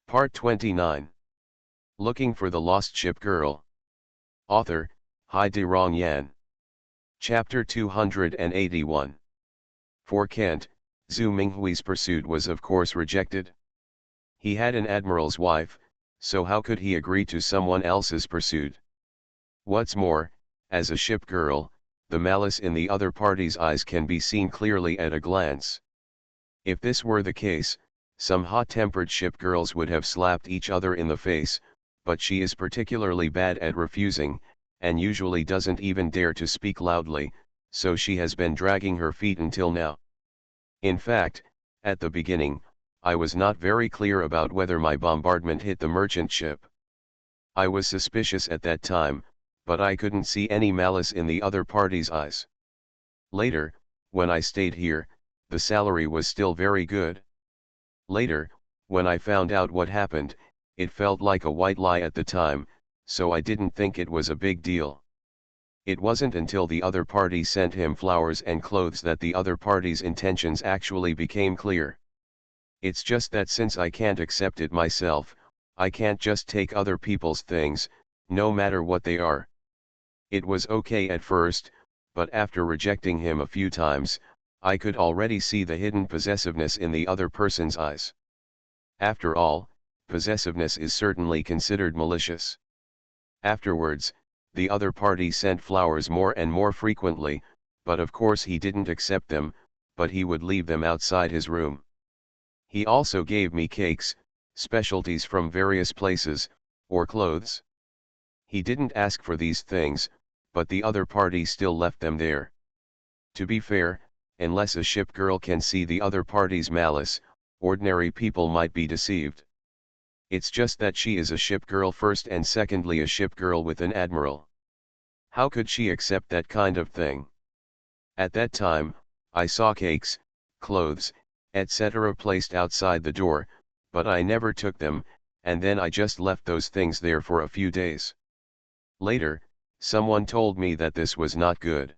Part 29. Looking for the Lost Ship Girl. Author, Hai De Rong Yan. Chapter 281. For Kent, Zhu Minghui's pursuit was of course rejected. He had an admiral's wife, so how could he agree to someone else's pursuit? What's more, as a ship girl, the malice in the other party's eyes can be seen clearly at a glance. If this were the case, some hot-tempered ship girls would have slapped each other in the face, but she is particularly bad at refusing, and usually doesn't even dare to speak loudly, so she has been dragging her feet until now. In fact, at the beginning, I was not very clear about whether my bombardment hit the merchant ship. I was suspicious at that time, but I couldn't see any malice in the other party's eyes. Later, when I stayed here, the salary was still very good. Later, when I found out what happened, it felt like a white lie at the time, so I didn't think it was a big deal. It wasn't until the other party sent him flowers and clothes that the other party's intentions actually became clear. It's just that since I can't accept it myself, I can't just take other people's things, no matter what they are. It was okay at first, but after rejecting him a few times, I could already see the hidden possessiveness in the other person's eyes. After all, possessiveness is certainly considered malicious. Afterwards, the other party sent flowers more and more frequently, but of course he didn't accept them, but he would leave them outside his room. He also gave me cakes, specialties from various places, or clothes. He didn't ask for these things, but the other party still left them there. To be fair, unless a ship girl can see the other party's malice, ordinary people might be deceived. It's just that she is a ship girl first and secondly a ship girl with an admiral. How could she accept that kind of thing? At that time, I saw cakes, clothes, etc. placed outside the door, but I never took them, and then I just left those things there for a few days. Later, someone told me that this was not good.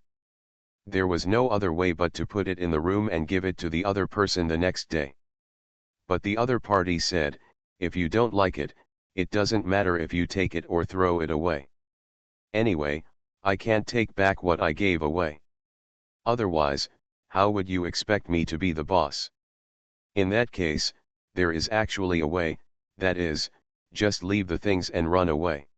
There was no other way but to put it in the room and give it to the other person the next day. But the other party said, if you don't like it, it doesn't matter if you take it or throw it away. Anyway, I can't take back what I gave away. Otherwise, how would you expect me to be the boss? In that case, there is actually a way, that is, just leave the things and run away.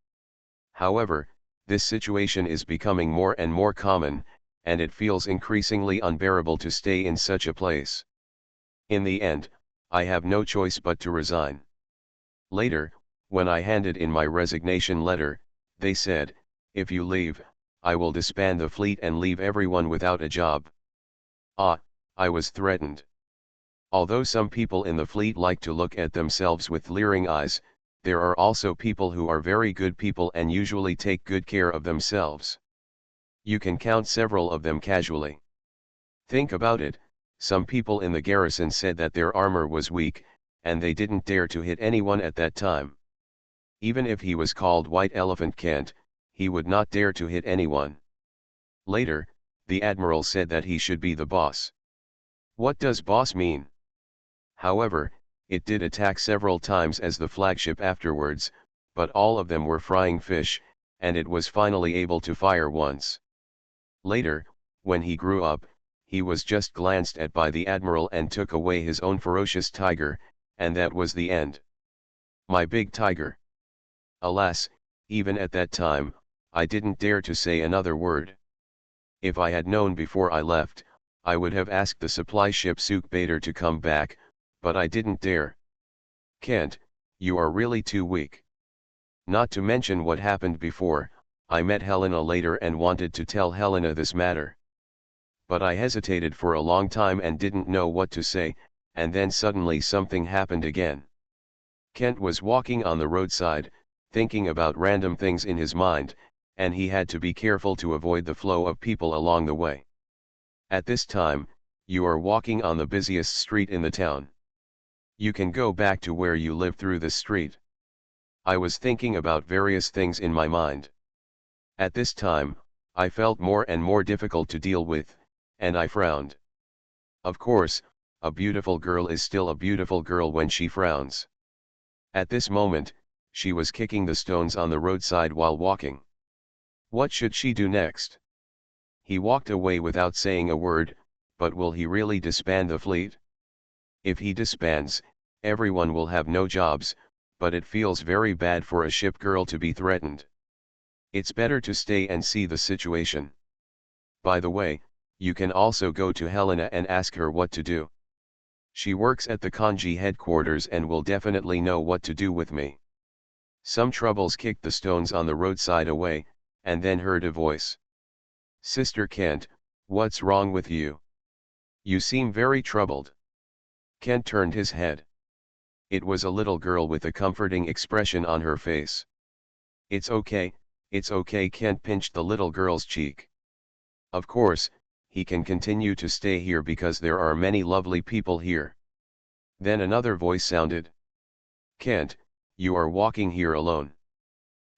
However, this situation is becoming more and more common, and it feels increasingly unbearable to stay in such a place. In the end, I have no choice but to resign. Later, when I handed in my resignation letter, they said, if you leave, I will disband the fleet and leave everyone without a job. I was threatened. Although some people in the fleet like to look at themselves with leering eyes, there are also people who are very good people and usually take good care of themselves. You can count several of them casually. Think about it, some people in the garrison said that their armor was weak, and they didn't dare to hit anyone at that time. Even if he was called White Elephant Kent, he would not dare to hit anyone. Later, the admiral said that he should be the boss. What does boss mean? However, it did attack several times as the flagship afterwards, but all of them were frying fish, and it was finally able to fire once. Later, when he grew up, he was just glanced at by the admiral and took away his own ferocious tiger, and that was the end. My big tiger. Alas, even at that time, I didn't dare to say another word. If I had known before I left, I would have asked the supply ship Suk Bader to come back, but I didn't dare. Kent, you are really too weak. Not to mention what happened before, I met Helena later and wanted to tell Helena this matter. But I hesitated for a long time and didn't know what to say, and then suddenly something happened again. Kent was walking on the roadside, thinking about random things in his mind, and he had to be careful to avoid the flow of people along the way. At this time, you are walking on the busiest street in the town. You can go back to where you live through this street. I was thinking about various things in my mind. At this time, I felt more and more difficult to deal with, and I frowned. Of course, a beautiful girl is still a beautiful girl when she frowns. At this moment, she was kicking the stones on the roadside while walking. What should she do next? He walked away without saying a word, but will he really disband the fleet? If he disbands, everyone will have no jobs, but it feels very bad for a ship girl to be threatened. It's better to stay and see the situation. By the way, you can also go to Helena and ask her what to do. She works at the Kanji headquarters and will definitely know what to do with me. Some troubles kicked the stones on the roadside away, and then heard a voice. Sister Kent, what's wrong with you? You seem very troubled. Kent turned his head. It was a little girl with a comforting expression on her face. It's okay, Kent pinched the little girl's cheek. Of course, he can continue to stay here because there are many lovely people here. Then another voice sounded. Kent, you are walking here alone.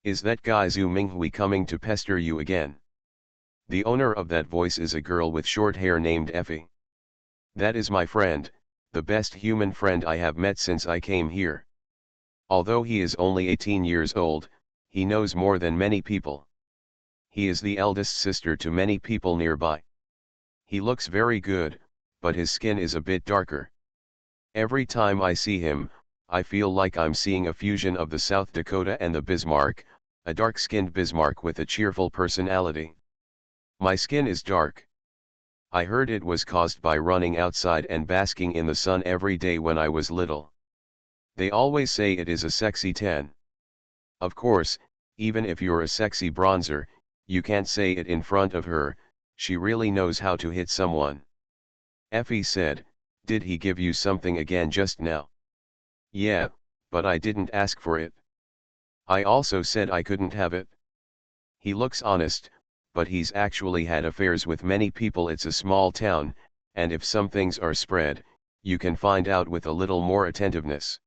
Is that guy Zhu Minghui coming to pester you again? The owner of that voice is a girl with short hair named Effie. That is my friend, the best human friend I have met since I came here. Although he is only 18 years old, he knows more than many people. He is the eldest sister to many people nearby. He looks very good, but his skin is a bit darker. Every time I see him, I feel like I'm seeing a fusion of the South Dakota and the Bismarck, a dark-skinned Bismarck with a cheerful personality. My skin is dark. I heard it was caused by running outside and basking in the sun every day when I was little. They always say it is a sexy tan. Of course, even if you're a sexy bronzer, you can't say it in front of her, she really knows how to hit someone. Effie said, did he give you something again just now? Yeah, but I didn't ask for it. I also said I couldn't have it. He looks honest, but he's actually had affairs with many people. It's a small town, and if some things are spread, you can find out with a little more attentiveness.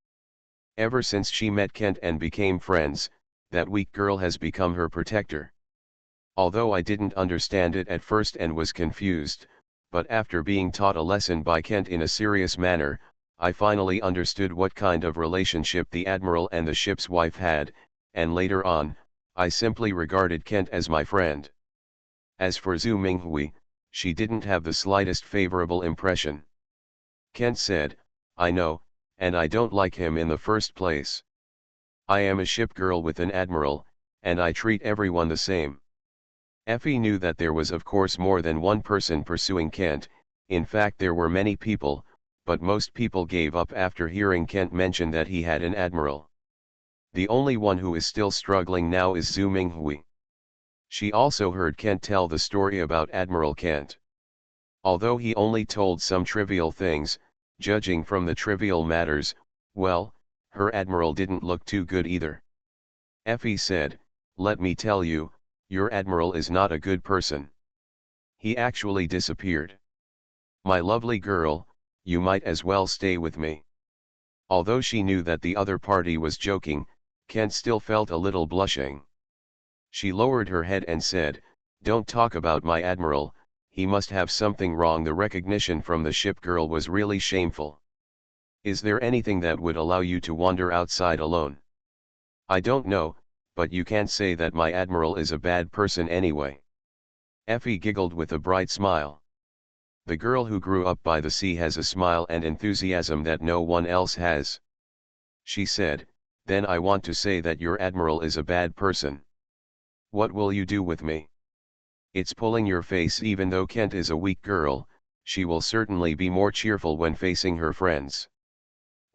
Ever since she met Kent and became friends, that weak girl has become her protector. Although I didn't understand it at first and was confused, but after being taught a lesson by Kent in a serious manner, I finally understood what kind of relationship the admiral and the ship's wife had, and later on, I simply regarded Kent as my friend. As for Zhu Minghui, she didn't have the slightest favorable impression. Kent said, I know, and I don't like him in the first place. I am a ship girl with an admiral, and I treat everyone the same. Effie knew that there was of course more than one person pursuing Kent. In fact there were many people, but most people gave up after hearing Kent mention that he had an admiral. The only one who is still struggling now is Zhu Minghui. She also heard Kent tell the story about Admiral Kent. Although he only told some trivial things, judging from the trivial matters, well, her admiral didn't look too good either. Effie said, let me tell you, your admiral is not a good person. He actually disappeared. My lovely girl, you might as well stay with me. Although she knew that the other party was joking, Kent still felt a little blushing. She lowered her head and said, don't talk about my admiral, he must have something wrong. The recognition from the ship girl was really shameful. Is there anything that would allow you to wander outside alone? I don't know, but you can't say that my admiral is a bad person anyway. Effie giggled with a bright smile. The girl who grew up by the sea has a smile and enthusiasm that no one else has. She said, then I want to say that your admiral is a bad person. What will you do with me? It's pulling your face. Even though Kent is a weak girl, she will certainly be more cheerful when facing her friends.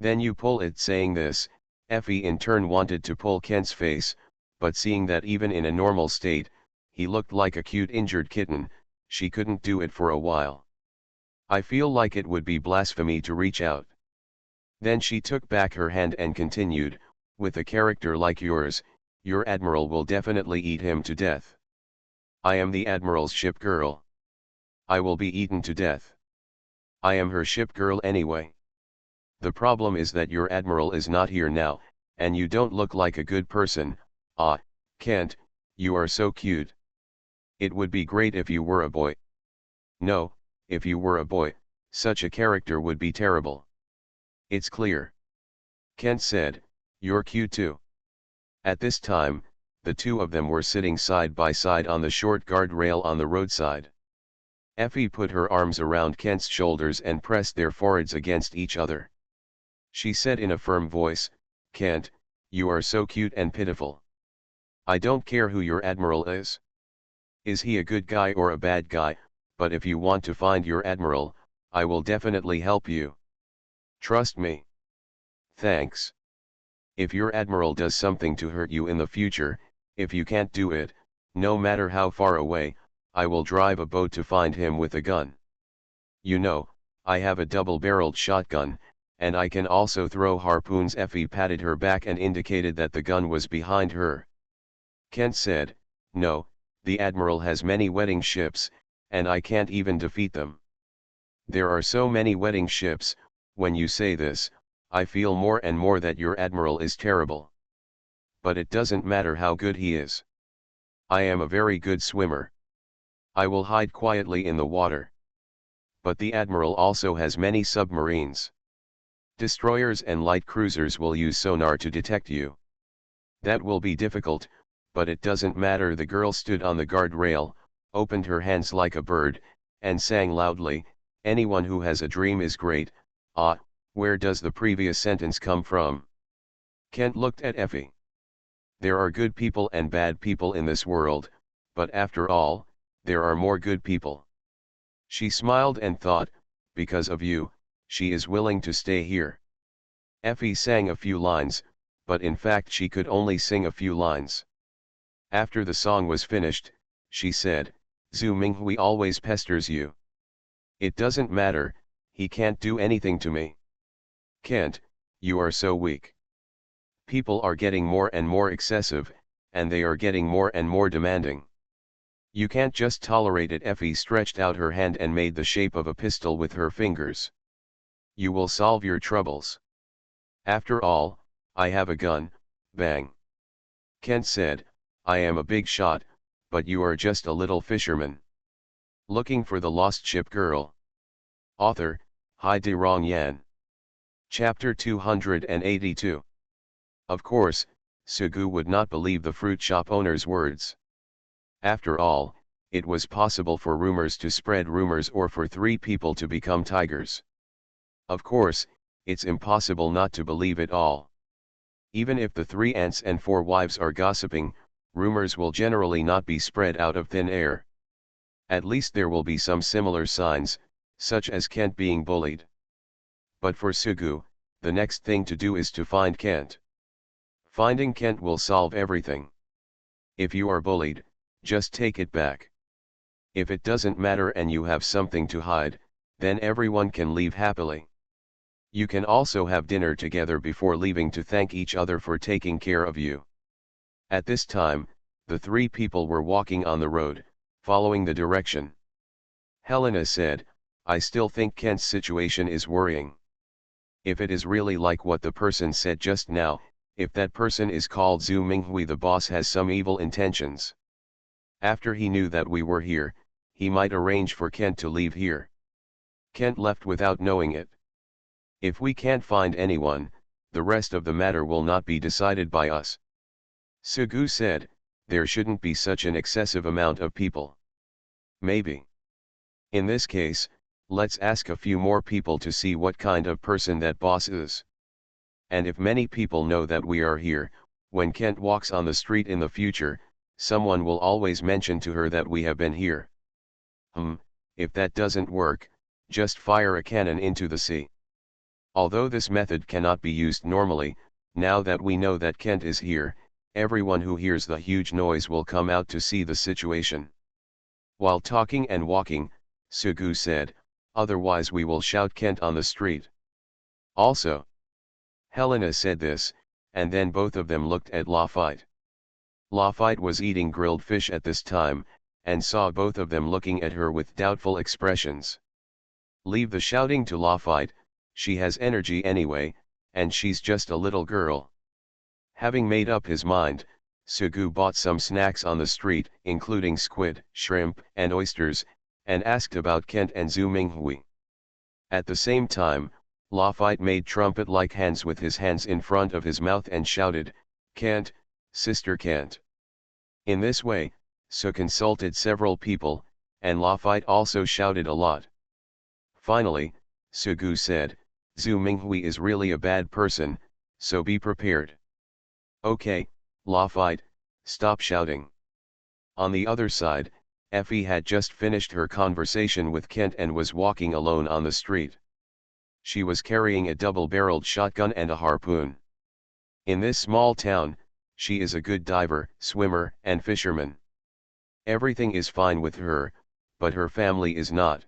Then you pull it. Saying this, Effie in turn wanted to pull Kent's face, but seeing that even in a normal state, he looked like a cute injured kitten, she couldn't do it for a while. I feel like it would be blasphemy to reach out. Then she took back her hand and continued, with a character like yours, your admiral will definitely eat him to death. I am the admiral's ship girl. I will be eaten to death. I am her ship girl anyway. The problem is that your admiral is not here now, and you don't look like a good person. Ah, Kent, you are so cute. It would be great if you were a boy. No, if you were a boy, such a character would be terrible. It's clear. Kent said, You're cute too. At this time, the two of them were sitting side by side on the short guardrail on the roadside. Effie put her arms around Kent's shoulders and pressed their foreheads against each other. She said in a firm voice, "Kent, you are so cute and pitiful. I don't care who your admiral is. Is he a good guy or a bad guy, but if you want to find your admiral, I will definitely help you. Trust me." "Thanks. If your admiral does something to hurt you in the future, if you can't do it, no matter how far away, I will drive a boat to find him with a gun. You know, I have a double-barreled shotgun, and I can also throw harpoons." Effie patted her back and indicated that the gun was behind her. Kent said, "No, the admiral has many wedding ships, and I can't even defeat them. There are so many wedding ships. When you say this, I feel more and more that your admiral is terrible. But it doesn't matter how good he is. I am a very good swimmer. I will hide quietly in the water. But the admiral also has many submarines. Destroyers and light cruisers will use sonar to detect you. That will be difficult, but it doesn't matter." The girl stood on the guardrail, opened her hands like a bird, and sang loudly, "Anyone who has a dream is great." Ah, where does the previous sentence come from? Kent looked at Effie. "There are good people and bad people in this world, but after all, there are more good people." She smiled and thought, "Because of you, she is willing to stay here." Effie sang a few lines, but in fact she could only sing a few lines. After the song was finished, she said, "Zhu Minghui always pesters you. It doesn't matter, he can't do anything to me. Kent, you are so weak. People are getting more and more excessive, and they are getting more and more demanding. You can't just tolerate it." Effie stretched out her hand and made the shape of a pistol with her fingers. "You will solve your troubles. After all, I have a gun." Bang. Kent said, "I am a big shot, but you are just a little fisherman." Looking for the Lost Ship Girl. Author, Hai-De Rong Yan. Chapter 282. Of course, Sugu would not believe the fruit shop owner's words. After all, it was possible for rumors to spread rumors or for three people to become tigers. Of course, it's impossible not to believe it all. Even if the 3 aunts and 4 wives are gossiping, rumors will generally not be spread out of thin air. At least there will be some similar signs, such as Kent being bullied. But for Sugu, the next thing to do is to find Kent. Finding Kent will solve everything. If you are bullied, just take it back. If it doesn't matter and you have something to hide, then everyone can leave happily. You can also have dinner together before leaving to thank each other for taking care of you. At this time, the 3 people were walking on the road, following the direction. Helena said, "I still think Kent's situation is worrying. If it is really like what the person said just now, if that person is called Zhu Minghui, the boss has some evil intentions. After he knew that we were here, he might arrange for Kent to leave here. Kent left without knowing it. If we can't find anyone, the rest of the matter will not be decided by us." Sugu said, "There shouldn't be such an excessive amount of people. Maybe. In this case, let's ask a few more people to see what kind of person that boss is. And if many people know that we are here, when Kent walks on the street in the future, someone will always mention to her that we have been here. If that doesn't work, just fire a cannon into the sea." Although this method cannot be used normally, now that we know that Kent is here, everyone who hears the huge noise will come out to see the situation. While talking and walking, Sugu said, "Otherwise we will shout Kent on the street." Also, Helena said this, and then both of them looked at Lafayette. Lafayette was eating grilled fish at this time, and saw both of them looking at her with doubtful expressions. Leave the shouting to Lafayette, she has energy anyway, and she's just a little girl. Having made up his mind, Sugu bought some snacks on the street, including squid, shrimp, and oysters, and asked about Kent and Zhu Minghui. At the same time, Lafitte made trumpet-like hands with his hands in front of his mouth and shouted, "Can't, sister can't." In this way, So consulted several people, and Lafitte also shouted a lot. Finally, Sugu said, "Zhu Minghui is really a bad person, so be prepared." "Okay, Lafitte, stop shouting." On the other side, Effie had just finished her conversation with Kent and was walking alone on the street. She was carrying a double-barreled shotgun and a harpoon. In this small town, she is a good diver, swimmer, and fisherman. Everything is fine with her, but her family is not.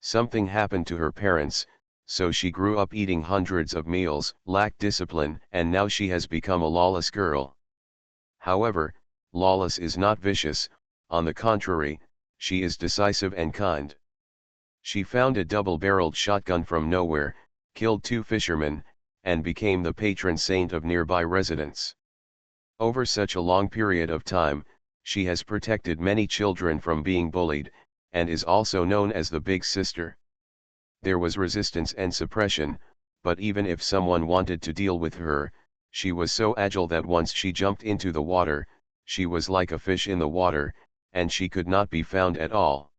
Something happened to her parents, so she grew up eating hundreds of meals, lacked discipline, and now she has become a lawless girl. However, lawless is not vicious, on the contrary, she is decisive and kind. She found a double-barreled shotgun from nowhere, killed 2 fishermen, and became the patron saint of nearby residents. Over such a long period of time, she has protected many children from being bullied, and is also known as the Big Sister. There was resistance and suppression, but even if someone wanted to deal with her, she was so agile that once she jumped into the water, she was like a fish in the water, and she could not be found at all.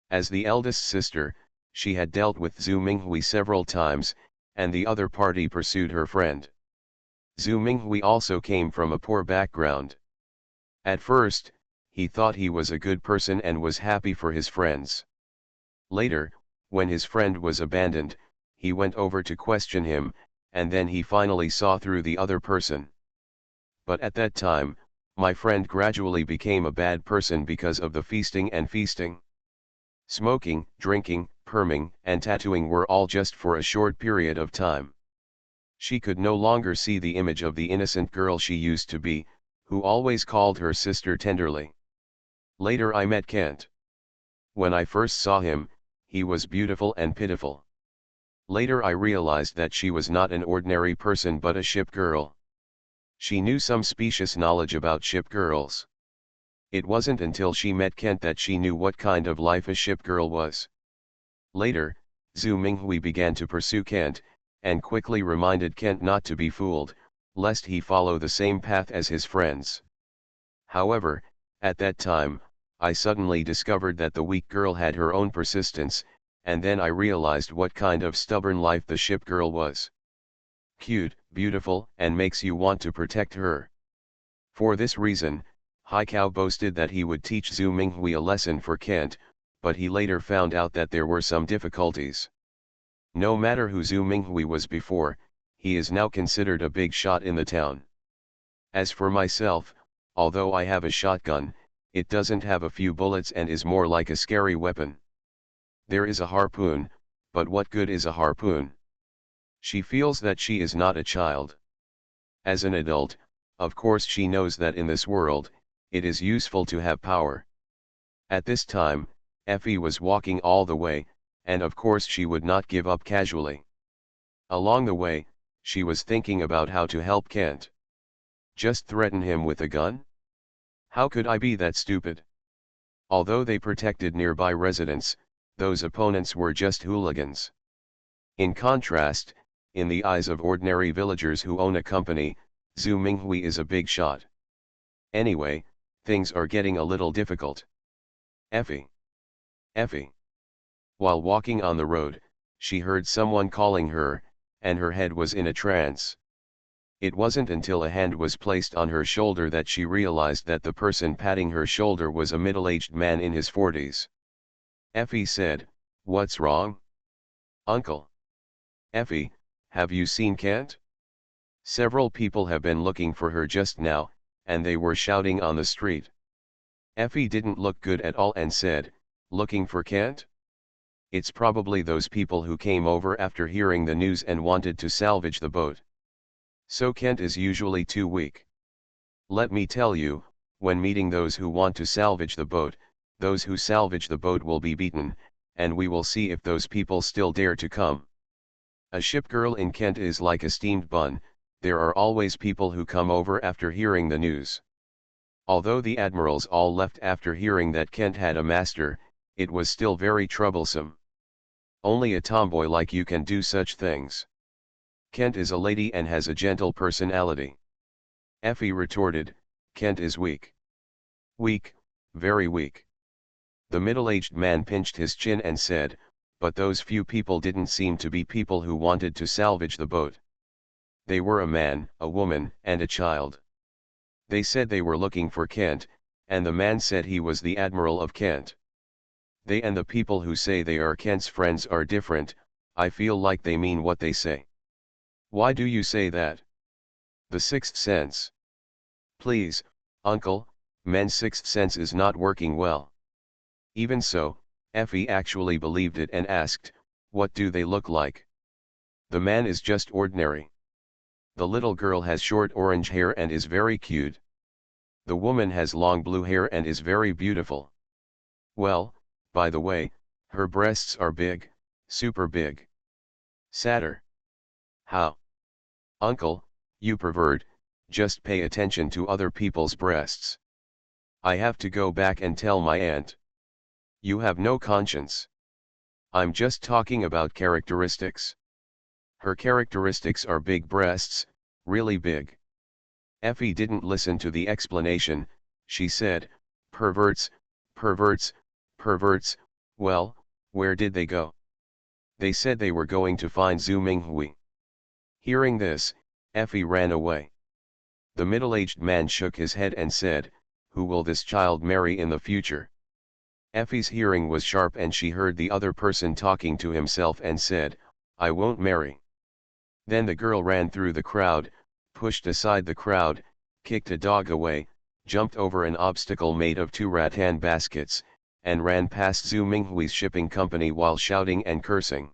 As the eldest sister, she had dealt with Zhu Minghui several times, and the other party pursued her friend. Zhu Minghui also came from a poor background. At first, he thought he was a good person and was happy for his friends. Later, when his friend was abandoned, he went over to question him, and then he finally saw through the other person. But at that time, my friend gradually became a bad person because of the feasting and feasting. Smoking, drinking, perming, and tattooing were all just for a short period of time. She could no longer see the image of the innocent girl she used to be, who always called her sister tenderly. Later I met Kent. When I first saw him, he was beautiful and pitiful. Later I realized that she was not an ordinary person but a ship girl. She knew some specious knowledge about ship girls. It wasn't until she met Kent that she knew what kind of life a ship girl was. Later, Zhu Minghui began to pursue Kent, and quickly reminded Kent not to be fooled, lest he follow the same path as his friends. However, at that time, I suddenly discovered that the weak girl had her own persistence, and then I realized what kind of stubborn life the ship girl was. Cute, beautiful, and makes you want to protect her. For this reason, Haikao boasted that he would teach Zhu Minghui a lesson for Kent, but he later found out that there were some difficulties. No matter who Zhu Minghui was before, he is now considered a big shot in the town. As for myself, although I have a shotgun, it doesn't have a few bullets and is more like a scary weapon. There is a harpoon, but what good is a harpoon? She feels that she is not a child. As an adult, of course she knows that in this world, it is useful to have power. At this time, Effie was walking all the way, and of course she would not give up casually. Along the way, she was thinking about how to help Kent. Just threaten him with a gun? How could I be that stupid? Although they protected nearby residents, those opponents were just hooligans. In contrast, in the eyes of ordinary villagers who own a company, Zhu Minghui is a big shot. Anyway, things are getting a little difficult. Effie. Effie. While walking on the road, she heard someone calling her, and her head was in a trance. It wasn't until a hand was placed on her shoulder that she realized that the person patting her shoulder was a middle-aged man in his 40s. Effie said, "What's wrong?" "Uncle." "Effie, have you seen Kent? Several people have been looking for her just now, and they were shouting on the street." Effie didn't look good at all and said, "Looking for Kent? It's probably those people who came over after hearing the news and wanted to salvage the boat. So Kent is usually too weak. Let me tell you, when meeting those who want to salvage the boat, those who salvage the boat will be beaten, and we will see if those people still dare to come. A ship girl in Kent is like a steamed bun, there are always people who come over after hearing the news." Although the admirals all left after hearing that Kent had a master, it was still very troublesome. Only a tomboy like you can do such things. Kent is a lady and has a gentle personality. Effie retorted, Kent is weak. Weak, very weak. The middle-aged man pinched his chin and said, but those few people didn't seem to be people who wanted to salvage the boat. They were a man, a woman, and a child. They said they were looking for Kent, and the man said he was the Admiral of Kent. They and the people who say they are Kent's friends are different. I feel like they mean what they say. Why do you say that? The sixth sense. Please, uncle, men's sixth sense is not working well. Even so, Effie actually believed it and asked, what do they look like? The man is just ordinary. The little girl has short orange hair and is very cute. The woman has long blue hair and is very beautiful. Well, by the way, her breasts are big, super big. Sadder. How? Uncle, you pervert, just pay attention to other people's breasts. I have to go back and tell my aunt. You have no conscience. I'm just talking about characteristics. Her characteristics are big breasts, really big. Effie didn't listen to the explanation. She said, perverts, perverts, perverts. Well, where did they go? They said they were going to find Zhu Minghui. Hearing this, Effie ran away. The middle-aged man shook his head and said, who will this child marry in the future? Effie's hearing was sharp and she heard the other person talking to himself and said, I won't marry. Then the girl ran through the crowd, pushed aside the crowd, kicked a dog away, jumped over an obstacle made of 2 rattan baskets, and ran past Zhu Minghui's shipping company while shouting and cursing.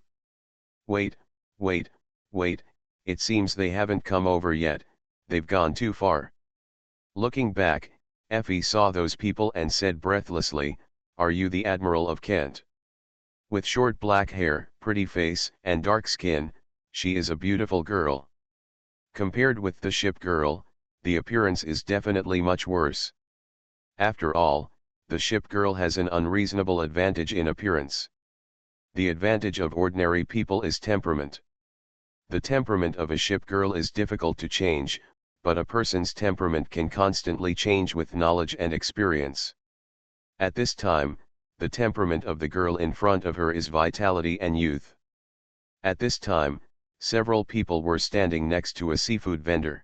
Wait, wait, wait, it seems they haven't come over yet, they've gone too far. Looking back, Effie saw those people and said breathlessly, are you the Admiral of Kent? With short black hair, pretty face, and dark skin, she is a beautiful girl. Compared with the ship girl, the appearance is definitely much worse. After all, the ship girl has an unreasonable advantage in appearance. The advantage of ordinary people is temperament. The temperament of a ship girl is difficult to change, but a person's temperament can constantly change with knowledge and experience. At this time, the temperament of the girl in front of her is vitality and youth. At this time, several people were standing next to a seafood vendor.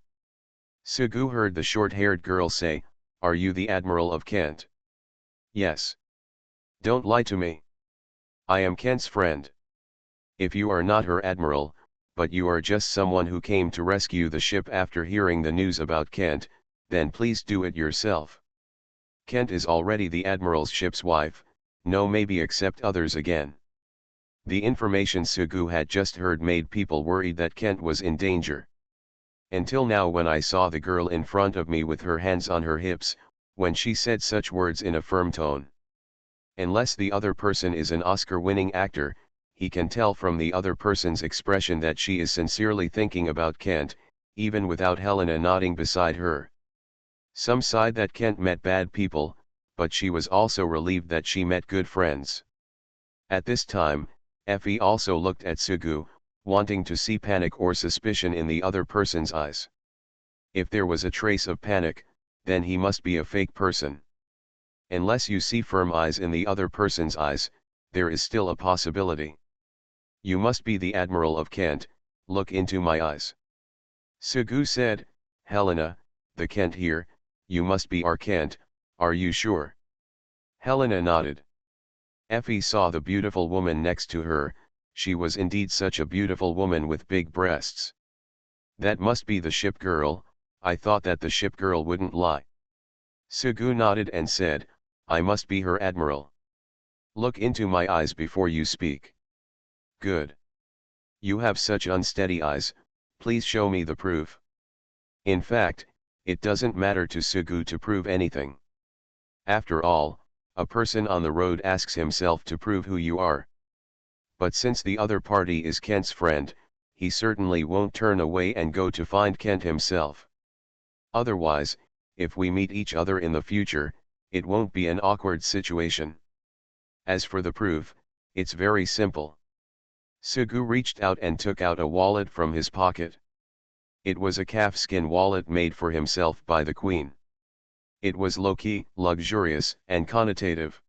Sugu heard the short-haired girl say, are you the Admiral of Kent? Yes. Don't lie to me. I am Kent's friend. If you are not her admiral, but you are just someone who came to rescue the ship after hearing the news about Kent, then please do it yourself. Kent is already the admiral's ship's wife, no maybe accept others again. The information Sugu had just heard made people worried that Kent was in danger. Until now, when I saw the girl in front of me with her hands on her hips, when she said such words in a firm tone. Unless the other person is an Oscar-winning actor, he can tell from the other person's expression that she is sincerely thinking about Kent, even without Helena nodding beside her. Some sighed that Kent met bad people, but she was also relieved that she met good friends. At this time, Effie also looked at Sugu, wanting to see panic or suspicion in the other person's eyes. If there was a trace of panic, then he must be a fake person. Unless you see firm eyes in the other person's eyes, there is still a possibility. You must be the Admiral of Kent, look into my eyes. Sugu said, Helena, the Kent here, you must be our Kent, are you sure? Helena nodded. Effie saw the beautiful woman next to her, she was indeed such a beautiful woman with big breasts. That must be the ship girl, I thought that the ship girl wouldn't lie. Sugu nodded and said, I must be her admiral. Look into my eyes before you speak. Good. You have such unsteady eyes, please show me the proof. In fact, it doesn't matter to Sugu to prove anything. After all, a person on the road asks himself to prove who you are. But since the other party is Kent's friend, he certainly won't turn away and go to find Kent himself. Otherwise, if we meet each other in the future, it won't be an awkward situation. As for the proof, it's very simple. Sugu reached out and took out a wallet from his pocket. It was a calfskin wallet made for himself by the queen. It was low-key, luxurious, and connotative.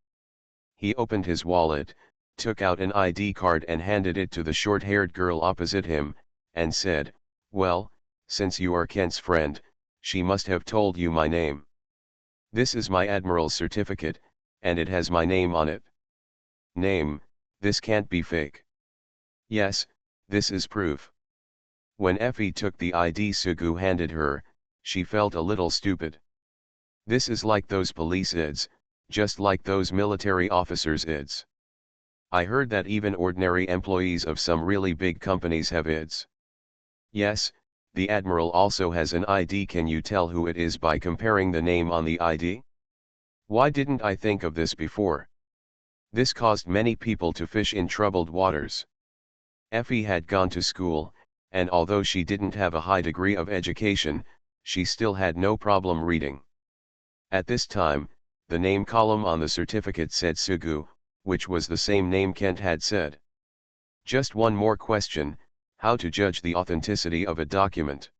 He opened his wallet, took out an ID card and handed it to the short-haired girl opposite him, and said, "Well, since you are Kent's friend, she must have told you my name. This is my admiral's certificate, and it has my name on it." "Name, this can't be fake." "Yes, this is proof." When Effie took the ID Sugu handed her, she felt a little stupid. This is like those police IDs, just like those military officers' IDs. I heard that even ordinary employees of some really big companies have IDs. Yes, the admiral also has an ID. Can you tell who it is by comparing the name on the ID? Why didn't I think of this before? This caused many people to fish in troubled waters. Effie had gone to school, and although she didn't have a high degree of education, she still had no problem reading. At this time, the name column on the certificate said Sugu, which was the same name Kent had said. Just one more question: how to judge the authenticity of a document?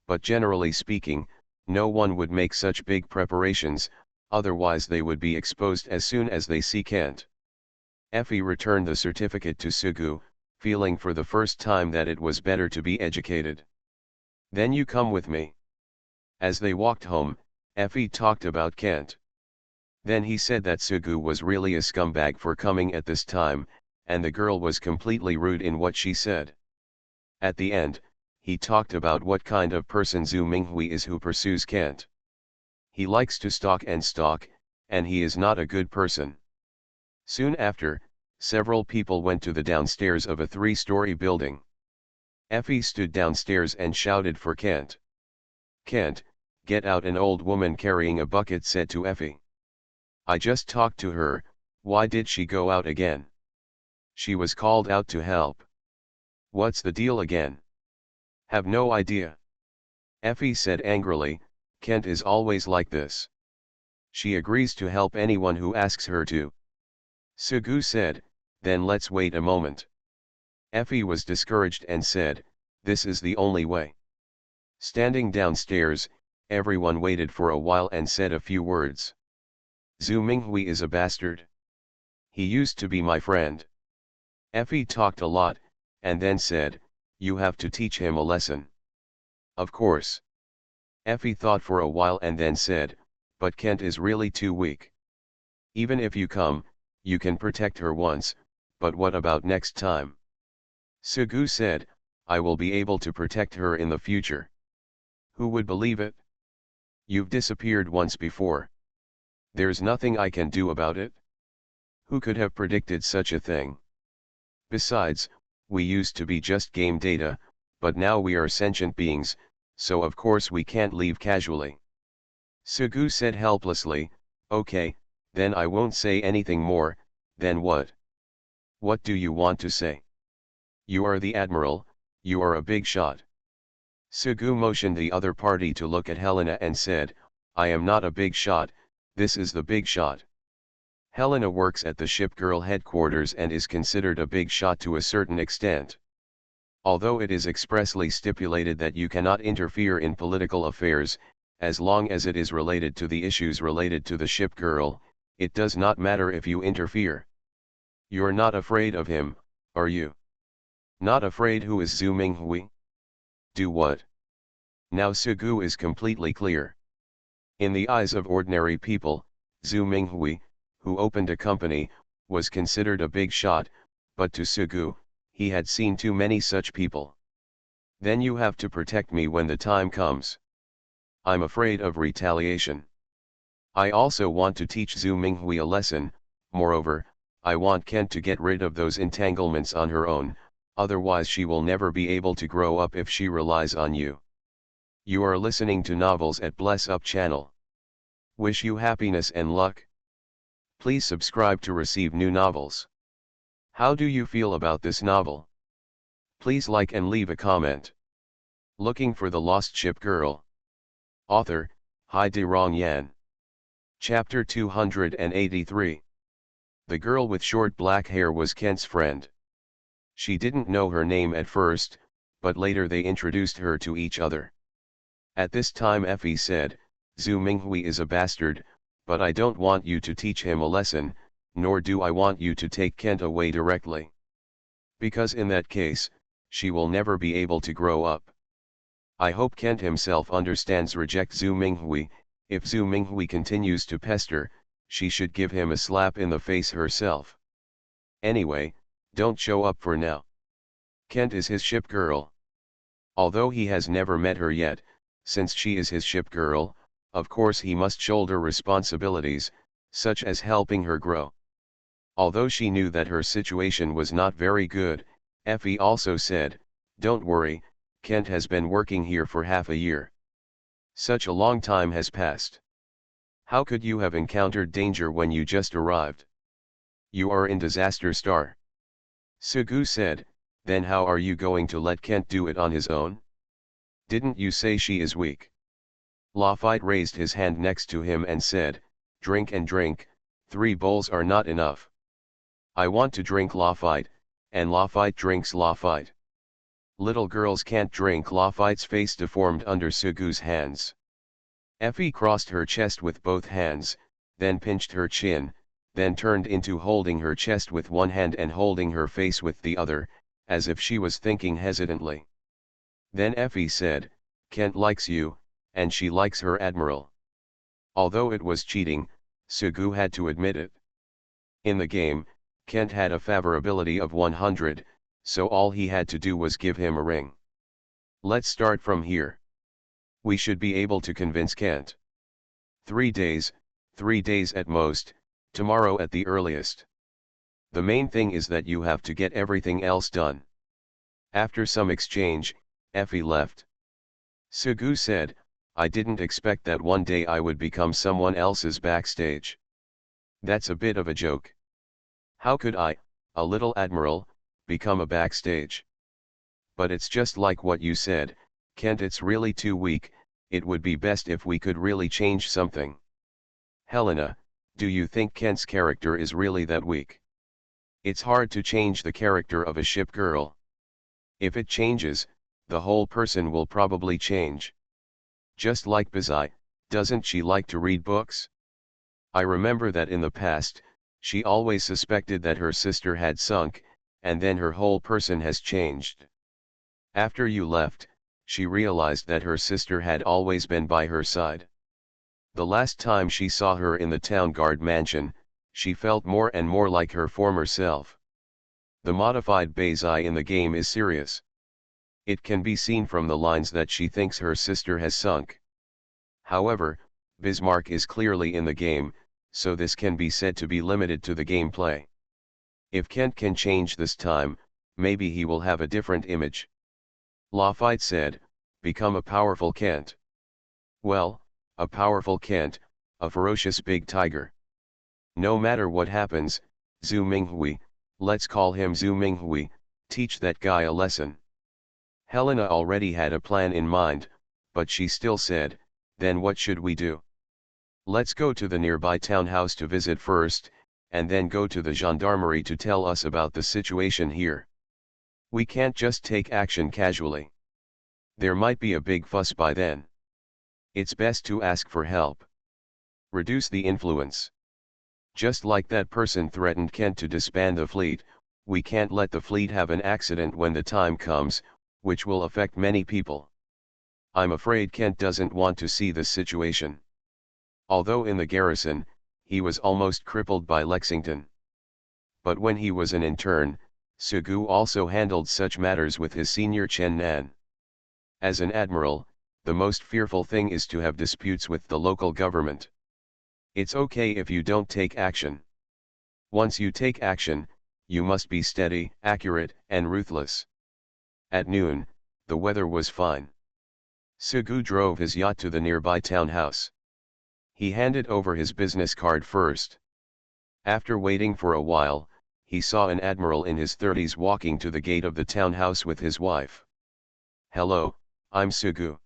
But generally speaking, no one would make such big preparations, otherwise they would be exposed as soon as they see Kent. Effie returned the certificate to Sugu, feeling for the first time that it was better to be educated. "Then you come with me." As they walked home, Effie talked about Kent. Then he said that Sugu was really a scumbag for coming at this time, and the girl was completely rude in what she said. At the end, he talked about what kind of person Zhu Minghui is who pursues Kent. He likes to stalk, and he is not a good person. Soon after, several people went to the downstairs of a 3-story building. Effie stood downstairs and shouted for Kent. "Kent, get out!" an old woman carrying a bucket said to Effie. "I just talked to her, why did she go out again?" "She was called out to help." "What's the deal again?" "Have no idea." Effie said angrily, "Kent is always like this. She agrees to help anyone who asks her to." Sugu said, "Then let's wait a moment." Effie was discouraged and said, "This is the only way." Standing downstairs, everyone waited for a while and said a few words. "Zhu Minghui is a bastard. He used to be my friend." Effie talked a lot, and then said, "You have to teach him a lesson." "Of course." Effie thought for a while and then said, "But Kent is really too weak. Even if you come, you can protect her once, but what about next time?" Sugu said, "I will be able to protect her in the future." "Who would believe it? You've disappeared once before. There's nothing I can do about it." "Who could have predicted such a thing? Besides, we used to be just game data, but now we are sentient beings, so of course we can't leave casually." Sugu said helplessly, "Okay, then I won't say anything more." "Then what? What do you want to say? You are the admiral, you are a big shot." Sugu motioned the other party to look at Helena and said, "I am not a big shot, this is the big shot." Helena works at the ship girl headquarters and is considered a big shot to a certain extent. Although it is expressly stipulated that you cannot interfere in political affairs, as long as it is related to the issues related to the ship girl, it does not matter if you interfere. "You're not afraid of him, are you?" "Not afraid? Who is Zhu Minghui?" "Do what?" Now Sugu is completely clear. In the eyes of ordinary people, Zhu Minghui, who opened a company, was considered a big shot, but to Sugu, he had seen too many such people. "Then you have to protect me when the time comes." "I'm afraid of retaliation." "I also want to teach Zhu Minghui a lesson. Moreover, I want Kent to get rid of those entanglements on her own, otherwise she will never be able to grow up if she relies on you." You are listening to Novels at Bless Up channel. Wish you happiness and luck. Please subscribe to receive new novels. How do you feel about this novel? Please like and leave a comment. Looking for the Lost Ship Girl. Author, Hai Rong Yan. Chapter 283. The girl with short black hair was Kent's friend. She didn't know her name at first, but later they introduced her to each other. At this time Effie said, Zhu Minghui is a bastard, but I don't want you to teach him a lesson, nor do I want you to take Kent away directly. Because in that case, she will never be able to grow up. I hope Kent himself understands reject Zhu Minghui. If Zhu Minghui continues to pester, she should give him a slap in the face herself. Anyway, don't show up for now. Kent is his ship girl. Although he has never met her yet, since she is his ship girl, of course he must shoulder responsibilities, such as helping her grow. Although she knew that her situation was not very good, Effie also said, don't worry, Kent has been working here for half a year. Such a long time has passed. How could you have encountered danger when you just arrived? You are in Disaster Star. Sugu said, then how are you going to let Kent do it on his own? Didn't you say she is weak? Lafite raised his hand next to him and said, drink and drink, 3 bowls are not enough. I want to drink Lafite, and Lafite drinks Lafite. Little girls can't drink. Lafite's face deformed under Sugu's hands. Effie crossed her chest with both hands, then pinched her chin, then turned into holding her chest with one hand and holding her face with the other, as if she was thinking hesitantly. Then Effie said, Kent likes you, and she likes her admiral. Although it was cheating, Sugu had to admit it. In the game, Kent had a favorability of 100, so all he had to do was give him a ring. Let's start from here. We should be able to convince Kent. 3 days at most, tomorrow at the earliest. The main thing is that you have to get everything else done. After some exchange, Effie left. Sugu said, I didn't expect that one day I would become someone else's backstage. That's a bit of a joke. How could I, a little admiral, become a backstage? But it's just like what you said, Kent, it's really too weak. It would be best if we could really change something. Helena, do you think Kent's character is really that weak? It's hard to change the character of a ship girl. If it changes, the whole person will probably change. Just like Bazai, doesn't she like to read books? I remember that in the past, she always suspected that her sister had sunk, and then her whole person has changed. After you left, she realized that her sister had always been by her side. The last time she saw her in the town guard mansion, she felt more and more like her former self. The modified Bazai in the game is serious. It can be seen from the lines that she thinks her sister has sunk. However, Bismarck is clearly in the game, so this can be said to be limited to the gameplay. If Kent can change this time, maybe he will have a different image. Lafite said, become a powerful Kent. Well, a powerful Kent, a ferocious big tiger. No matter what happens, Zhu Minghui, let's call him Zhu Minghui, teach that guy a lesson. Helena already had a plan in mind, but she still said, then what should we do? Let's go to the nearby townhouse to visit first, and then go to the gendarmerie to tell us about the situation here. We can't just take action casually. There might be a big fuss by then. It's best to ask for help. Reduce the influence. Just like that person threatened Kent to disband the fleet, we can't let the fleet have an accident when the time comes, which will affect many people. I'm afraid Kent doesn't want to see this situation. Although in the garrison, he was almost crippled by Lexington. But when he was an intern, Sugu also handled such matters with his senior Chen Nan. As an admiral, the most fearful thing is to have disputes with the local government. It's okay if you don't take action. Once you take action, you must be steady, accurate, and ruthless. At noon, the weather was fine. Sugu drove his yacht to the nearby townhouse. He handed over his business card first. After waiting for a while, he saw an admiral in his 30s walking to the gate of the townhouse with his wife. Hello, I'm Sugu.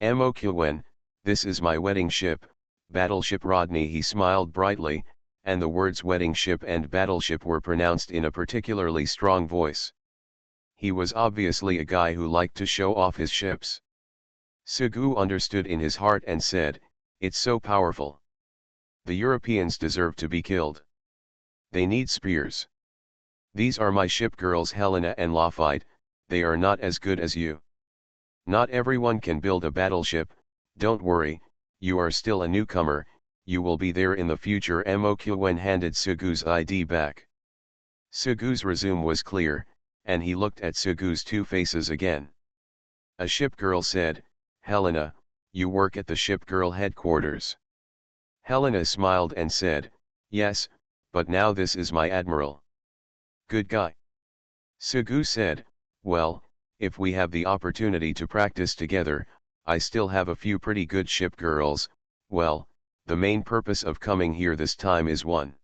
Moqwen, this is my wedding ship, Battleship Rodney. He smiled brightly, and the words wedding ship and battleship were pronounced in a particularly strong voice. He was obviously a guy who liked to show off his ships. Sugu understood in his heart and said, "It's so powerful. The Europeans deserve to be killed. They need spears. These are my ship girls Helena and Lafitte, they are not as good as you. Not everyone can build a battleship, don't worry, you are still a newcomer, you will be there in the future." Mokyuen handed Sugu's ID back. Sugu's resume was clear, and he looked at Sugu's two faces again. A ship girl said, "Helena, you work at the ship girl headquarters." Helena smiled and said, "Yes, but now this is my admiral." "Good guy." Sugu said, "Well, if we have the opportunity to practice together, I still have a few pretty good ship girls. Well, the main purpose of coming here this time is one.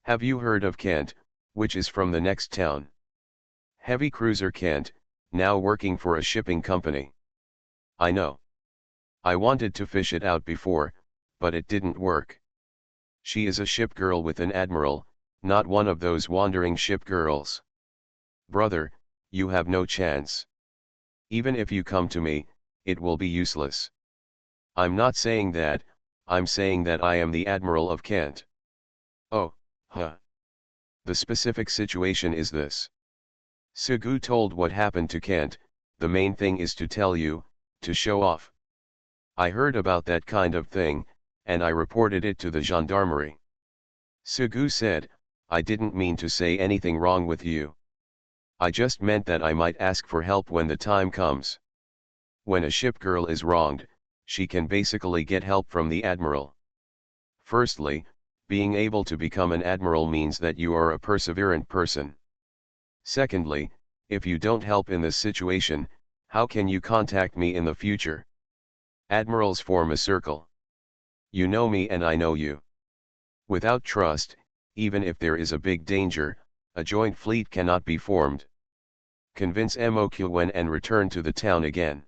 Have you heard of Kent, which is from the next town? Heavy cruiser Kent, now working for a shipping company." "I know. I wanted to fish it out before, but it didn't work. She is a ship girl with an admiral, not one of those wandering ship girls. Brother, you have no chance. Even if you come to me, it will be useless. I'm not saying that, I'm saying that I am the admiral of Kent." "Oh, huh. The specific situation is this." Sugu told what happened to Kent. "The main thing is to tell you, to show off. I heard about that kind of thing, and I reported it to the gendarmerie." Sugu said, "I didn't mean to say anything wrong with you. I just meant that I might ask for help when the time comes. When a ship girl is wronged, she can basically get help from the admiral. Firstly, being able to become an admiral means that you are a perseverant person. Secondly, if you don't help in this situation, how can you contact me in the future? Admirals form a circle. You know me and I know you. Without trust, even if there is a big danger, a joint fleet cannot be formed. Convince Mokyuen and return to the town again.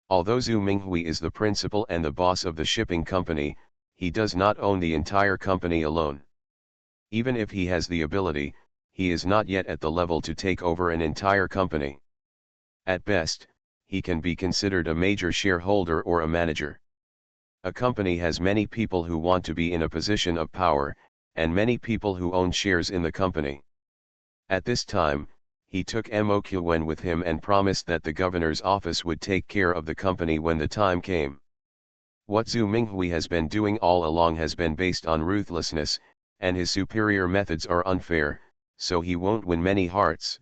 Although Zhu Minghui is the principal and the boss of the shipping company, he does not own the entire company alone. Even if he has the ability, he is not yet at the level to take over an entire company. At best, he can be considered a major shareholder or a manager. A company has many people who want to be in a position of power, and many people who own shares in the company. At this time, he took Mokyuen with him and promised that the governor's office would take care of the company when the time came. What Zhu Minghui has been doing all along has been based on ruthlessness, and his superior methods are unfair, so he won't win many hearts.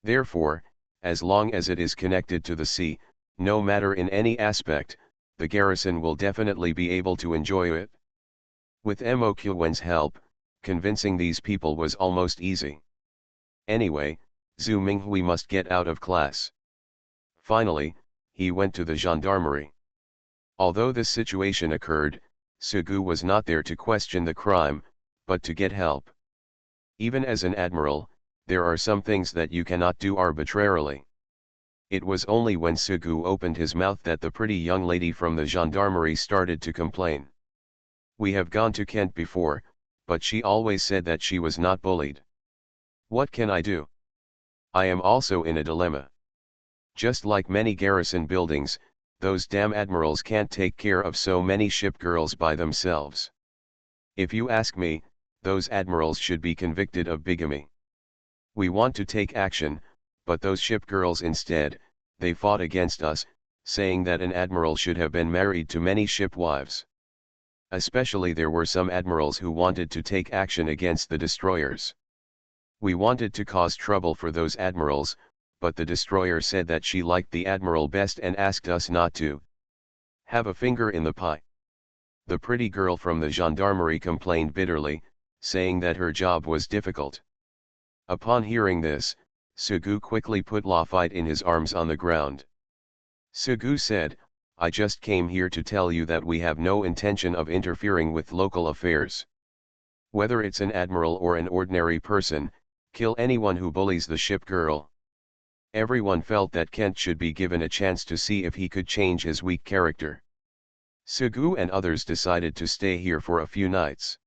Therefore, as long as it is connected to the sea, no matter in any aspect, the garrison will definitely be able to enjoy it. With Mokyuen's help, convincing these people was almost easy. Anyway, Zhu Minghui must get out of class. Finally, he went to the gendarmerie. Although this situation occurred, Sugu was not there to question the crime, but to get help. Even as an admiral, there are some things that you cannot do arbitrarily. It was only when Sugu opened his mouth that the pretty young lady from the gendarmerie started to complain. "We have gone to Kent before, but she always said that she was not bullied. What can I do? I am also in a dilemma. Just like many garrison buildings, those damn admirals can't take care of so many ship girls by themselves. If you ask me, those admirals should be convicted of bigamy. We want to take action, but those ship girls instead, they fought against us, saying that an admiral should have been married to many ship wives. Especially there were some admirals who wanted to take action against the destroyers. We wanted to cause trouble for those admirals, but the destroyer said that she liked the admiral best and asked us not to have a finger in the pie." The pretty girl from the gendarmerie complained bitterly, saying that her job was difficult. Upon hearing this, Sugu quickly put Lafitte in his arms on the ground. Sugu said, "I just came here to tell you that we have no intention of interfering with local affairs. Whether it's an admiral or an ordinary person, kill anyone who bullies the ship girl." Everyone felt that Kent should be given a chance to see if he could change his weak character. Sugu and others decided to stay here for a few nights.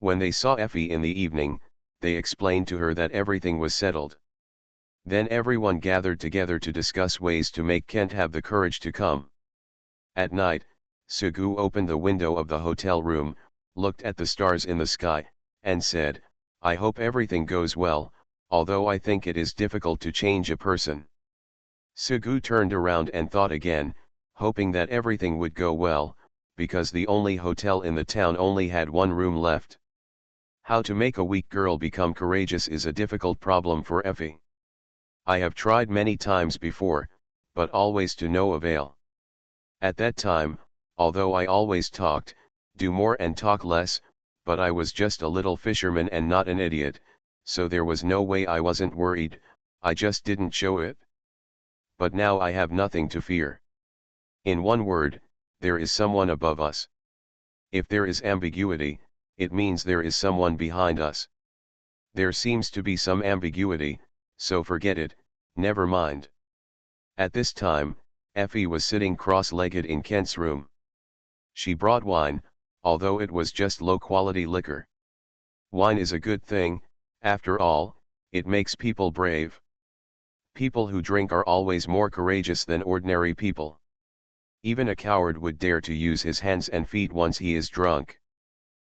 When they saw Effie in the evening, they explained to her that everything was settled. Then everyone gathered together to discuss ways to make Kent have the courage to come. At night, Sugu opened the window of the hotel room, looked at the stars in the sky, and said, "I hope everything goes well, although I think it is difficult to change a person." Sugu turned around and thought again, hoping that everything would go well, because the only hotel in the town only had one room left. How to make a weak girl become courageous is a difficult problem for Effie. I have tried many times before, but always to no avail. At that time, although I always talked, do more and talk less, but I was just a little fisherman and not an idiot, so there was no way I wasn't worried, I just didn't show it. But now I have nothing to fear. In one word, there is someone above us. If there is ambiguity, it means there is someone behind us. There seems to be some ambiguity, so forget it, never mind. At this time, Effie was sitting cross-legged in Kent's room. She brought wine, although it was just low-quality liquor. Wine is a good thing, after all, it makes people brave. People who drink are always more courageous than ordinary people. Even a coward would dare to use his hands and feet once he is drunk.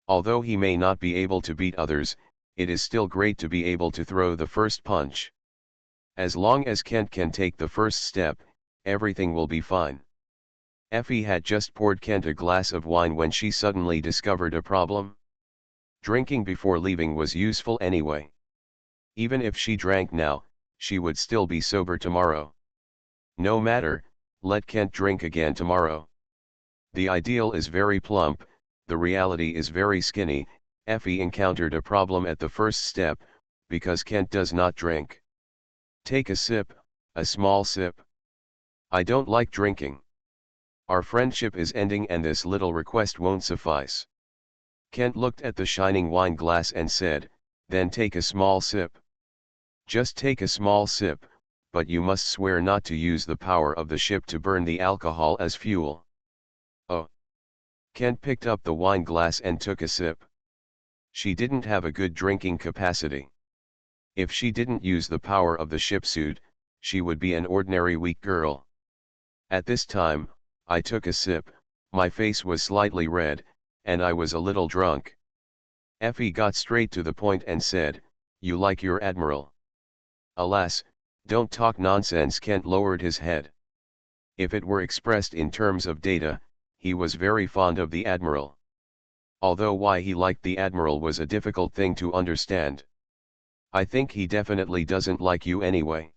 Although he may not be able to beat others, it is still great to be able to throw the first punch. As long as Kent can take the first step, everything will be fine. Effie had just poured Kent a glass of wine when she suddenly discovered a problem. Drinking before leaving was useful anyway. Even if she drank now, she would still be sober tomorrow. No matter, let Kent drink again tomorrow. The ideal is very plump, the reality is very skinny. Effie encountered a problem at the first step, because Kent does not drink. Take a sip, a small sip. I don't like drinking. Our friendship is ending and this little request won't suffice. Kent looked at the shining wine glass and said, "Then take a small sip. Just take a small sip, but you must swear not to use the power of the ship to burn the alcohol as fuel." Oh. Kent picked up the wine glass and took a sip. She didn't have a good drinking capacity. If she didn't use the power of the ship suit, she would be an ordinary weak girl. At this time, I took a sip, my face was slightly red, and I was a little drunk. Effie got straight to the point and said, "You like your admiral." Alas, don't talk nonsense. Kent lowered his head. If it were expressed in terms of data, he was very fond of the admiral. Although why he liked the admiral was a difficult thing to understand. "I think he definitely doesn't like you anyway."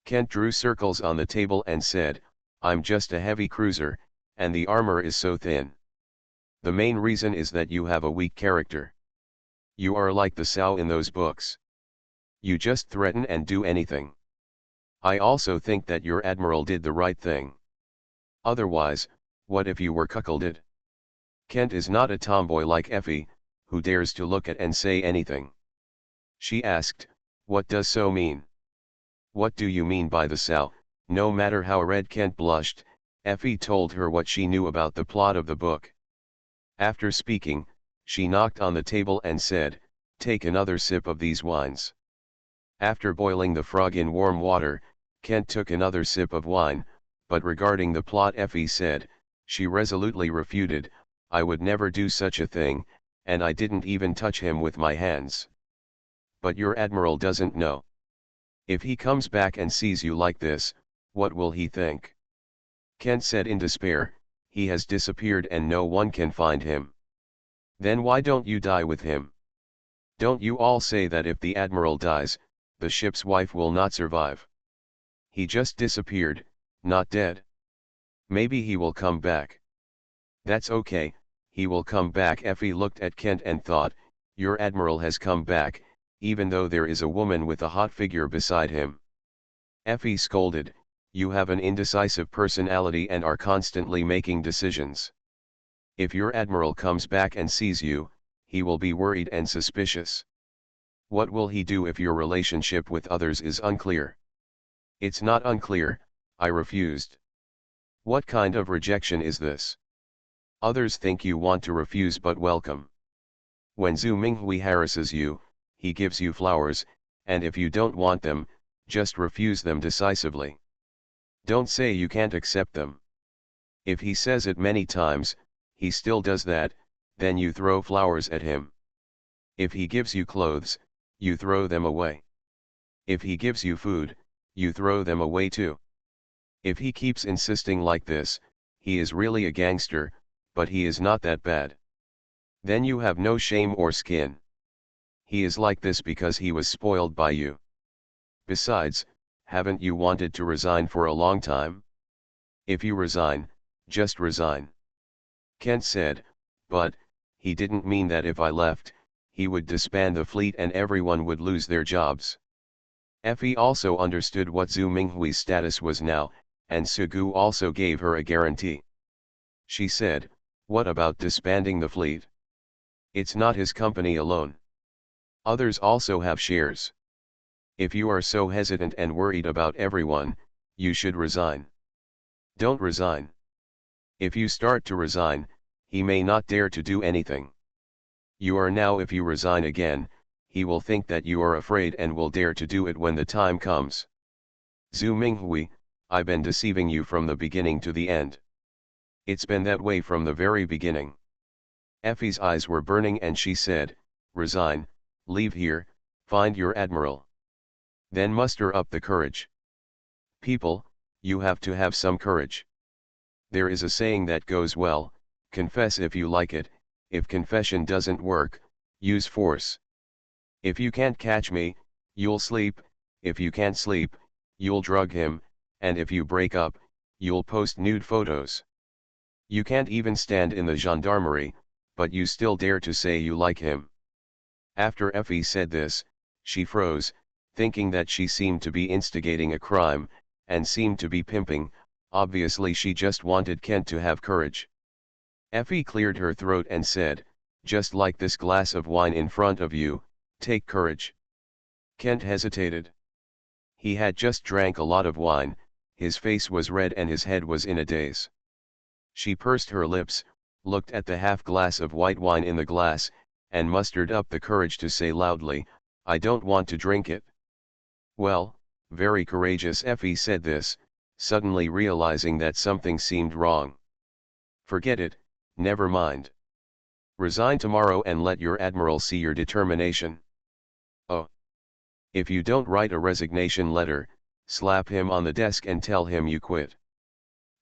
Kent drew circles on the table and said, "I'm just a heavy cruiser, and the armor is so thin. The main reason is that you have a weak character. You are like the sow in those books. You just threaten and do anything. I also think that your admiral did the right thing. Otherwise, what if you were cuckolded?" Kent is not a tomboy like Effie, who dares to look at and say anything. She asked, "What does so mean? What do you mean by the sow?" No matter how red Kent blushed, Effie told her what she knew about the plot of the book. After speaking, she knocked on the table and said, "Take another sip of these wines." After boiling the frog in warm water, Kent took another sip of wine, but regarding the plot Effie said, she resolutely refuted, "I would never do such a thing, and I didn't even touch him with my hands." "But your admiral doesn't know. If he comes back and sees you like this, what will he think?" Kent said in despair, "He has disappeared and no one can find him." "Then why don't you die with him? Don't you all say that if the admiral dies, the ship's wife will not survive? He just disappeared, not dead. Maybe he will come back." "That's okay, he will come back." Effie looked at Kent and thought, "Your admiral has come back, even though there is a woman with a hot figure beside him." Effie scolded, "You have an indecisive personality and are constantly making decisions. If your admiral comes back and sees you, he will be worried and suspicious. What will he do if your relationship with others is unclear?" "It's not unclear," I refused. "What kind of rejection is this? Others think you want to refuse but welcome. When Zhu Minghui harasses you, he gives you flowers, and if you don't want them, just refuse them decisively. Don't say you can't accept them. If he says it many times, he still does that, then you throw flowers at him. If he gives you clothes, you throw them away. If he gives you food, you throw them away too. If he keeps insisting like this, he is really a gangster, but he is not that bad. Then you have no shame or skin. He is like this because he was spoiled by you. Besides, haven't you wanted to resign for a long time? If you resign, just resign. Kent said, but, he didn't mean that if I left, he would disband the fleet and everyone would lose their jobs. Effie also understood what Zhu Minghui's status was now, and Sugu also gave her a guarantee. She said, what about disbanding the fleet? It's not his company alone. Others also have shares. If you are so hesitant and worried about everyone, you should resign. Don't resign. If you start to resign, he may not dare to do anything. You are now. If you resign again, he will think that you are afraid and will dare to do it when the time comes. Zhu Minghui, I've been deceiving you from the beginning to the end. It's been that way from the very beginning. Effie's eyes were burning and she said, resign, leave here, find your admiral. Then muster up the courage. People, you have to have some courage. There is a saying that goes well, confess if you like it, if confession doesn't work, use force. If you can't catch me, you'll sleep, if you can't sleep, you'll drug him, and if you break up, you'll post nude photos. You can't even stand in the gendarmerie, but you still dare to say you like him. After Effie said this, she froze, thinking that she seemed to be instigating a crime, and seemed to be pimping. Obviously she just wanted Kent to have courage. Effie cleared her throat and said, just like this glass of wine in front of you, take courage. Kent hesitated. He had just drank a lot of wine, his face was red and his head was in a daze. She pursed her lips, looked at the half glass of white wine in the glass, and mustered up the courage to say loudly, I don't want to drink it. Well, very courageous. Effie said this, suddenly realizing that something seemed wrong. Forget it, never mind. Resign tomorrow and let your admiral see your determination. Oh. If you don't write a resignation letter, slap him on the desk and tell him you quit.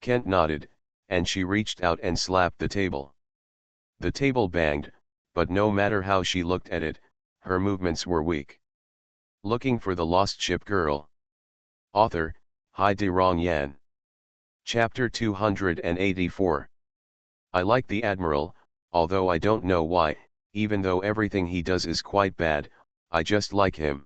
Kent nodded, and she reached out and slapped the table. The table banged, but no matter how she looked at it, her movements were weak. Looking for the Lost Ship Girl. Author, Hai De Rong Yan. Chapter 284. I like the Admiral, although I don't know why, even though everything he does is quite bad, I just like him.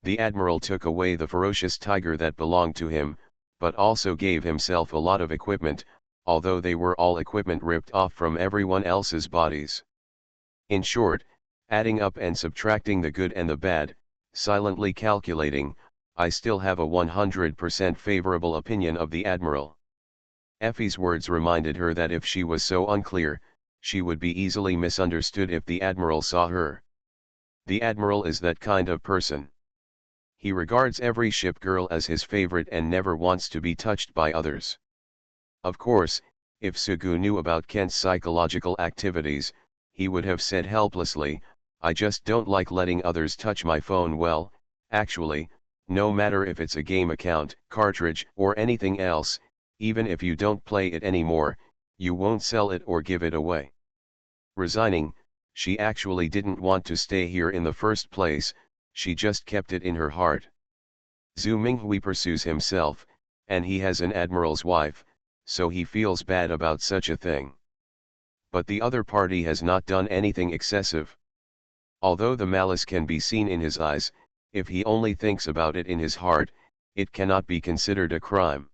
The Admiral took away the ferocious tiger that belonged to him, but also gave himself a lot of equipment, although they were all equipment ripped off from everyone else's bodies. In short, adding up and subtracting the good and the bad, silently calculating, I still have a 100% favorable opinion of the Admiral. Effie's words reminded her that if she was so unclear, she would be easily misunderstood if the Admiral saw her. The Admiral is that kind of person. He regards every ship girl as his favorite and never wants to be touched by others. Of course, if Sugu knew about Kent's psychological activities, he would have said helplessly, I just don't like letting others touch my phone. Well, actually, no matter if it's a game account, cartridge, or anything else, even if you don't play it anymore, you won't sell it or give it away. Resigning, she actually didn't want to stay here in the first place, she just kept it in her heart. Zhu Minghui pursues himself, and he has an admiral's wife, so he feels bad about such a thing. But the other party has not done anything excessive. Although the malice can be seen in his eyes, if he only thinks about it in his heart, it cannot be considered a crime.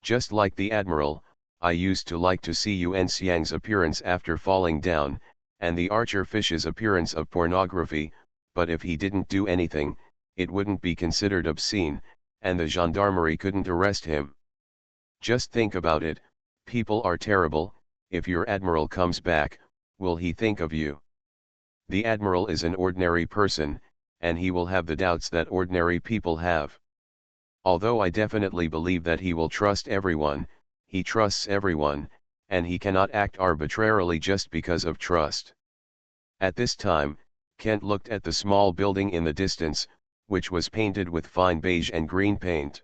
Just like the Admiral, I used to like to see Yuan Xiang's appearance after falling down, and the Archer Fish's appearance of pornography, but if he didn't do anything, it wouldn't be considered obscene, and the gendarmerie couldn't arrest him. Just think about it, people are terrible. If your admiral comes back, will he think of you? The admiral is an ordinary person, and he will have the doubts that ordinary people have. Although I definitely believe that he will trust everyone, he trusts everyone, and he cannot act arbitrarily just because of trust. At this time, Kent looked at the small building in the distance, which was painted with fine beige and green paint.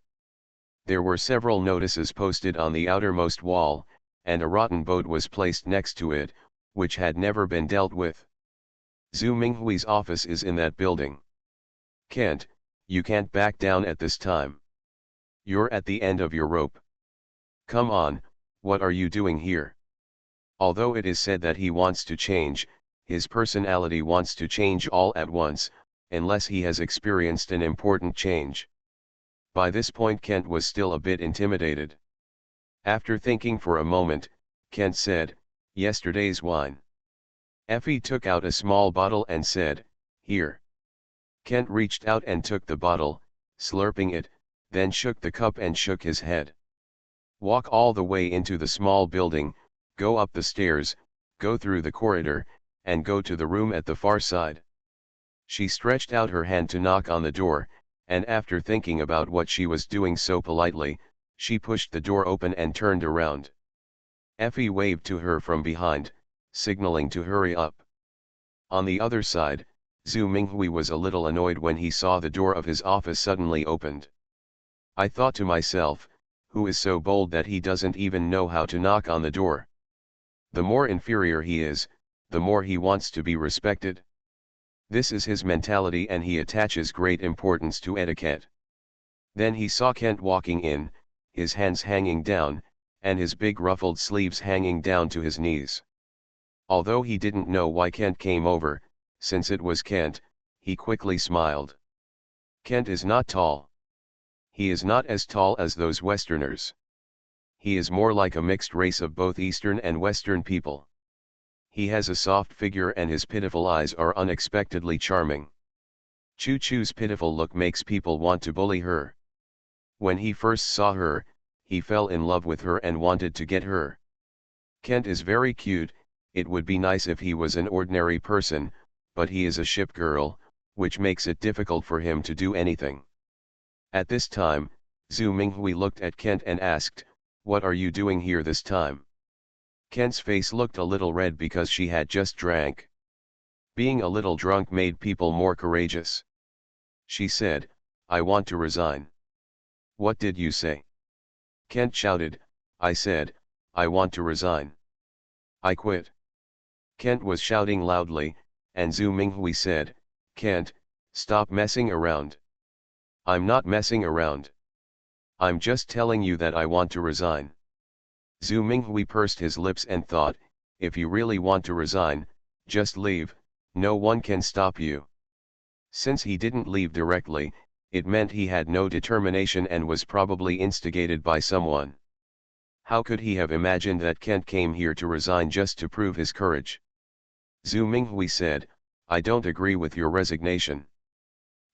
There were several notices posted on the outermost wall, and a rotten boat was placed next to it, which had never been dealt with. Zhu Minghui's office is in that building. Kent, you can't back down at this time. You're at the end of your rope. Come on, what are you doing here? Although it is said that he wants to change, his personality wants to change all at once, unless he has experienced an important change. By this point Kent was still a bit intimidated. After thinking for a moment, Kent said, "Yesterday's wine." Effie took out a small bottle and said, "Here." Kent reached out and took the bottle, slurping it, then shook the cup and shook his head. "Walk all the way into the small building, go up the stairs, go through the corridor, and go to the room at the far side." She stretched out her hand to knock on the door, and after thinking about what she was doing so politely, she pushed the door open and turned around. Effie waved to her from behind, signaling to hurry up. On the other side, Zhu Minghui was a little annoyed when he saw the door of his office suddenly opened. "I thought to myself, who is so bold that he doesn't even know how to knock on the door? The more inferior he is, the more he wants to be respected. This is his mentality and he attaches great importance to etiquette." Then he saw Kent walking in, his hands hanging down, and his big ruffled sleeves hanging down to his knees. Although he didn't know why Kent came over, since it was Kent, he quickly smiled. Kent is not tall. He is not as tall as those Westerners. He is more like a mixed race of both Eastern and Western people. He has a soft figure and his pitiful eyes are unexpectedly charming. Chu Chu's pitiful look makes people want to bully her. When he first saw her, he fell in love with her and wanted to get her. Kent is very cute. It would be nice if he was an ordinary person, but he is a ship girl, which makes it difficult for him to do anything. At this time, Zhu Minghui looked at Kent and asked, "What are you doing here this time?" Kent's face looked a little red because she had just drank. Being a little drunk made people more courageous. She said, "I want to resign." "What did you say?" Kent shouted, "I said, I want to resign. I quit." Kent was shouting loudly, and Zhu Minghui said, "Kent, stop messing around." "I'm not messing around. I'm just telling you that I want to resign." Zhu Minghui pursed his lips and thought, if you really want to resign, just leave, no one can stop you. Since he didn't leave directly, it meant he had no determination and was probably instigated by someone. How could he have imagined that Kent came here to resign just to prove his courage? Zhu Minghui said, "I don't agree with your resignation.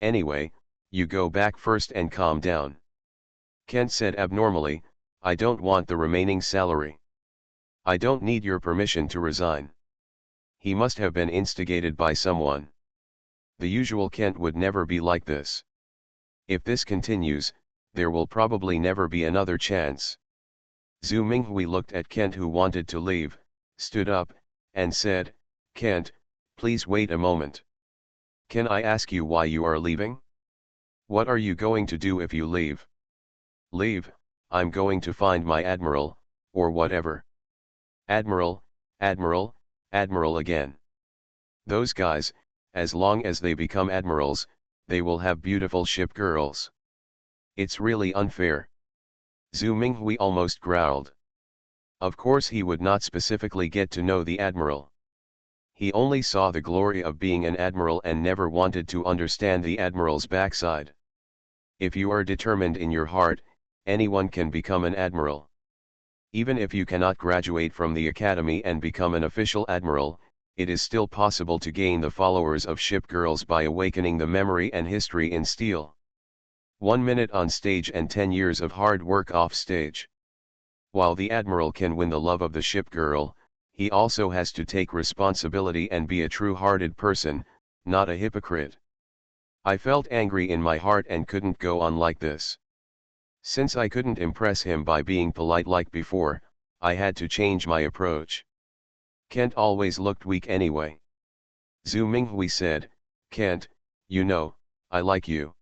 Anyway, you go back first and calm down." Kent said abnormally, "I don't want the remaining salary. I don't need your permission to resign." He must have been instigated by someone. The usual Kent would never be like this. If this continues, there will probably never be another chance. Zhu Minghui looked at Kent who wanted to leave, stood up, and said, "Kent, please wait a moment. Can I ask you why you are leaving? What are you going to do if you leave?" "Leave? I'm going to find my admiral, or whatever." "Admiral, admiral, admiral again. Those guys, as long as they become admirals, they will have beautiful ship girls. It's really unfair." Zhu Minghui almost growled. Of course he would not specifically get to know the admiral. He only saw the glory of being an admiral and never wanted to understand the admiral's backside. If you are determined in your heart, anyone can become an admiral. Even if you cannot graduate from the academy and become an official admiral, it is still possible to gain the followers of ship girls by awakening the memory and history in steel. 1 minute on stage and 10 years of hard work off stage. While the admiral can win the love of the ship girl, he also has to take responsibility and be a true-hearted person, not a hypocrite. I felt angry in my heart and couldn't go on like this. Since I couldn't impress him by being polite like before, I had to change my approach. Kent always looked weak anyway. Zhu Minghui said, "Kent, you know, I like you."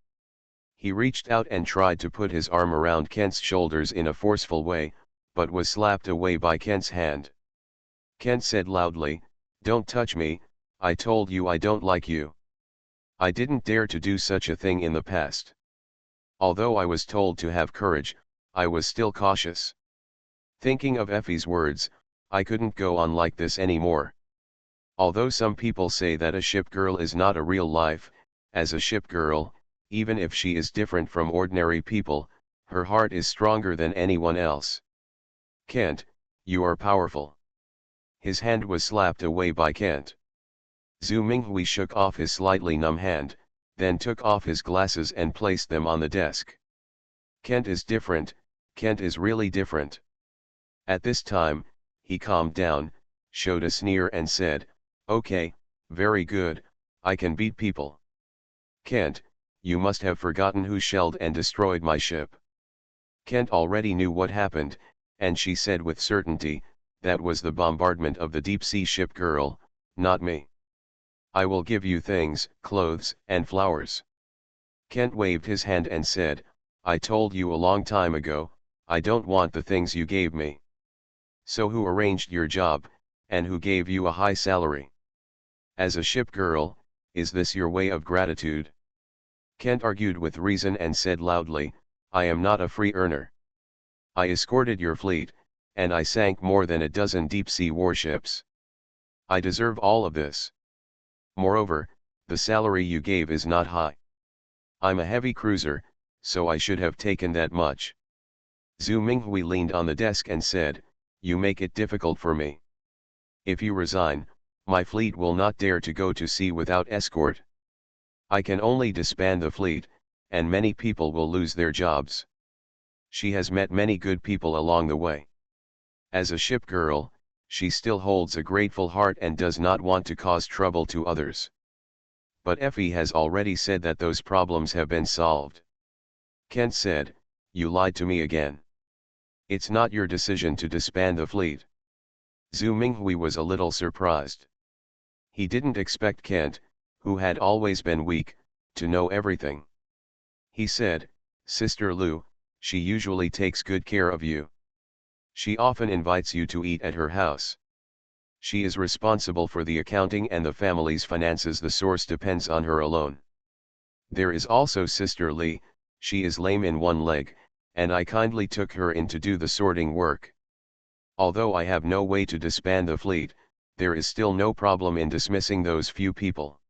He reached out and tried to put his arm around Kent's shoulders in a forceful way, but was slapped away by Kent's hand. Kent said loudly, "Don't touch me, I told you I don't like you." I didn't dare to do such a thing in the past. Although I was told to have courage, I was still cautious. Thinking of Effie's words, I couldn't go on like this anymore. Although some people say that a ship girl is not a real life, as a ship girl, even if she is different from ordinary people, her heart is stronger than anyone else. Kent, you are powerful. His hand was slapped away by Kent. Zhu Minghui shook off his slightly numb hand, then took off his glasses and placed them on the desk. Kent is different, Kent is really different. At this time, he calmed down, showed a sneer and said, "Okay, very good, I can beat people." "Kent, you must have forgotten who shelled and destroyed my ship." Kent already knew what happened, and she said with certainty, "That was the bombardment of the deep-sea ship girl, not me. I will give you things, clothes, and flowers." Kent waved his hand and said, "I told you a long time ago, I don't want the things you gave me. So who arranged your job, and who gave you a high salary? As a ship girl, is this your way of gratitude?" Kent argued with reason and said loudly, "I am not a free earner. I escorted your fleet, and I sank more than a dozen deep-sea warships. I deserve all of this. Moreover, the salary you gave is not high. I'm a heavy cruiser, so I should have taken that much." Zhu Minghui leaned on the desk and said, "You make it difficult for me. If you resign, my fleet will not dare to go to sea without escort. I can only disband the fleet, and many people will lose their jobs." She has met many good people along the way. As a ship girl, she still holds a grateful heart and does not want to cause trouble to others. But Effie has already said that those problems have been solved. Kent said, "You lied to me again. It's not your decision to disband the fleet." Zhu Minghui was a little surprised. He didn't expect Kent, who had always been weak, to know everything. He said, "Sister Lu, she usually takes good care of you. She often invites you to eat at her house. She is responsible for the accounting and the family's finances. The source depends on her alone. There is also Sister Li, she is lame in one leg, and I kindly took her in to do the sorting work. Although I have no way to disband the fleet, there is still no problem in dismissing those few people."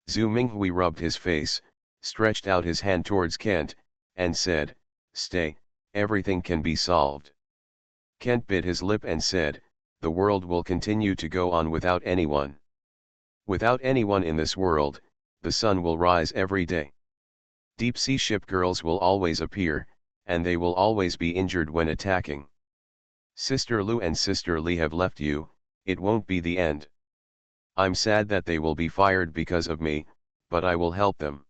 Zhu Minghui rubbed his face, stretched out his hand towards Kent, and said, "Stay, everything can be solved." Kent bit his lip and said, "The world will continue to go on without anyone. Without anyone in this world, the sun will rise every day. Deep-sea ship girls will always appear, and they will always be injured when attacking. Sister Lu and Sister Li have left you, it won't be the end. I'm sad that they will be fired because of me, but I will help them.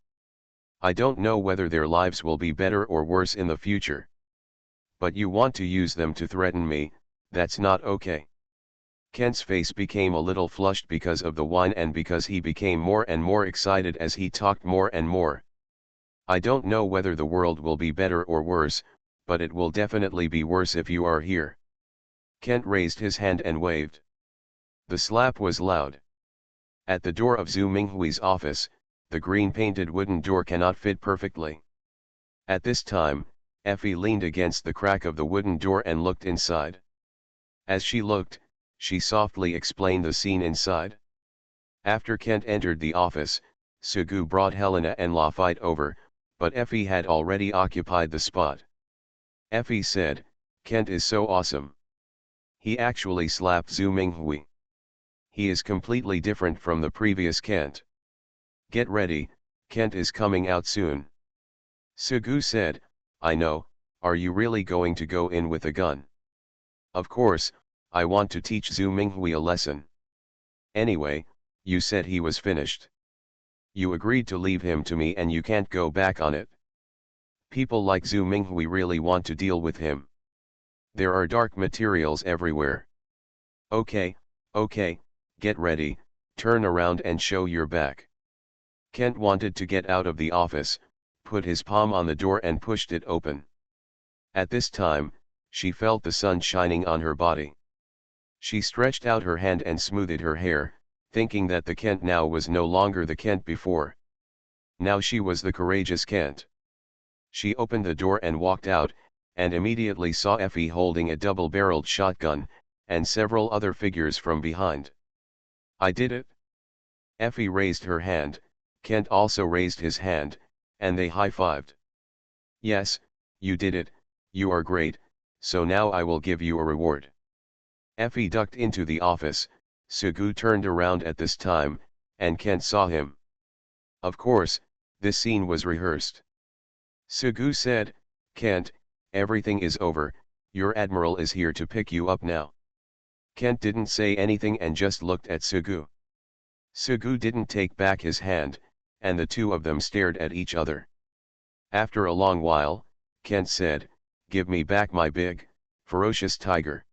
I don't know whether their lives will be better or worse in the future. But you want to use them to threaten me, that's not okay." Kent's face became a little flushed because of the wine and because he became more and more excited as he talked more and more. "I don't know whether the world will be better or worse, but it will definitely be worse if you are here." Kent raised his hand and waved. The slap was loud. At the door of Zhu Minghui's office, the green-painted wooden door cannot fit perfectly. At this time, Effie leaned against the crack of the wooden door and looked inside. As she looked, she softly explained the scene inside. After Kent entered the office, Sugu brought Helena and Lafite over, but Effie had already occupied the spot. Effie said, "Kent is so awesome. He actually slapped Zhu Minghui. He is completely different from the previous Kent. Get ready, Kent is coming out soon." Sugu said, "I know, are you really going to go in with a gun?" "Of course, I want to teach Zhu Minghui a lesson. Anyway, you said he was finished." You agreed to leave him to me and you can't go back on it. People like Zhu Minghui really want to deal with him. There are dark materials everywhere. Okay, okay, get ready, turn around and show your back. Kent wanted to get out of the office, put his palm on the door and pushed it open. At this time, she felt the sun shining on her body. She stretched out her hand and smoothed her hair, thinking that the Kent now was no longer the Kent before. Now she was the courageous Kent. She opened the door and walked out, and immediately saw Effie holding a double-barreled shotgun, and several other figures from behind. I did it. Effie raised her hand, Kent also raised his hand, and they high-fived. Yes, you did it, you are great, so now I will give you a reward. Effie ducked into the office, Sugu turned around at this time, and Kent saw him. Of course, this scene was rehearsed. Sugu said, Kent, everything is over, your admiral is here to pick you up now. Kent didn't say anything and just looked at Sugu. Sugu didn't take back his hand, and the two of them stared at each other. After a long while, Kent said, give me back my big, ferocious tiger.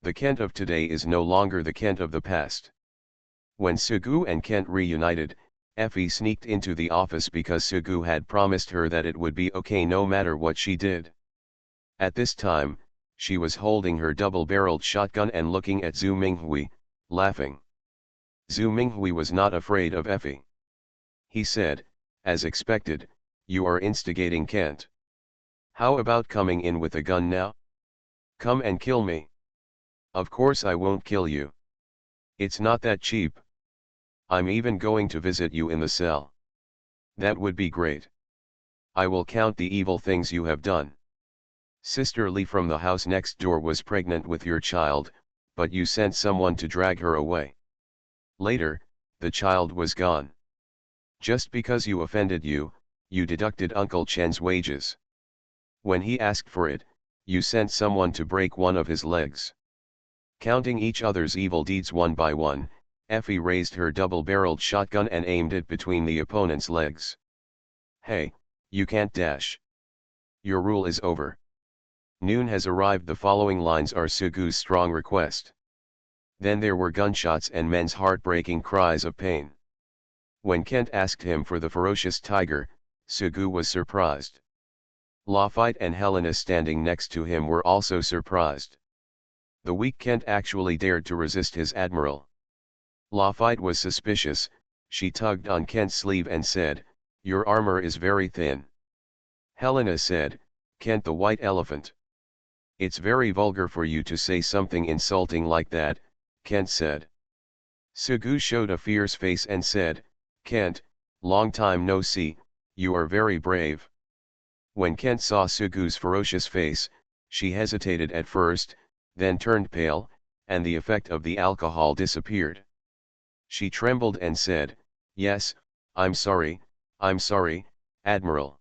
The Kent of today is no longer the Kent of the past. When Sugu and Kent reunited, Effie sneaked into the office because Sugu had promised her that it would be okay no matter what she did. At this time, she was holding her double-barreled shotgun and looking at Zhu Minghui, laughing. Zhu Minghui was not afraid of Effie. He said, as expected, you are instigating Kent. How about coming in with a gun now? Come and kill me. Of course I won't kill you. It's not that cheap. I'm even going to visit you in the cell. That would be great. I will count the evil things you have done. Sister Lee from the house next door was pregnant with your child, but you sent someone to drag her away. Later, the child was gone. Just because you offended you deducted Uncle Chen's wages. When he asked for it, you sent someone to break one of his legs. Counting each other's evil deeds one by one, Effie raised her double-barreled shotgun and aimed it between the opponent's legs. Hey, you can't dash. Your rule is over. Noon has arrived. The following lines are Sugu's strong request. Then there were gunshots and men's heartbreaking cries of pain. When Kent asked him for the ferocious tiger, Sugu was surprised. Lafayette and Helena standing next to him were also surprised. The weak Kent actually dared to resist his admiral. Lafayette was suspicious. She tugged on Kent's sleeve and said, your armor is very thin. Helena said, Kent the white elephant. It's very vulgar for you to say something insulting like that, Kent said. Sugu showed a fierce face and said, Kent, long time no see, you are very brave. When Kent saw Sugu's ferocious face, she hesitated at first, then turned pale, and the effect of the alcohol disappeared. She trembled and said, yes, I'm sorry, Admiral.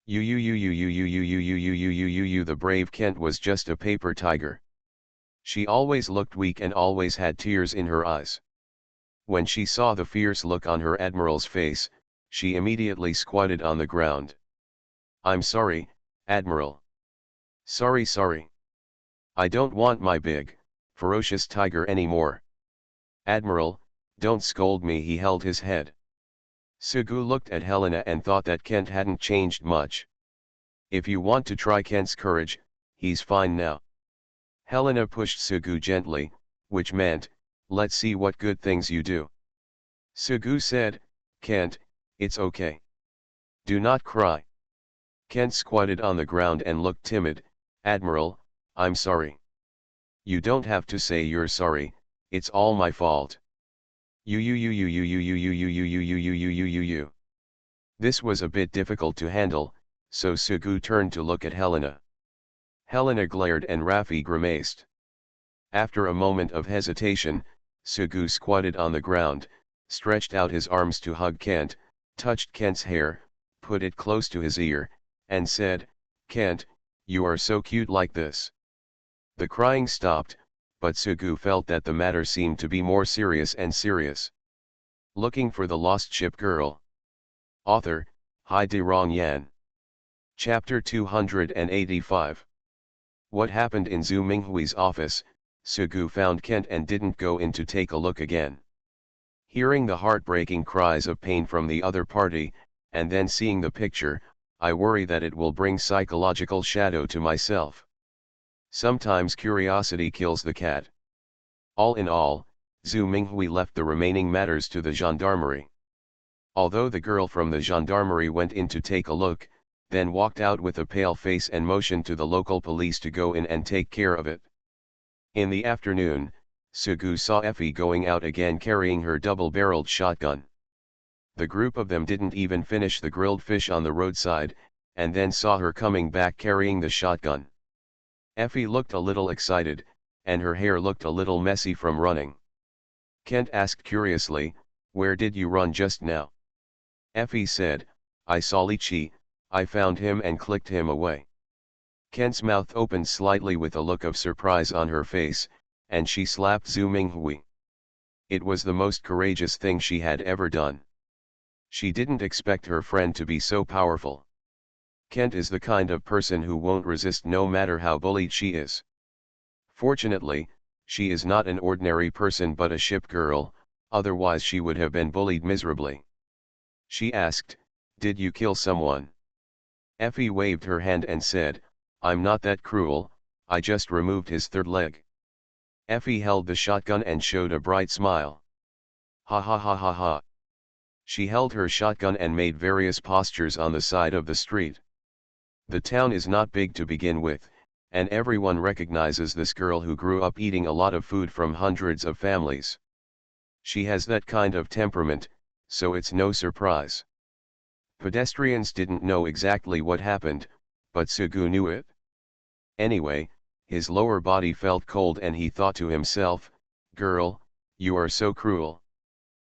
The brave Kent was just a paper tiger. She always looked weak and always had tears in her eyes. When she saw the fierce look on her admiral's face, she immediately squatted on the ground. I'm sorry, Admiral. Sorry. I don't want my big, ferocious tiger anymore. Admiral, don't scold me. He held his head. Sugu looked at Helena and thought that Kent hadn't changed much. If you want to try Kent's courage, he's fine now. Helena pushed Sugu gently, which meant, let's see what good things you do. Sugu said, Kent, it's okay. Do not cry. Kent squatted on the ground and looked timid. Admiral, I'm sorry. You don't have to say you're sorry, it's all my fault. This was a bit difficult to handle, so Sugu turned to look at Helena. Helena glared and Rafi grimaced. After a moment of hesitation, Sugu squatted on the ground, stretched out his arms to hug Kent, touched Kent's hair, put it close to his ear, and said, Kent, you are so cute like this. The crying stopped, but Sugu felt that the matter seemed to be more serious and serious. Looking for the Lost Ship Girl. Author, Hai De-rong Yan. Chapter 285. What happened in Zhu Minghui's office? Sugu found Kent and didn't go in to take a look again. Hearing the heartbreaking cries of pain from the other party, and then seeing the picture, I worry that it will bring psychological shadow to myself. Sometimes curiosity kills the cat. All in all, Zhu Minghui left the remaining matters to the gendarmerie. Although the girl from the gendarmerie went in to take a look, then walked out with a pale face and motioned to the local police to go in and take care of it. In the afternoon, Sugu saw Effie going out again carrying her double-barreled shotgun. The group of them didn't even finish the grilled fish on the roadside, and then saw her coming back carrying the shotgun. Effie looked a little excited, and her hair looked a little messy from running. Kent asked curiously, "Where did you run just now?" Effie said, "I saw Lichi, I found him and clicked him away." Kent's mouth opened slightly with a look of surprise on her face, and she slapped Zhu Minghui. It was the most courageous thing she had ever done. She didn't expect her friend to be so powerful. Kent is the kind of person who won't resist no matter how bullied she is. Fortunately, she is not an ordinary person but a ship girl, otherwise she would have been bullied miserably. She asked, "Did you kill someone?" Effie waved her hand and said, "I'm not that cruel, I just removed his third leg." Effie held the shotgun and showed a bright smile. "Ha ha ha ha ha." She held her shotgun and made various postures on the side of the street. The town is not big to begin with, and everyone recognizes this girl who grew up eating a lot of food from hundreds of families. She has that kind of temperament, so it's no surprise. Pedestrians didn't know exactly what happened, but Sugu knew it. Anyway, his lower body felt cold and he thought to himself, "Girl, you are so cruel."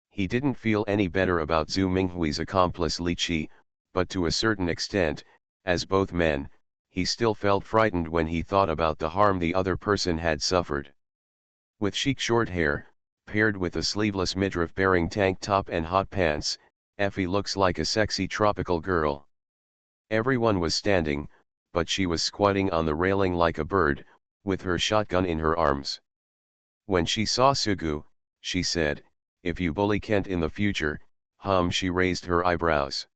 He didn't feel any better about Zhu Minghui's accomplice Lichi, but to a certain extent, as both men, he still felt frightened when he thought about the harm the other person had suffered. With chic short hair, paired with a sleeveless midriff-bearing tank top and hot pants, Effie looks like a sexy tropical girl. Everyone was standing, but she was squatting on the railing like a bird, with her shotgun in her arms. When she saw Sugu, she said, "If you bully Kent in the future," she raised her eyebrows.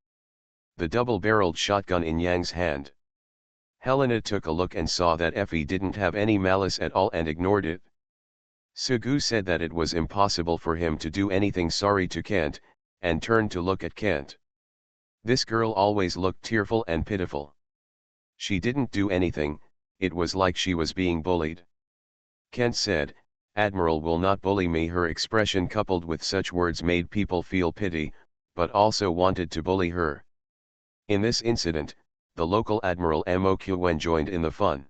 The double-barreled shotgun in Yang's hand. Helena took a look and saw that Effie didn't have any malice at all and ignored it. Sugu said that it was impossible for him to do anything sorry to Kent, and turned to look at Kent. This girl always looked tearful and pitiful. She didn't do anything, it was like she was being bullied. Kent said, "Admiral will not bully me." Her expression coupled with such words made people feel pity, but also wanted to bully her. In this incident, the local Admiral Mo Quen joined in the fun.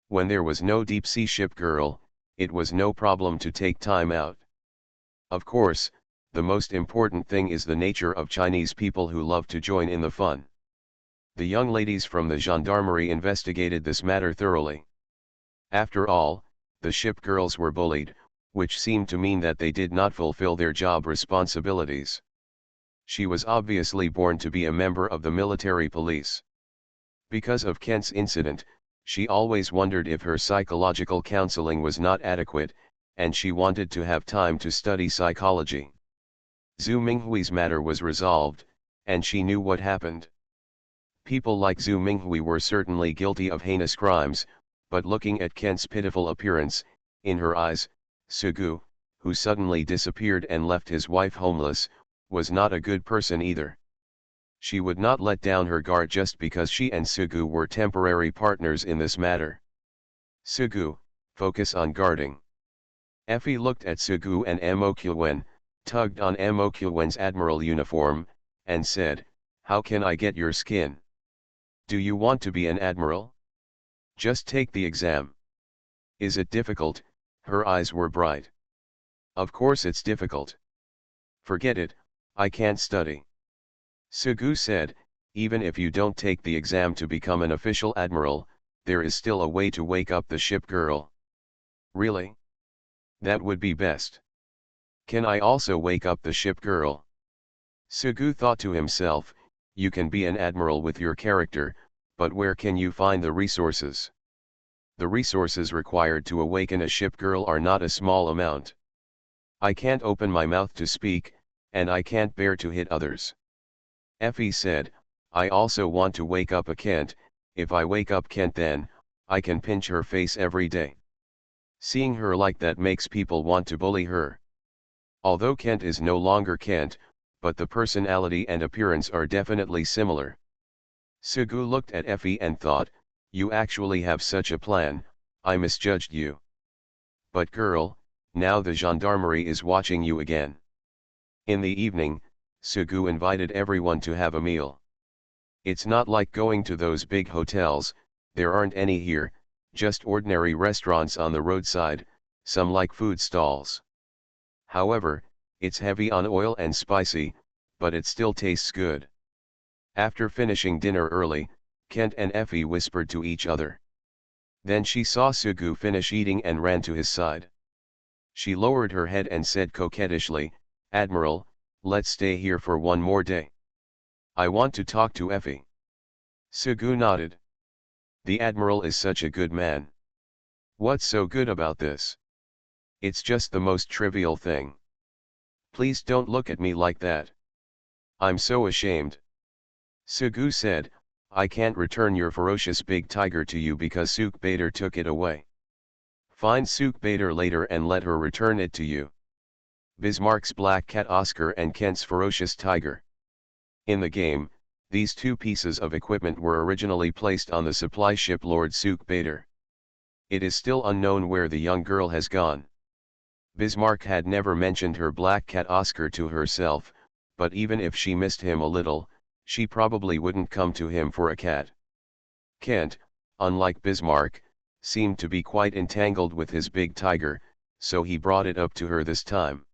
When there was no deep-sea ship girl, it was no problem to take time out. Of course, the most important thing is the nature of Chinese people who love to join in the fun. The young ladies from the gendarmerie investigated this matter thoroughly. After all, the ship girls were bullied, which seemed to mean that they did not fulfill their job responsibilities. She was obviously born to be a member of the military police. Because of Kent's incident, she always wondered if her psychological counseling was not adequate, and she wanted to have time to study psychology. Zhu Minghui's matter was resolved, and she knew what happened. People like Zhu Minghui were certainly guilty of heinous crimes, but looking at Kent's pitiful appearance, in her eyes, Sugu, who suddenly disappeared and left his wife homeless, was not a good person either. She would not let down her guard just because she and Sugu were temporary partners in this matter. "Sugu, focus on guarding." Effie looked at Sugu and Mo Quen, tugged on Mo Quen's admiral uniform, and said, "How can I get your skin? Do you want to be an admiral? Just take the exam." "Is it difficult?" Her eyes were bright. "Of course it's difficult." "Forget it, I can't study." Sugu said, "Even if you don't take the exam to become an official admiral, there is still a way to wake up the ship girl." "Really? That would be best." Can I also wake up the ship girl? Sugu thought to himself, you can be an admiral with your character, but where can you find the resources? The resources required to awaken a ship girl are not a small amount. I can't open my mouth to speak, and I can't bear to hit others. Effie said, I also want to wake up a Kent. If I wake up Kent, then I can pinch her face every day. Seeing her like that makes people want to bully her. Although Kent is no longer Kent, but the personality and appearance are definitely similar. Sugu looked at Effie and thought, you actually have such a plan, I misjudged you. But girl, now the gendarmerie is watching you again. In the evening, Sugu invited everyone to have a meal. It's not like going to those big hotels, there aren't any here, just ordinary restaurants on the roadside, some like food stalls. However, it's heavy on oil and spicy, but it still tastes good. After finishing dinner early, Kent and Effie whispered to each other. Then she saw Sugu finish eating and ran to his side. She lowered her head and said coquettishly, Admiral, let's stay here for one more day. I want to talk to Effie. Sugu nodded. The Admiral is such a good man. What's so good about this? It's just the most trivial thing. Please don't look at me like that. I'm so ashamed. Sugu said, I can't return your ferocious big tiger to you because Suk Bader took it away. Find Suk Bader later and let her return it to you. Bismarck's black cat Oscar and Kent's ferocious tiger. In the game, these two pieces of equipment were originally placed on the supply ship Lord Suk Bader. It is still unknown where the young girl has gone. Bismarck had never mentioned her black cat Oscar to herself, but even if she missed him a little, she probably wouldn't come to him for a cat. Kent, unlike Bismarck, seemed to be quite entangled with his big tiger, so he brought it up to her this time.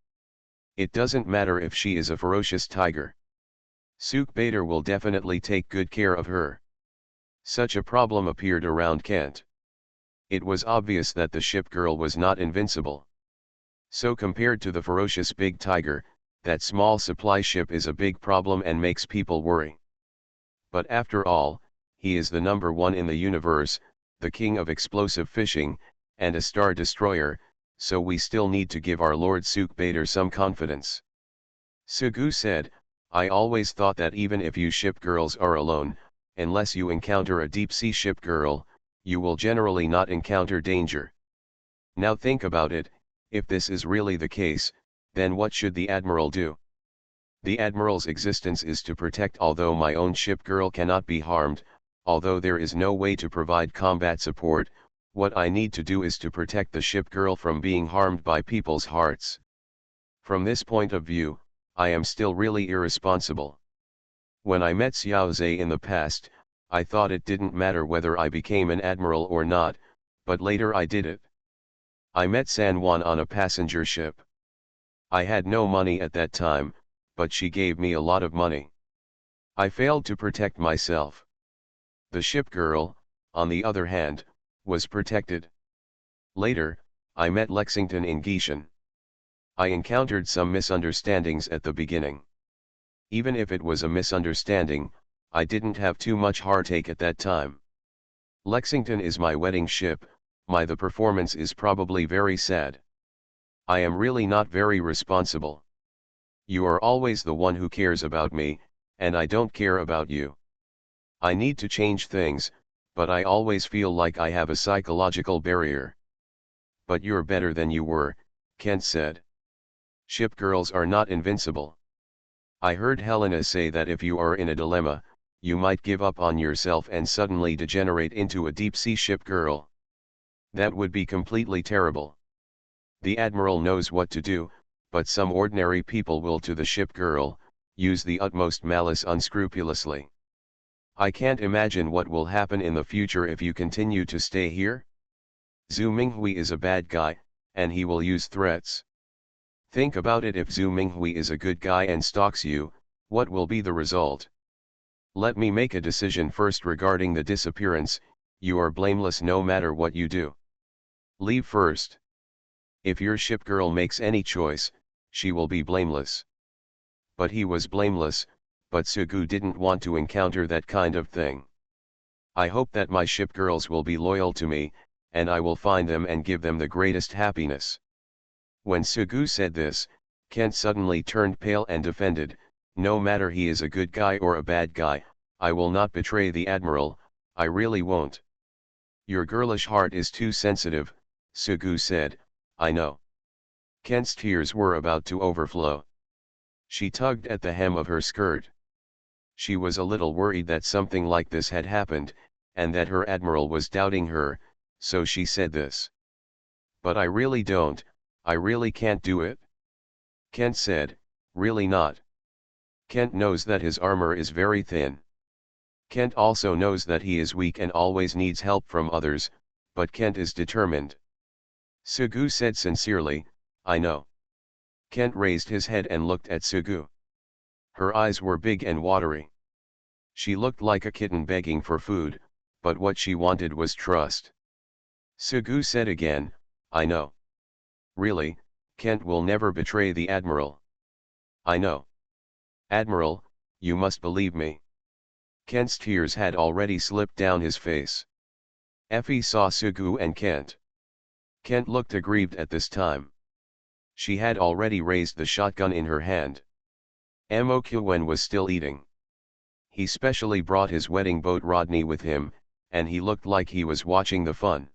It doesn't matter if she is a ferocious tiger. Suk Bader will definitely take good care of her. Such a problem appeared around Kent. It was obvious that the ship girl was not invincible. So compared to the ferocious big tiger, that small supply ship is a big problem and makes people worry. But after all, he is the #1 in the universe, the king of explosive fishing, and a star destroyer, so we still need to give our Lord Suk Bader some confidence. Sugu said, I always thought that even if you ship girls are alone, unless you encounter a deep-sea ship girl, you will generally not encounter danger. Now think about it, if this is really the case, then what should the Admiral do? The Admiral's existence is to protect. Although my own ship girl cannot be harmed, although there is no way to provide combat support, what I need to do is to protect the ship girl from being harmed by people's hearts. From this point of view, I am still really irresponsible. When I met Xiaoze in the past, I thought it didn't matter whether I became an admiral or not, but later I did it. I met San Juan on a passenger ship. I had no money at that time, but she gave me a lot of money. I failed to protect myself. The ship girl, on the other hand, was protected. Later, I met Lexington in Gishan. I encountered some misunderstandings at the beginning. Even if it was a misunderstanding, I didn't have too much heartache at that time. Lexington is my wedding ship, the performance is probably very sad. I am really not very responsible. You are always the one who cares about me, and I don't care about you. I need to change things, but I always feel like I have a psychological barrier. But you're better than you were, Kent said. Ship girls are not invincible. I heard Helena say that if you are in a dilemma, you might give up on yourself and suddenly degenerate into a deep-sea ship girl. That would be completely terrible. The Admiral knows what to do, but some ordinary people will to the ship girl, use the utmost malice unscrupulously. I can't imagine what will happen in the future if you continue to stay here. Zhu Minghui is a bad guy, and he will use threats. Think about it, if Zhu Minghui is a good guy and stalks you, what will be the result? Let me make a decision first regarding the disappearance. You are blameless no matter what you do. Leave first. If your ship girl makes any choice, she will be blameless. But he was blameless, but Sugu didn't want to encounter that kind of thing. I hope that my ship girls will be loyal to me, and I will find them and give them the greatest happiness. When Sugu said this, Kent suddenly turned pale and defended, no matter he is a good guy or a bad guy, I will not betray the Admiral, I really won't. Your girlish heart is too sensitive, Sugu said, I know. Kent's tears were about to overflow. She tugged at the hem of her skirt. She was a little worried that something like this had happened, and that her Admiral was doubting her, so she said this. But I really don't, I really can't do it. Kent said, really not. Kent knows that his armor is very thin. Kent also knows that he is weak and always needs help from others, but Kent is determined. Sugu said sincerely, I know. Kent raised his head and looked at Sugu. Her eyes were big and watery. She looked like a kitten begging for food, but what she wanted was trust. Sugu said again, I know. Really, Kent will never betray the Admiral. I know. Admiral, you must believe me. Kent's tears had already slipped down his face. Effie saw Sugu and Kent. Kent looked aggrieved at this time. She had already raised the shotgun in her hand. Mokyuen was still eating. He specially brought his wedding boat Rodney with him, and he looked like he was watching the fun.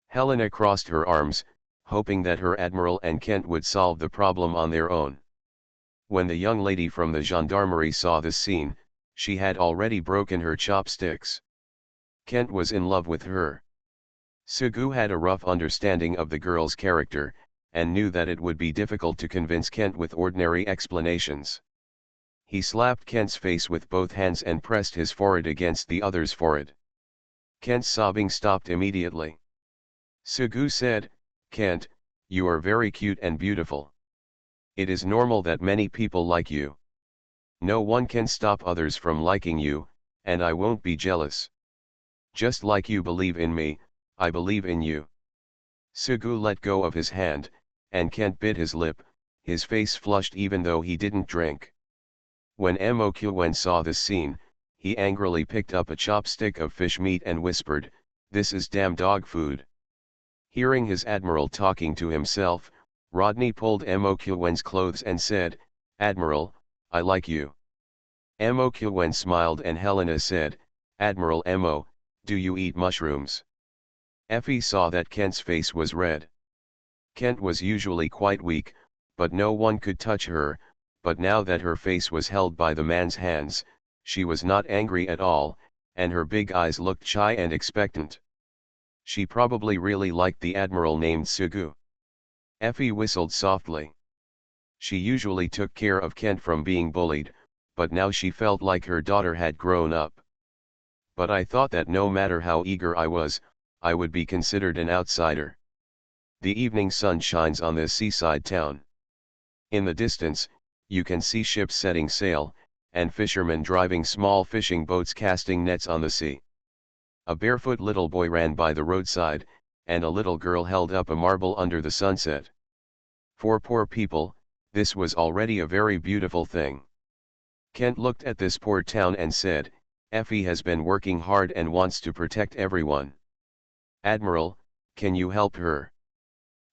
Helena crossed her arms, hoping that her Admiral and Kent would solve the problem on their own. When the young lady from the gendarmerie saw this scene, she had already broken her chopsticks. Kent was in love with her. Sugu had a rough understanding of the girl's character, and knew that it would be difficult to convince Kent with ordinary explanations. He slapped Kent's face with both hands and pressed his forehead against the other's forehead. Kent's sobbing stopped immediately. Sugu said, Kent, you are very cute and beautiful. It is normal that many people like you. No one can stop others from liking you, and I won't be jealous. Just like you believe in me, I believe in you. Sugu let go of his hand, and Kent bit his lip, his face flushed even though he didn't drink. When Mokyuen saw this scene, he angrily picked up a chopstick of fish meat and whispered, this is damn dog food. Hearing his Admiral talking to himself, Rodney pulled Mokyuen's clothes and said, Admiral, I like you. Mokyuen smiled and Helena said, Admiral Mo, do you eat mushrooms? Effie saw that Kent's face was red. Kent was usually quite weak, but no one could touch her, but now that her face was held by the man's hands, she was not angry at all, and her big eyes looked shy and expectant. She probably really liked the Admiral named Sugu. Effie whistled softly. She usually took care of Kent from being bullied, but now she felt like her daughter had grown up. But I thought that no matter how eager I was, I would be considered an outsider. The evening sun shines on this seaside town. In the distance, you can see ships setting sail, and fishermen driving small fishing boats casting nets on the sea. A barefoot little boy ran by the roadside, and a little girl held up a marble under the sunset. For poor people, this was already a very beautiful thing. Kent looked at this poor town and said, Effie has been working hard and wants to protect everyone. Admiral, can you help her?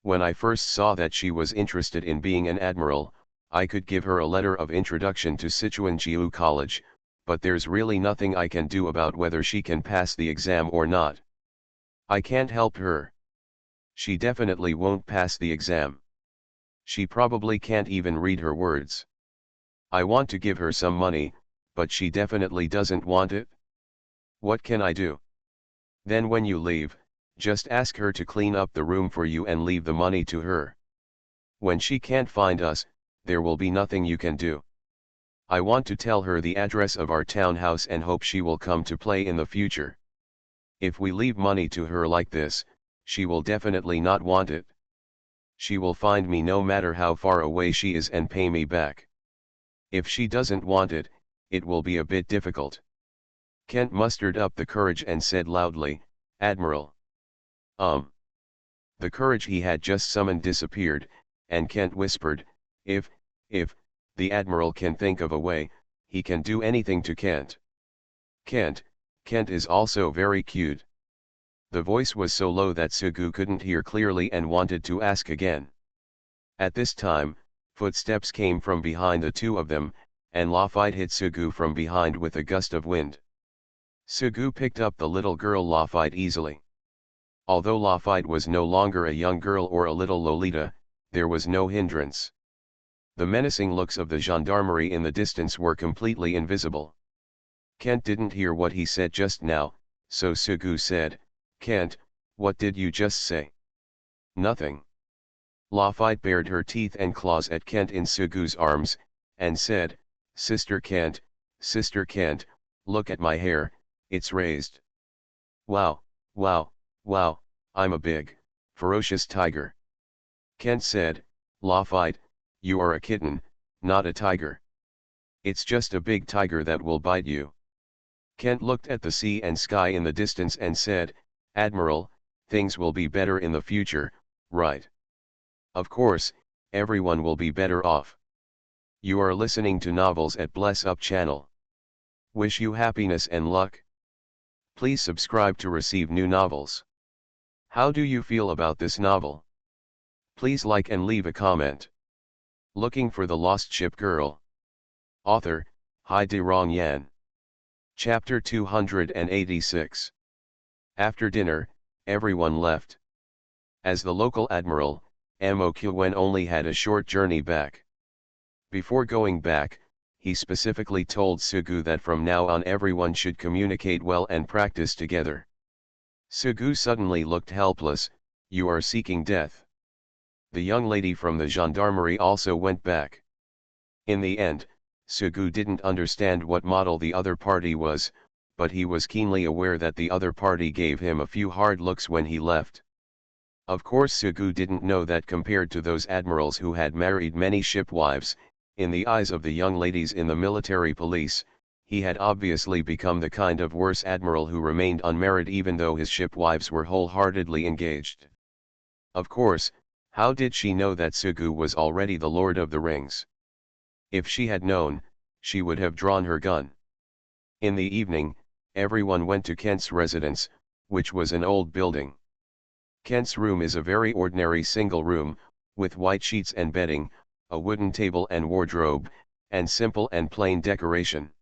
When I first saw that she was interested in being an admiral, I could give her a letter of introduction to Sichuan-Jiu College, but there's really nothing I can do about whether she can pass the exam or not. I can't help her. She definitely won't pass the exam. She probably can't even read her words. I want to give her some money, but she definitely doesn't want it. What can I do? Then when you leave, just ask her to clean up the room for you and leave the money to her. When she can't find us, there will be nothing you can do. I want to tell her the address of our townhouse and hope she will come to play in the future. If we leave money to her like this, she will definitely not want it. She will find me no matter how far away she is and pay me back. If she doesn't want it, it will be a bit difficult. Kent mustered up the courage and said loudly, Admiral. The courage he had just summoned disappeared, and Kent whispered, If, if, the Admiral can think of a way, he can do anything to Kent. Kent is also very cute. The voice was so low that Sugu couldn't hear clearly and wanted to ask again. At this time, footsteps came from behind the two of them, and Lafayette hit Sugu from behind with a gust of wind. Sugu picked up the little girl Lafayette easily. Although Lafayette was no longer a young girl or a little Lolita, there was no hindrance. The menacing looks of the gendarmerie in the distance were completely invisible. Kent didn't hear what he said just now, so Sugu said, "Kent, what did you just say?" "Nothing." Lafayette bared her teeth and claws at Kent in Sugu's arms, and said, Sister Kent, look at my hair, it's raised. Wow, wow, wow, I'm a big, ferocious tiger." Kent said, "Lafayette, you are a kitten, not a tiger. It's just a big tiger that will bite you." Kent looked at the sea and sky in the distance and said, "Admiral, things will be better in the future, right? Of course, everyone will be better off. You are listening to Novels at Bless Up channel. Wish you happiness and luck. Please subscribe to receive new novels. How do you feel about this novel? Please like and leave a comment. Looking for the Lost Ship Girl. Author, Hai De Rong Yan. Chapter 286. After dinner, everyone left. As the local admiral, Mo Kuen only had a short journey back. Before going back, he specifically told Sugu that from now on everyone should communicate well and practice together. Sugu suddenly looked helpless. "You are seeking death." The young lady from the gendarmerie also went back. In the end, Sugu didn't understand what model the other party was, but he was keenly aware that the other party gave him a few hard looks when he left. Of course Sugu didn't know that compared to those admirals who had married many shipwives, in the eyes of the young ladies in the military police, he had obviously become the kind of worse admiral who remained unmarried even though his shipwives were wholeheartedly engaged. Of course, how did she know that Sugu was already the Lord of the Rings? If she had known, she would have drawn her gun. In the evening, everyone went to Kent's residence, which was an old building. Kent's room is a very ordinary single room, with white sheets and bedding, a wooden table and wardrobe, and simple and plain decoration.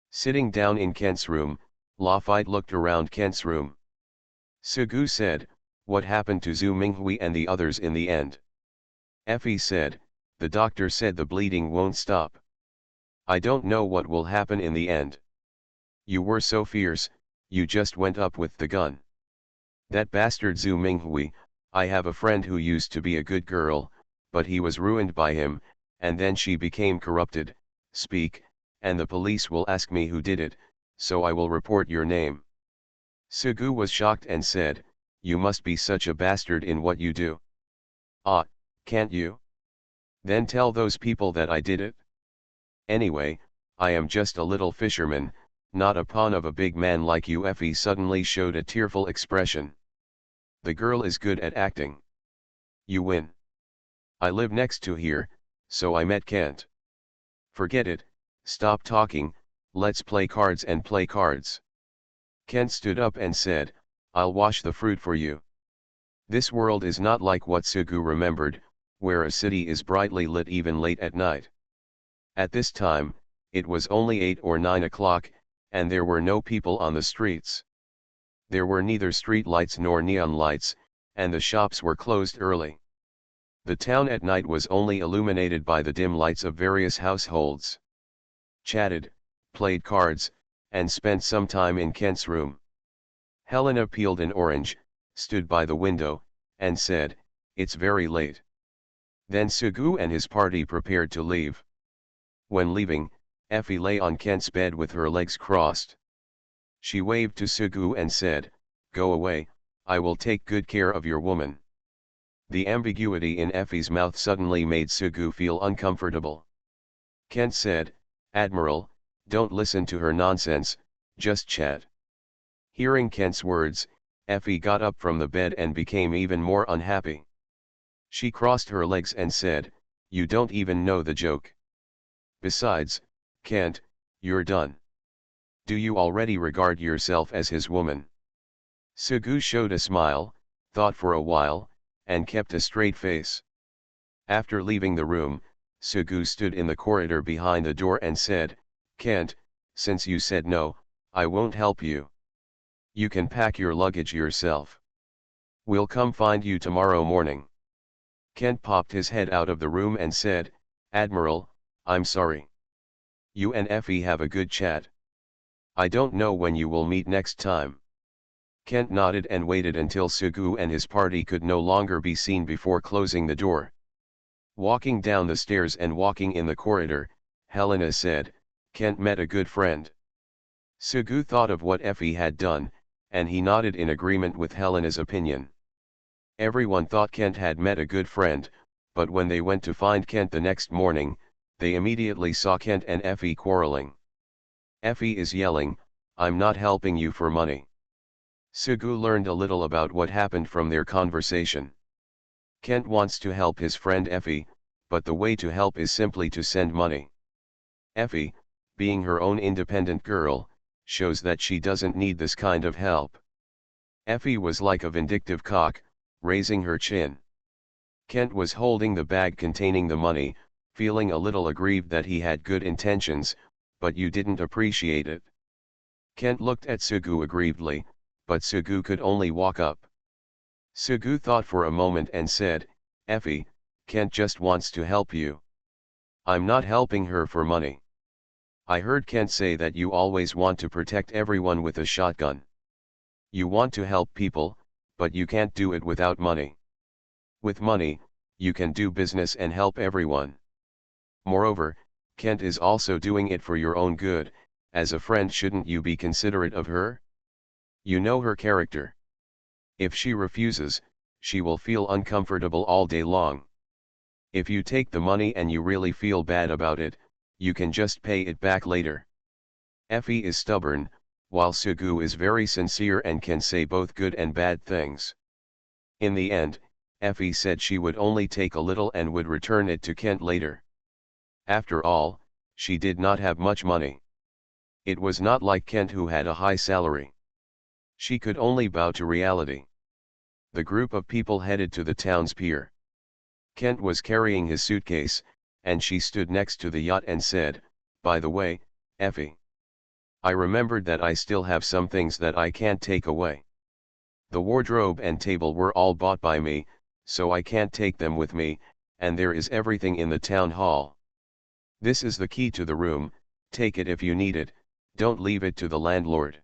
Sitting down in Kent's room, Lafayette looked around Kent's room. Sugu said, "What happened to Zhu Minghui and the others in the end?" Effie said, "The doctor said the bleeding won't stop. I don't know what will happen in the end. You were so fierce, you just went up with the gun. That bastard Zhu Minghui, I have a friend who used to be a good girl, but he was ruined by him, and then she became corrupted. Speak, and the police will ask me who did it, so I will report your name." Sugu was shocked and said, "You must be such a bastard in what you do. Ah, can't you? Then tell those people that I did it. Anyway, I am just a little fisherman, not a pawn of a big man like you." Effie suddenly showed a tearful expression. "The girl is good at acting. You win. I live next to here, so I met Kent. Forget it, stop talking, let's play cards and play cards." Kent stood up and said, "I'll wash the fruit for you." This world is not like what Sugu remembered, where a city is brightly lit even late at night. At this time, it was only 8 or 9 o'clock, and there were no people on the streets. There were neither street lights nor neon lights, and the shops were closed early. The town at night was only illuminated by the dim lights of various households. Chatted, played cards, and spent some time in Kent's room. Helena peeled an orange, stood by the window, and said, "It's very late." Then Sugu and his party prepared to leave. When leaving, Effie lay on Kent's bed with her legs crossed. She waved to Sugu and said, "Go away, I will take good care of your woman." The ambiguity in Effie's mouth suddenly made Sugu feel uncomfortable. Kent said, "Admiral, don't listen to her nonsense, just chat." Hearing Kent's words, Effie got up from the bed and became even more unhappy. She crossed her legs and said, You don't even know the joke. Besides, Kent, you're done. Do you already regard yourself as his woman? Sugu showed a smile, thought for a while, and kept a straight face. After leaving the room, Sugu stood in the corridor behind the door and said, Kent, since you said no, I won't help you. You can pack your luggage yourself. We'll come find you tomorrow morning. Kent popped his head out of the room and said, Admiral, I'm sorry. You and Effie have a good chat. I don't know when you will meet next time. Kent nodded and waited until Sugu and his party could no longer be seen before closing the door. Walking down the stairs and walking in the corridor, Helena said, Kent met a good friend. Sugu thought of what Effie had done, and he nodded in agreement with Helena's opinion. Everyone thought Kent had met a good friend, but when they went to find Kent the next morning, they immediately saw Kent and Effie quarreling. Effie is yelling, I'm not helping you for money. Sugu learned a little about what happened from their conversation. Kent wants to help his friend Effie, but the way to help is simply to send money. Effie, being her own independent girl, shows that she doesn't need this kind of help. Effie was like a vindictive cock, raising her chin. Kent was holding the bag containing the money, feeling a little aggrieved that he had good intentions, but you didn't appreciate it. Kent looked at Sugu aggrievedly, but Sugu could only walk up. Sugu thought for a moment and said, Effie, Kent just wants to help you. I'm not helping her for money. I heard Kent say that you always want to protect everyone with a shotgun. You want to help people, but you can't do it without money. With money, you can do business and help everyone. Moreover, Kent is also doing it for your own good. As a friend, shouldn't you be considerate of her? You know her character. If she refuses, she will feel uncomfortable all day long. If you take the money and you really feel bad about it, you can just pay it back later. Effie is stubborn, while Sugu is very sincere and can say both good and bad things. In the end, Effie said she would only take a little and would return it to Kent later. After all, she did not have much money. It was not like Kent who had a high salary. She could only bow to reality. The group of people headed to the town's pier. Kent was carrying his suitcase, and she stood next to the yacht and said, By the way, Effie, I remembered that I still have some things that I can't take away. The wardrobe and table were all bought by me, so I can't take them with me, and there is everything in the town hall. This is the key to the room, take it if you need it, don't leave it to the landlord.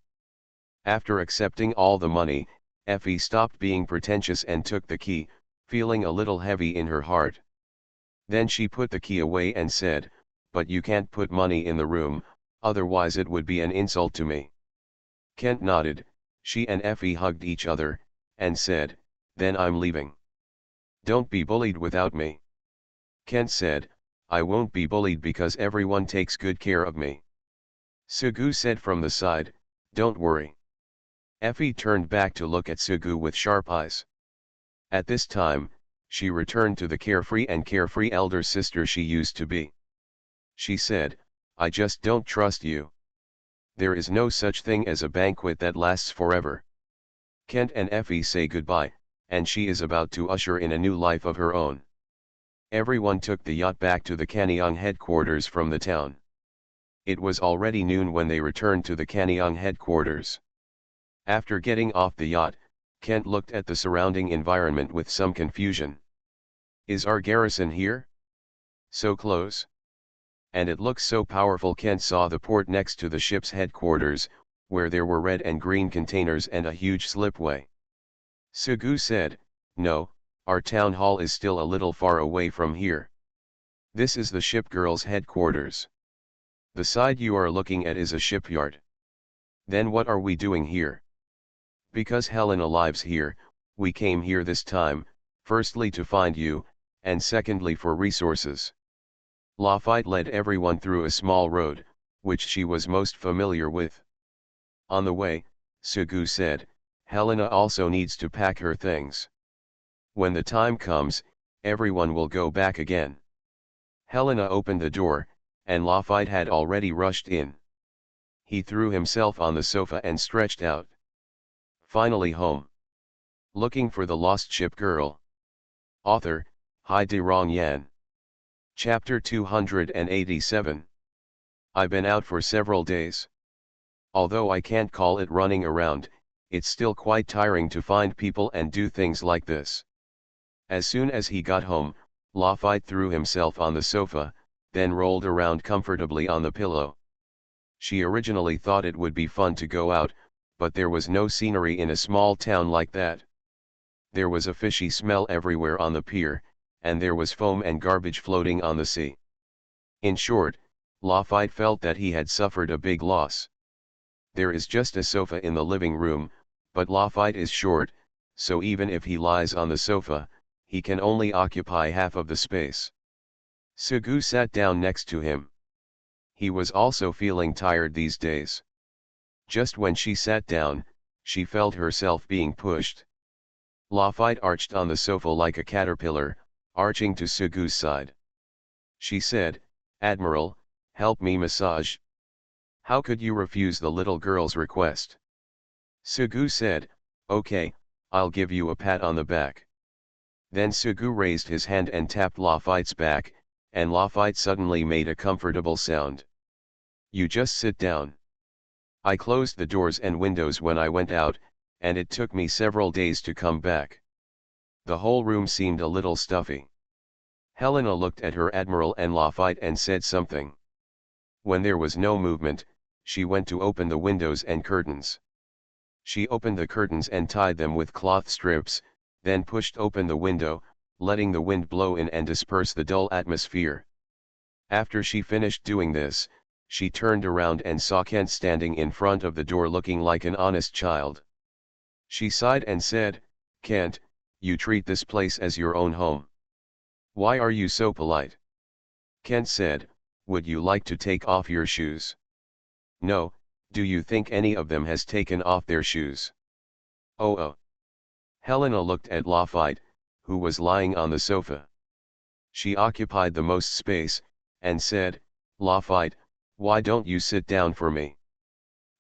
After accepting all the money, Effie stopped being pretentious and took the key, feeling a little heavy in her heart. Then she put the key away and said, But you can't put money in the room, otherwise it would be an insult to me. Kent nodded, she and Effie hugged each other, and said, Then I'm leaving. Don't be bullied without me. Kent said, I won't be bullied because everyone takes good care of me. Sugu said from the side, Don't worry. Effie turned back to look at Sugu with sharp eyes. At this time, she returned to the carefree elder sister she used to be. She said, I just don't trust you. There is no such thing as a banquet that lasts forever. Kent and Effie say goodbye, and she is about to usher in a new life of her own. Everyone took the yacht back to the Kanyang headquarters from the town. It was already noon when they returned to the Kanyang headquarters. After getting off the yacht, Kent looked at the surrounding environment with some confusion. Is our garrison here? So close? And it looks so powerful. Kent saw the port next to the ship's headquarters, where there were red and green containers and a huge slipway. Sugu said, No, our town hall is still a little far away from here. This is the ship girls' headquarters. The side you are looking at is a shipyard. Then what are we doing here? Because Helena lives here, we came here this time, firstly to find you, and secondly for resources. Lafitte led everyone through a small road, which she was most familiar with. On the way, Sugu said, Helena also needs to pack her things. When the time comes, everyone will go back again. Helena opened the door, and Lafayette had already rushed in. He threw himself on the sofa and stretched out. Finally home. Looking for the Lost Ship Girl. Author, Hai De Rong Yan. Chapter 287. I've been out for several days. Although I can't call it running around, it's still quite tiring to find people and do things like this. As soon as he got home, Lafayette threw himself on the sofa, then rolled around comfortably on the pillow. She originally thought it would be fun to go out, but there was no scenery in a small town like that. There was a fishy smell everywhere on the pier, and there was foam and garbage floating on the sea. In short, Lafayette felt that he had suffered a big loss. There is just a sofa in the living room, but Lafayette is short, so even if he lies on the sofa, he can only occupy half of the space. Sugu sat down next to him. He was also feeling tired these days. Just when she sat down, she felt herself being pushed. Lafayette arched on the sofa like a caterpillar, arching to Sugu's side. She said, "Admiral, help me massage." "How could you refuse the little girl's request?" Sugu said, "Okay, I'll give you a pat on the back." Then Sugu raised his hand and tapped Lafayette's back, and Lafayette suddenly made a comfortable sound. "You just sit down." "I closed the doors and windows when I went out, and it took me several days to come back. The whole room seemed a little stuffy." Helena looked at her Admiral and Lafayette and said something. When there was no movement, she went to open the windows and curtains. She opened the curtains and tied them with cloth strips, then pushed open the window, letting the wind blow in and disperse the dull atmosphere. After she finished doing this, she turned around and saw Kent standing in front of the door looking like an honest child. She sighed and said, "Kent, you treat this place as your own home. Why are you so polite?" Kent said, "Would you like to take off your shoes?" "No, do you think any of them has taken off their shoes?" Oh. Helena looked at Lafayette, who was lying on the sofa. She occupied the most space, and said, "Lafayette, why don't you sit down for me?"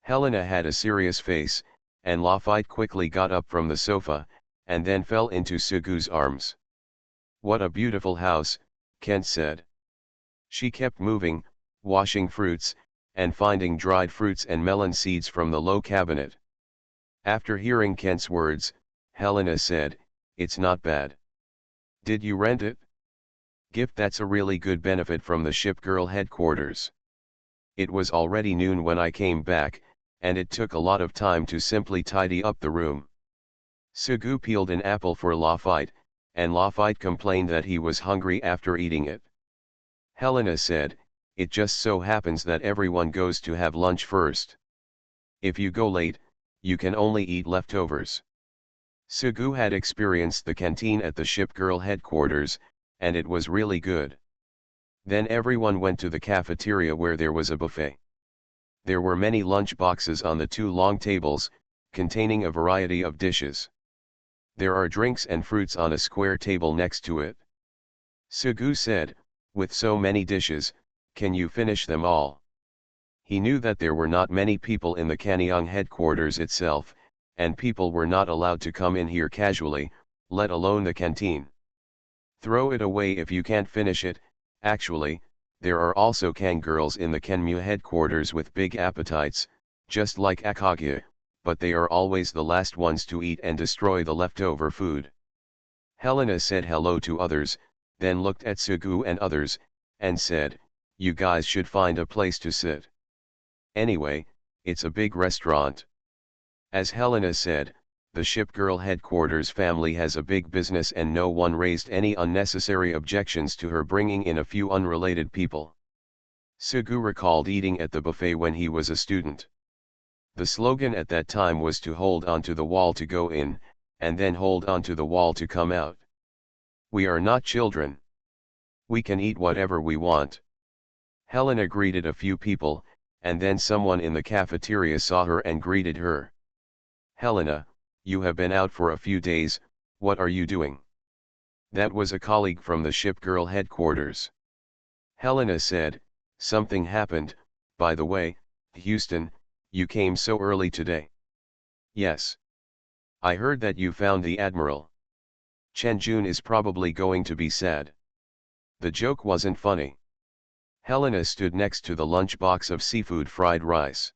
Helena had a serious face, and Lafayette quickly got up from the sofa, and then fell into Sugu's arms. "What a beautiful house," Kent said. She kept moving, washing fruits, and finding dried fruits and melon seeds from the low cabinet. After hearing Kent's words, Helena said, "It's not bad. Did you rent it?" "Gift, that's a really good benefit from the ship girl headquarters. It was already noon when I came back, and it took a lot of time to simply tidy up the room." Sugu peeled an apple for Lafayette, and Lafayette complained that he was hungry after eating it. Helena said, "It just so happens that everyone goes to have lunch first. If you go late, you can only eat leftovers." Sugu had experienced the canteen at the ship girl headquarters, and it was really good. Then everyone went to the cafeteria where there was a buffet. There were many lunch boxes on the two long tables, containing a variety of dishes. There are drinks and fruits on a square table next to it. Sugu said, "With so many dishes, can you finish them all?" He knew that there were not many people in the Kanyang headquarters itself, and people were not allowed to come in here casually, let alone the canteen. "Throw it away if you can't finish it." Actually, there are also Kang girls in the Kenmu headquarters with big appetites, just like Akagya, but they are always the last ones to eat and destroy the leftover food. Helena said hello to others, then looked at Sugu and others, and said, "You guys should find a place to sit. Anyway, it's a big restaurant." As Helena said, the ship girl headquarters family has a big business, and no one raised any unnecessary objections to her bringing in a few unrelated people. Sugu recalled eating at the buffet when he was a student. The slogan at that time was to hold onto the wall to go in, and then hold onto the wall to come out. We are not children. We can eat whatever we want. Helena greeted a few people, and then someone in the cafeteria saw her and greeted her. "Helena, you have been out for a few days, what are you doing?" That was a colleague from the ship girl headquarters. Helena said, something happened, by the way, Houston, you came so early today. Yes. I heard that you found the Admiral. Chen Jun is probably going to be sad. The joke wasn't funny. Helena stood next to the lunchbox of seafood fried rice.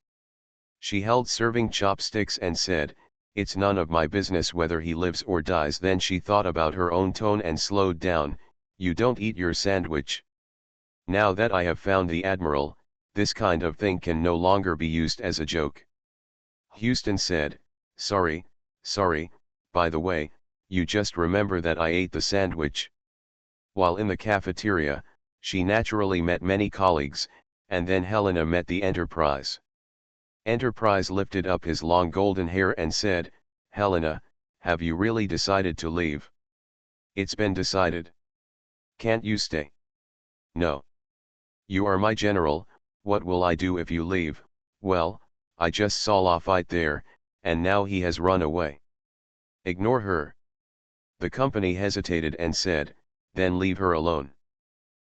She held serving chopsticks and said, it's none of my business whether he lives or dies. Then she thought about her own tone and slowed down, you don't eat your sandwich. Now that I have found the Admiral, this kind of thing can no longer be used as a joke. Houston said, sorry, by the way, you just remember that I ate the sandwich. While in the cafeteria, she naturally met many colleagues, and then Helena met the Enterprise. Enterprise lifted up his long golden hair and said, Helena, have you really decided to leave? It's been decided. Can't you stay? No. You are my general, what will I do if you leave? Well, I just saw Lafayette there, and now he has run away. Ignore her. The company hesitated and said, then leave her alone.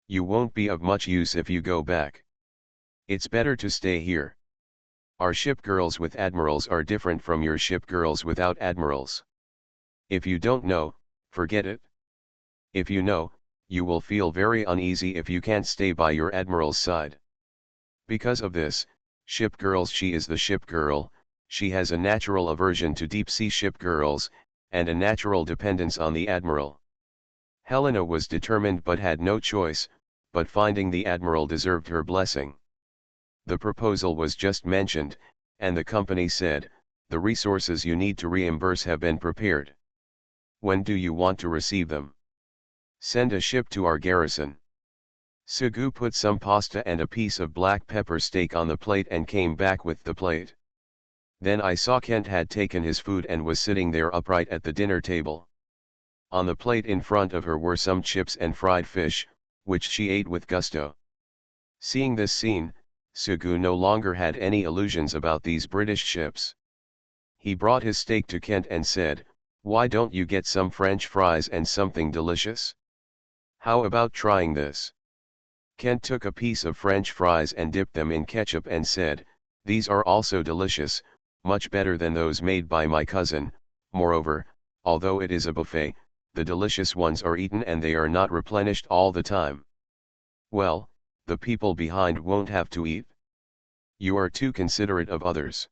You won't be of much use if you go back. It's better to stay here. Our ship girls with admirals are different from your ship girls without admirals. If you don't know, forget it. If you know, you will feel very uneasy if you can't stay by your admiral's side. Because of this, ship girls, she is the ship girl, she has a natural aversion to deep-sea ship girls, and a natural dependence on the admiral. Helena was determined but had no choice, but finding the admiral deserved her blessing. The proposal was just mentioned, and the company said, the resources you need to reimburse have been prepared. When do you want to receive them? Send a ship to our garrison. Sugu put some pasta and a piece of black pepper steak on the plate and came back with the plate. Then I saw Kent had taken his food and was sitting there upright at the dinner table. On the plate in front of her were some chips and fried fish, which she ate with gusto. Seeing this scene, Sugu no longer had any illusions about these British ships. He brought his steak to Kent and said, why don't you get some French fries and something delicious? How about trying this? Kent took a piece of French fries and dipped them in ketchup and said, these are also delicious, much better than those made by my cousin. Moreover, although it is a buffet, the delicious ones are eaten and they are not replenished all the time. Well, the people behind won't have to eat. You are too considerate of others.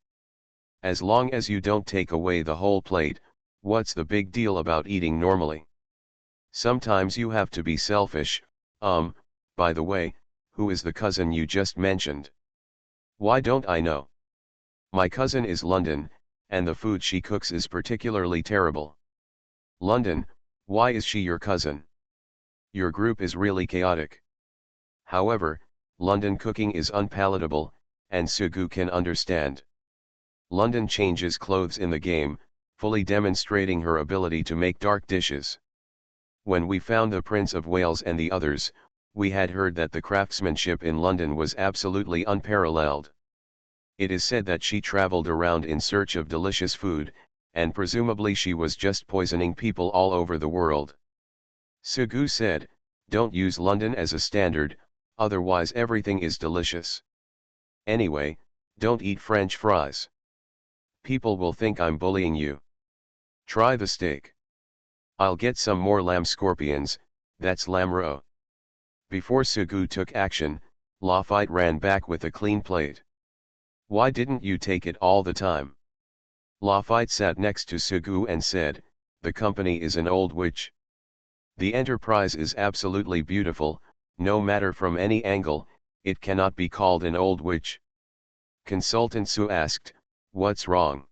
As long as you don't take away the whole plate, what's the big deal about eating normally? Sometimes you have to be selfish. By the way, who is the cousin you just mentioned? Why don't I know? My cousin is London, and the food she cooks is particularly terrible. London, why is she your cousin? Your group is really chaotic. However, London cooking is unpalatable, and Sugu can understand. London changes clothes in the game, fully demonstrating her ability to make dark dishes. When we found the Prince of Wales and the others, we had heard that the craftsmanship in London was absolutely unparalleled. It is said that she traveled around in search of delicious food, and presumably she was just poisoning people all over the world. Sugu said, don't use London as a standard, otherwise everything is delicious. Anyway, don't eat French fries. People will think I'm bullying you. Try the steak. I'll get some more lamb scorpions, that's lamb roe. Before Sugu took action, Lafayette ran back with a clean plate. Why didn't you take it all the time? Lafayette sat next to Sugu and said, the company is an old witch. The Enterprise is absolutely beautiful, no matter from any angle, it cannot be called an old witch. Consultant Su asked, what's wrong?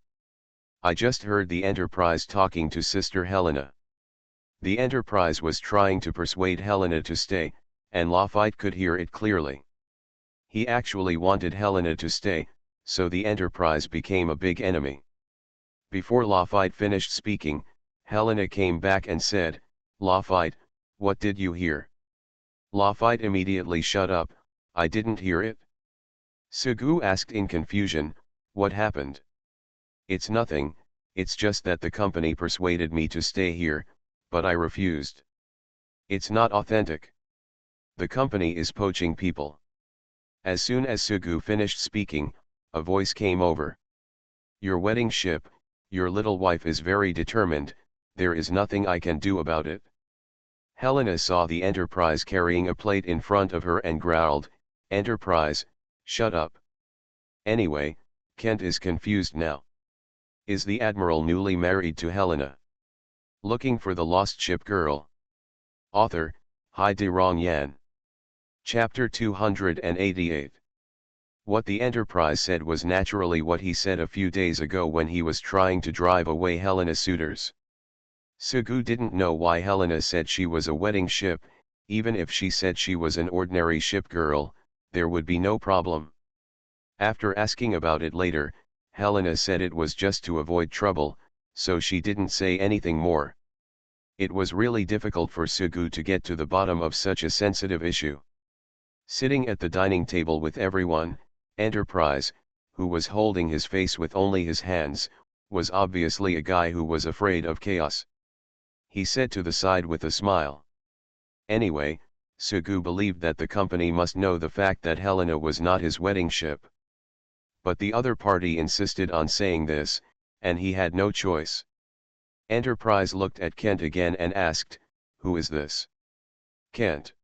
I just heard the Enterprise talking to Sister Helena. The Enterprise was trying to persuade Helena to stay, and Lafayette could hear it clearly. He actually wanted Helena to stay, so the Enterprise became a big enemy. Before Lafayette finished speaking, Helena came back and said, Lafayette, what did you hear? Lafayette immediately shut up, I didn't hear it. Sugu asked in confusion, what happened? It's nothing, it's just that the company persuaded me to stay here, but I refused. It's not authentic. The company is poaching people. As soon as Sugu finished speaking, a voice came over. Your wedding ship, your little wife is very determined, there is nothing I can do about it. Helena saw the Enterprise carrying a plate in front of her and growled, Enterprise, shut up. Anyway, Kent is confused now. Is the Admiral newly married to Helena? Looking for the Lost Ship Girl. Author, Hai De Rong Yan. Chapter 288. What the Enterprise said was naturally what he said a few days ago when he was trying to drive away Helena's suitors. Sugu didn't know why Helena said she was a wedding ship. Even if she said she was an ordinary ship girl, there would be no problem. After asking about it later, Helena said it was just to avoid trouble, so she didn't say anything more. It was really difficult for Sugu to get to the bottom of such a sensitive issue. Sitting at the dining table with everyone, Enterprise, who was holding his face with only his hands, was obviously a guy who was afraid of chaos. He said to the side with a smile. Anyway, Sugu believed that the company must know the fact that Helena was not his wedding ship. But the other party insisted on saying this, and he had no choice. Enterprise looked at Kent again and asked, Who is this? Kent.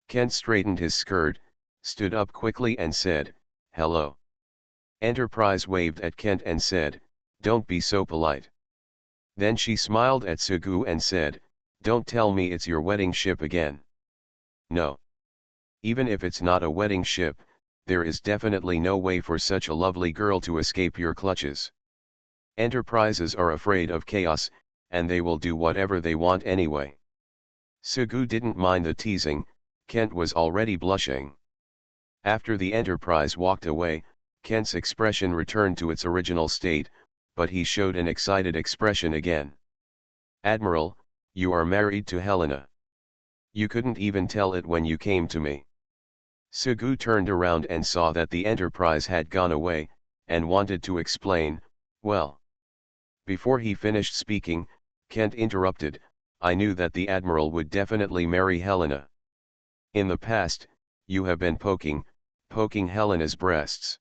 Kent straightened his skirt, stood up quickly and said, Hello. Enterprise waved at Kent and said, Don't be so polite. Then she smiled at Sugu and said, Don't tell me it's your wedding ship again. No. Even if it's not a wedding ship, there is definitely no way for such a lovely girl to escape your clutches. Enterprises are afraid of chaos, and they will do whatever they want anyway. Sugu didn't mind the teasing. Kent was already blushing. After the Enterprise walked away, Kent's expression returned to its original state, but he showed an excited expression again. Admiral, you are married to Helena. You couldn't even tell it when you came to me. Sugu turned around and saw that the Enterprise had gone away, and wanted to explain, well. Before he finished speaking, Kent interrupted, I knew that the Admiral would definitely marry Helena. In the past, you have been poking Helena's breasts.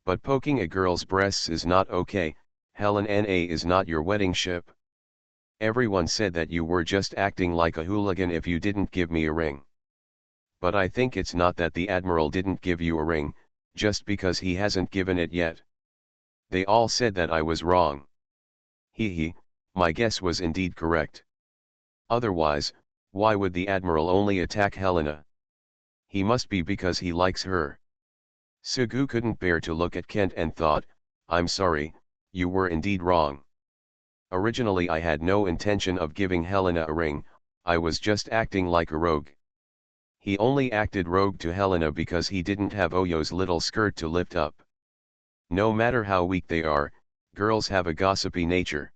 But poking a girl's breasts is not okay. Helena is not your wedding ship. Everyone said that you were just acting like a hooligan if you didn't give me a ring. But I think it's not that the Admiral didn't give you a ring, just because he hasn't given it yet. They all said that I was wrong. My guess was indeed correct. Otherwise, why would the Admiral only attack Helena? He must be because he likes her. Sugu couldn't bear to look at Kent and thought, I'm sorry, you were indeed wrong. Originally I had no intention of giving Helena a ring, I was just acting like a rogue. He only acted rogue to Helena because he didn't have Oyo's little skirt to lift up. No matter how weak they are, girls have a gossipy nature.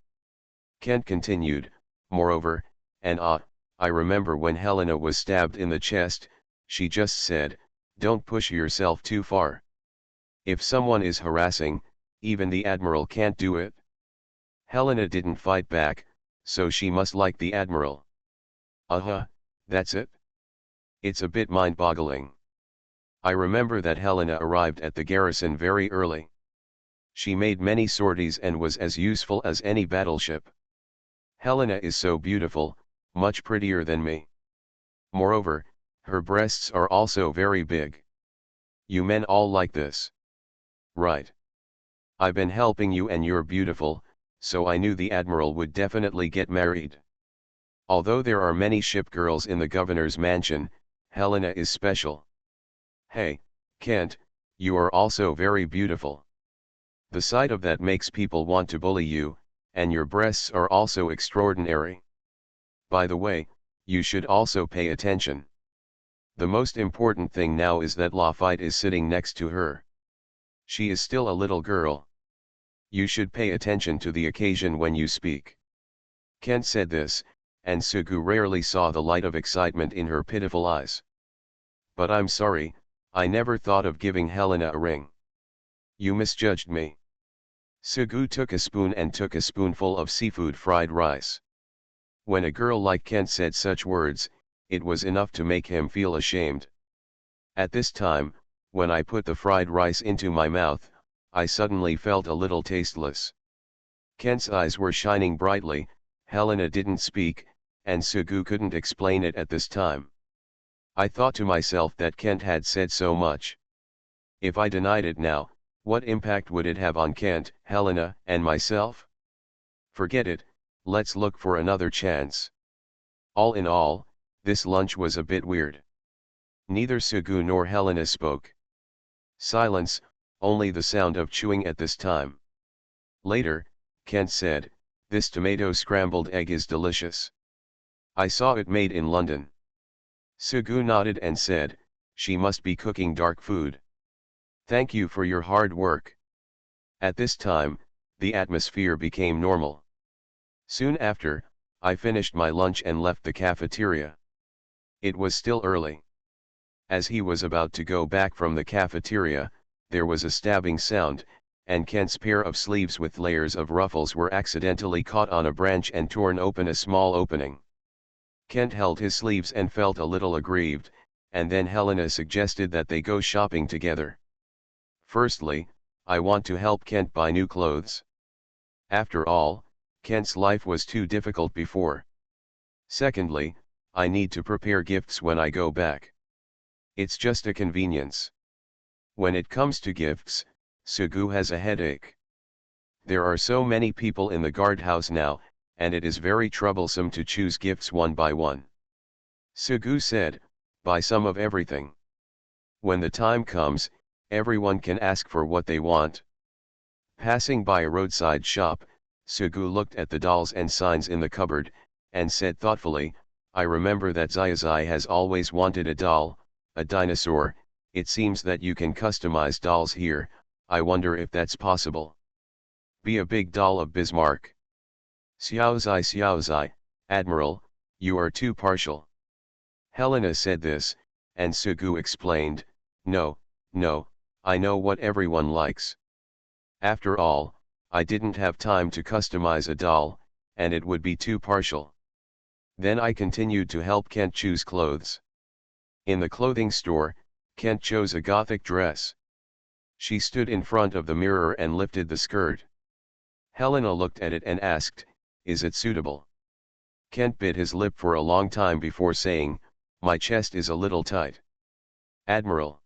Kent continued, moreover, I remember when Helena was stabbed in the chest, she just said, don't push yourself too far. If someone is harassing, even the Admiral can't do it. Helena didn't fight back, so she must like the Admiral. That's it? It's a bit mind-boggling. I remember that Helena arrived at the garrison very early. She made many sorties and was as useful as any battleship. Helena is so beautiful, much prettier than me. Moreover, her breasts are also very big. You men all like this. Right. I've been helping you and you're beautiful, so I knew the Admiral would definitely get married. Although there are many ship girls in the governor's mansion, Helena is special. Hey, Kent, you are also very beautiful. The sight of that makes people want to bully you, and your breasts are also extraordinary. By the way, you should also pay attention. The most important thing now is that Lafayette is sitting next to her. She is still a little girl. You should pay attention to the occasion when you speak. Kent said this, and Sugu rarely saw the light of excitement in her pitiful eyes. But I'm sorry, I never thought of giving Helena a ring. You misjudged me. Sugu took a spoon and took a spoonful of seafood fried rice. When a girl like Kent said such words, it was enough to make him feel ashamed. At this time, when I put the fried rice into my mouth, I suddenly felt a little tasteless. Kent's eyes were shining brightly, Helena didn't speak, and Sugu couldn't explain it at this time. I thought to myself that Kent had said so much. If I denied it now, what impact would it have on Kent, Helena, and myself? Forget it, let's look for another chance. All in all, this lunch was a bit weird. Neither Sugu nor Helena spoke. Silence, only the sound of chewing at this time. Later, Kent said, "This tomato scrambled egg is delicious. I saw it made in London." Sugu nodded and said, "She must be cooking dark food. Thank you for your hard work." At this time, the atmosphere became normal. Soon after, I finished my lunch and left the cafeteria. It was still early. As he was about to go back from the cafeteria, there was a stabbing sound, and Kent's pair of sleeves with layers of ruffles were accidentally caught on a branch and torn open a small opening. Kent held his sleeves and felt a little aggrieved, and then Helena suggested that they go shopping together. Firstly, I want to help Kent buy new clothes. After all, Kent's life was too difficult before. Secondly, I need to prepare gifts when I go back. It's just a convenience. When it comes to gifts, Sugu has a headache. There are so many people in the guardhouse now, and it is very troublesome to choose gifts one by one. Sugu said, "Buy some of everything. When the time comes, everyone can ask for what they want." Passing by a roadside shop, Sugu looked at the dolls and signs in the cupboard, and said thoughtfully, "I remember that Xiaozai has always wanted a doll, a dinosaur. It seems that you can customize dolls here. I wonder if that's possible. Be a big doll of Bismarck." Xiaozai, Admiral, you are too partial." Helena said this, and Sugu explained, No, I know what everyone likes. After all, I didn't have time to customize a doll, and it would be too partial." Then I continued to help Kent choose clothes. In the clothing store, Kent chose a gothic dress. She stood in front of the mirror and lifted the skirt. Helena looked at it and asked, "Is it suitable?" Kent bit his lip for a long time before saying, "My chest is a little tight." "Admiral."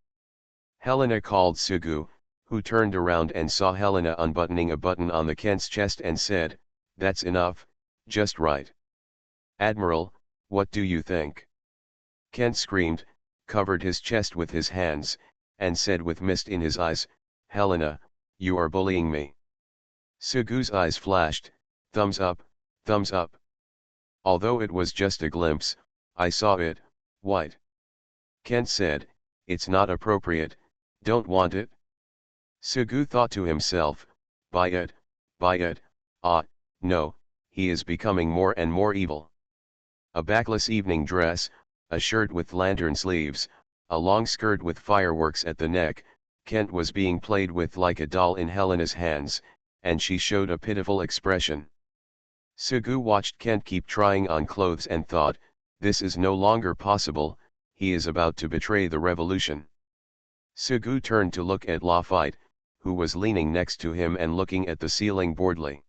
Helena called Sugu, who turned around and saw Helena unbuttoning a button on the Kent's chest and said, "That's enough, just right." "Admiral, what do you think?" Kent screamed, covered his chest with his hands, and said with mist in his eyes, "Helena, you are bullying me." Sugu's eyes flashed, thumbs up, thumbs up. Although it was just a glimpse, I saw it, white. Kent said, "It's not appropriate, don't want it." Sugu thought to himself, buy it, no, he is becoming more and more evil. A backless evening dress, a shirt with lantern sleeves, a long skirt with fireworks at the neck, Kent was being played with like a doll in Helena's hands, and she showed a pitiful expression. Sugu watched Kent keep trying on clothes and thought, this is no longer possible, he is about to betray the revolution. Sugu turned to look at Lafayette, who was leaning next to him and looking at the ceiling boredly.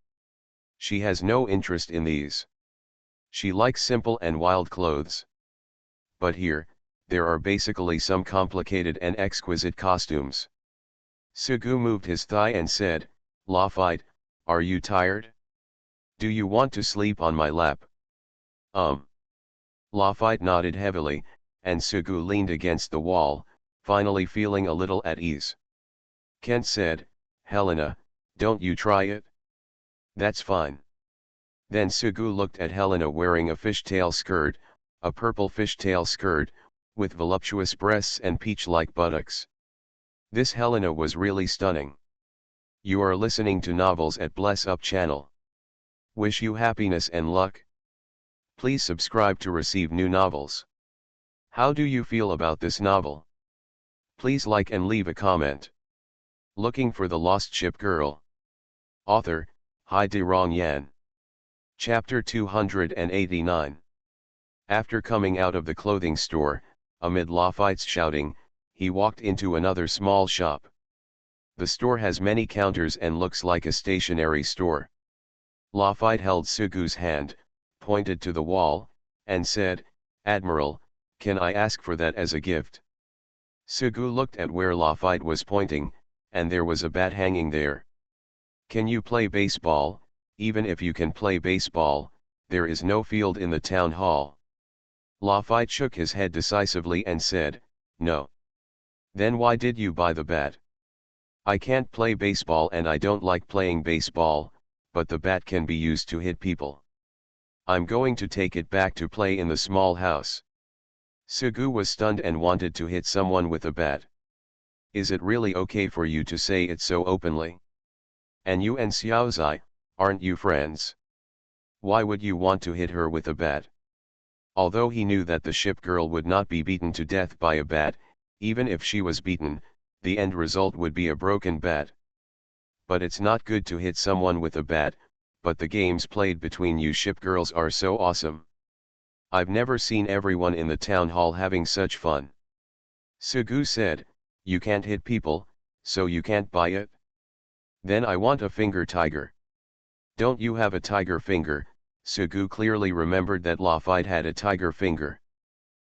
She has no interest in these. She likes simple and wild clothes. But here, there are basically some complicated and exquisite costumes. Sugu moved his thigh and said, "Lafayette, are you tired? Do you want to sleep on my lap?" Lafayette nodded heavily, and Sugu leaned against the wall, finally feeling a little at ease. Kent said, "Helena, don't you try it?" "That's fine." Then Sugu looked at Helena wearing a fishtail skirt, a purple fishtail skirt, with voluptuous breasts and peach-like buttocks. This Helena was really stunning. You are listening to Novels at Bless Up channel. Wish you happiness and luck. Please subscribe to receive new novels. How do you feel about this novel? Please like and leave a comment. Looking for the Lost Ship Girl. Author, Hai De Rong Yan. Chapter 289. After coming out of the clothing store, amid Lafayette's shouting, he walked into another small shop. The store has many counters and looks like a stationery store. Lafayette held Sugu's hand, pointed to the wall, and said, "Admiral, can I ask for that as a gift?" Sugu looked at where Lafayette was pointing, and there was a bat hanging there. "Can you play baseball? Even if you can play baseball, there is no field in the town hall." Lafayette shook his head decisively and said, "No." "Then why did you buy the bat?" "I can't play baseball and I don't like playing baseball, but the bat can be used to hit people. I'm going to take it back to play in the small house." Sugu was stunned and wanted to hit someone with a bat. "Is it really okay for you to say it so openly? And you and Xiaozai, aren't you friends? Why would you want to hit her with a bat?" Although he knew that the ship girl would not be beaten to death by a bat, even if she was beaten, the end result would be a broken bat. "But it's not good to hit someone with a bat, but the games played between you ship girls are so awesome. I've never seen everyone in the town hall having such fun." Sugu said, "You can't hit people, so you can't buy it?" "Then I want a finger tiger." "Don't you have a tiger finger?" Sugu clearly remembered that Lafayette had a tiger finger.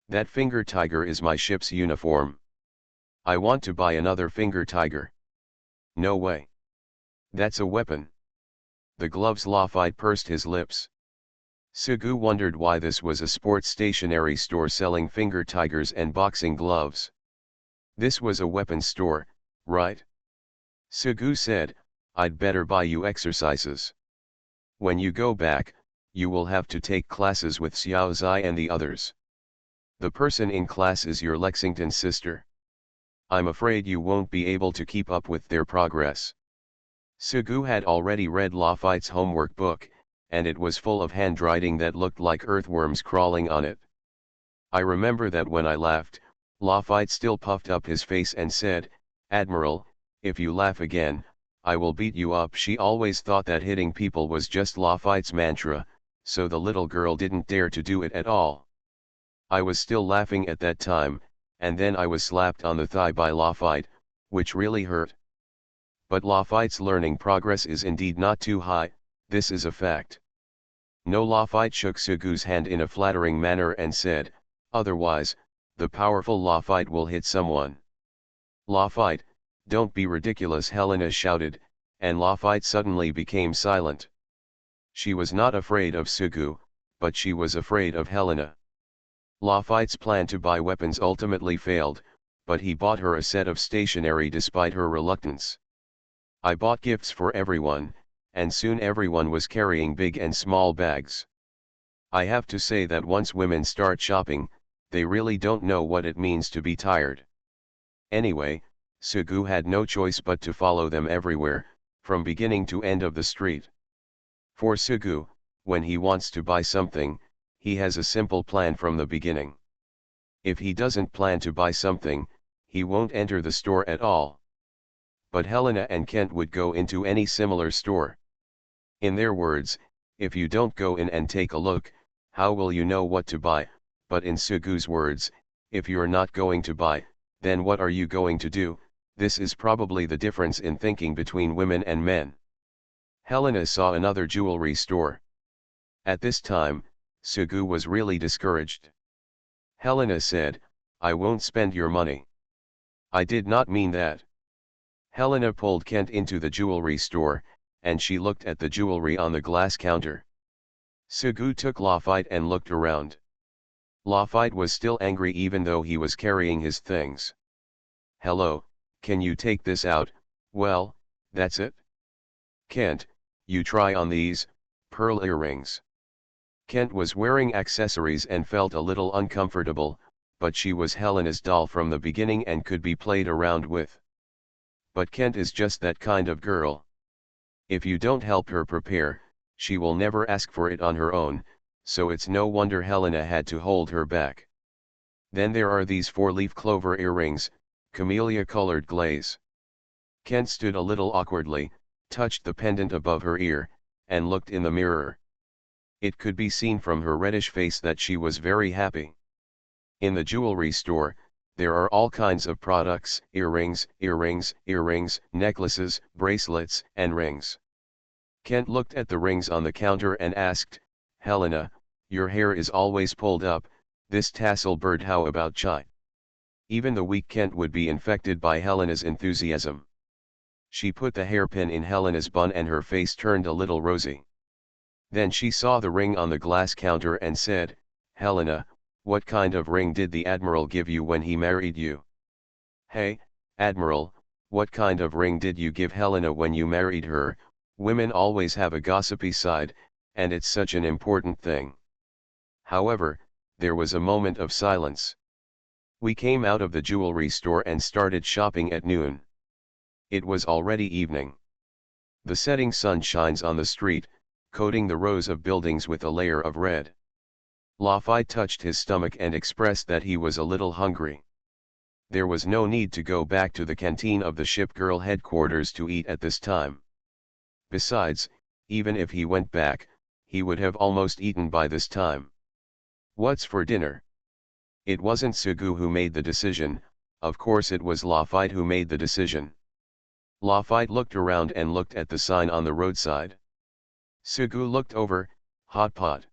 "That finger tiger is my ship's uniform. I want to buy another finger tiger." "No way. That's a weapon." "The gloves." Lafayette pursed his lips. Sugu wondered why this was a sports stationery store selling finger tigers and boxing gloves. This was a weapons store, right? Sugu said, "I'd better buy you exercises. When you go back, you will have to take classes with Xiao Zai and the others. The person in class is your Lexington sister. I'm afraid you won't be able to keep up with their progress." Sugu had already read Lafayette's homework book, and it was full of handwriting that looked like earthworms crawling on it. "I remember that when I laughed." Lafayette still puffed up his face and said, "Admiral, if you laugh again, I will beat you up." She always thought that hitting people was just Lafayette's mantra, so the little girl didn't dare to do it at all. "I was still laughing at that time, and then I was slapped on the thigh by Lafayette, which really hurt. But Lafayette's learning progress is indeed not too high, this is a fact." "No." Lafayette shook Sugu's hand in a flattering manner and said, "Otherwise, the powerful Lafayette will hit someone." "Lafayette, don't be ridiculous," Helena shouted, and Lafayette suddenly became silent. She was not afraid of Sugu, but she was afraid of Helena. Lafayette's plan to buy weapons ultimately failed, but he bought her a set of stationery despite her reluctance. "I bought gifts for everyone, and soon everyone was carrying big and small bags. I have to say that once women start shopping, they really don't know what it means to be tired." Anyway, Sugu had no choice but to follow them everywhere, from beginning to end of the street. For Sugu, when he wants to buy something, he has a simple plan from the beginning. If he doesn't plan to buy something, he won't enter the store at all. But Helena and Kent would go into any similar store. In their words, "If you don't go in and take a look, how will you know what to buy?" But in Sugu's words, "If you're not going to buy, then what are you going to do?" This is probably the difference in thinking between women and men. Helena saw another jewelry store. At this time, Sugu was really discouraged. Helena said, "I won't spend your money." "I did not mean that." Helena pulled Kent into the jewelry store, and she looked at the jewelry on the glass counter. Sugu took Lafayette and looked around. Lafayette was still angry even though he was carrying his things. "Hello, can you take this out?" "Well, that's it." "Kent, you try on these pearl earrings." Kent was wearing accessories and felt a little uncomfortable, but she was Helena's doll from the beginning and could be played around with. But Kent is just that kind of girl. If you don't help her prepare, she will never ask for it on her own, so it's no wonder Helena had to hold her back. "Then there are these 4-leaf clover earrings, camellia-colored glaze." Kent stood a little awkwardly, touched the pendant above her ear, and looked in the mirror. It could be seen from her reddish face that she was very happy. In the jewelry store, there are all kinds of products: earrings, necklaces, bracelets, and rings. Kent looked at the rings on the counter and asked, "Helena, your hair is always pulled up, this tassel bird, how about chai?" Even the weak Kent would be infected by Helena's enthusiasm. She put the hairpin in Helena's bun and her face turned a little rosy. Then she saw the ring on the glass counter and said, "Helena, what kind of ring did the Admiral give you when he married you?" "Hey, Admiral, what kind of ring did you give Helena when you married her?" Women always have a gossipy side, and it's such an important thing. However, there was a moment of silence. We came out of the jewelry store and started shopping at noon. It was already evening. The setting sun shines on the street, coating the rows of buildings with a layer of red. Laffy touched his stomach and expressed that he was a little hungry. There was no need to go back to the canteen of the shipgirl headquarters to eat at this time. Besides, even if he went back, he would have almost eaten by this time. "What's for dinner?" It wasn't Sugu who made the decision, of course it was Laffy who made the decision. Laffy looked around and looked at the sign on the roadside. Sugu looked over, "Hot pot."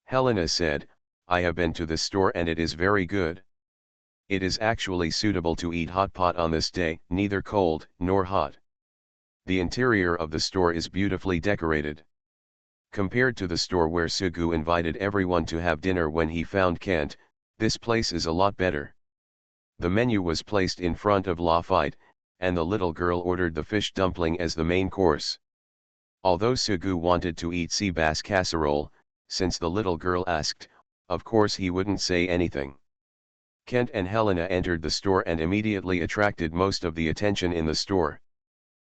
Helena said, "I have been to the store and it is very good. It is actually suitable to eat hot pot on this day, neither cold nor hot. The interior of the store is beautifully decorated. Compared to the store where Sugu invited everyone to have dinner when he found Kent, this place is a lot better." The menu was placed in front of Laffy, and the little girl ordered the fish dumpling as the main course. Although Sugu wanted to eat sea bass casserole, since the little girl asked, of course he wouldn't say anything. Kent and Helena entered the store and immediately attracted most of the attention in the store.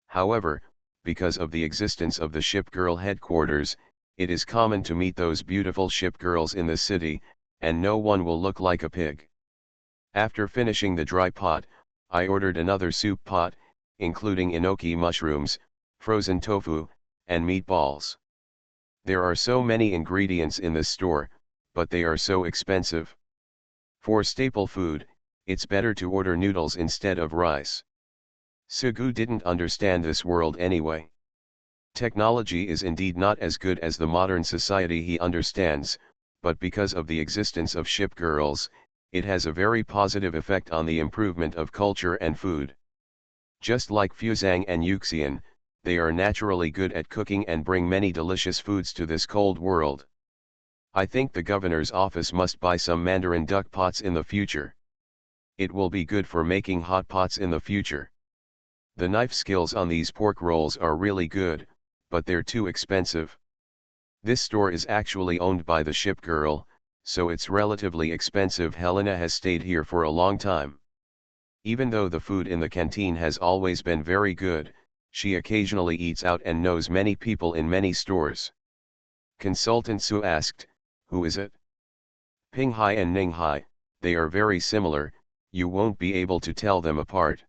However, because of the existence of the shipgirl headquarters, it is common to meet those beautiful shipgirls in the city, and no one will look like a pig. After finishing the dry pot, I ordered another soup pot, including enoki mushrooms, frozen tofu, and meatballs. There are so many ingredients in this store, but they are so expensive. For staple food, it's better to order noodles instead of rice. Sugu didn't understand this world anyway. Technology is indeed not as good as the modern society he understands, but because of the existence of shipgirls, it has a very positive effect on the improvement of culture and food. Just like Fuzang and Yuxian, they are naturally good at cooking and bring many delicious foods to this cold world. I think the governor's office must buy some Mandarin duck pots in the future. It will be good for making hot pots in the future. The knife skills on these pork rolls are really good, but they're too expensive. This store is actually owned by the shipgirl, so it's relatively expensive. Helena has stayed here for a long time. Even though the food in the canteen has always been very good, she occasionally eats out and knows many people in many stores. Consultant Su asked, "Who is it?" "Ping Hai and Ning Hai, they are very similar, you won't be able to tell them apart.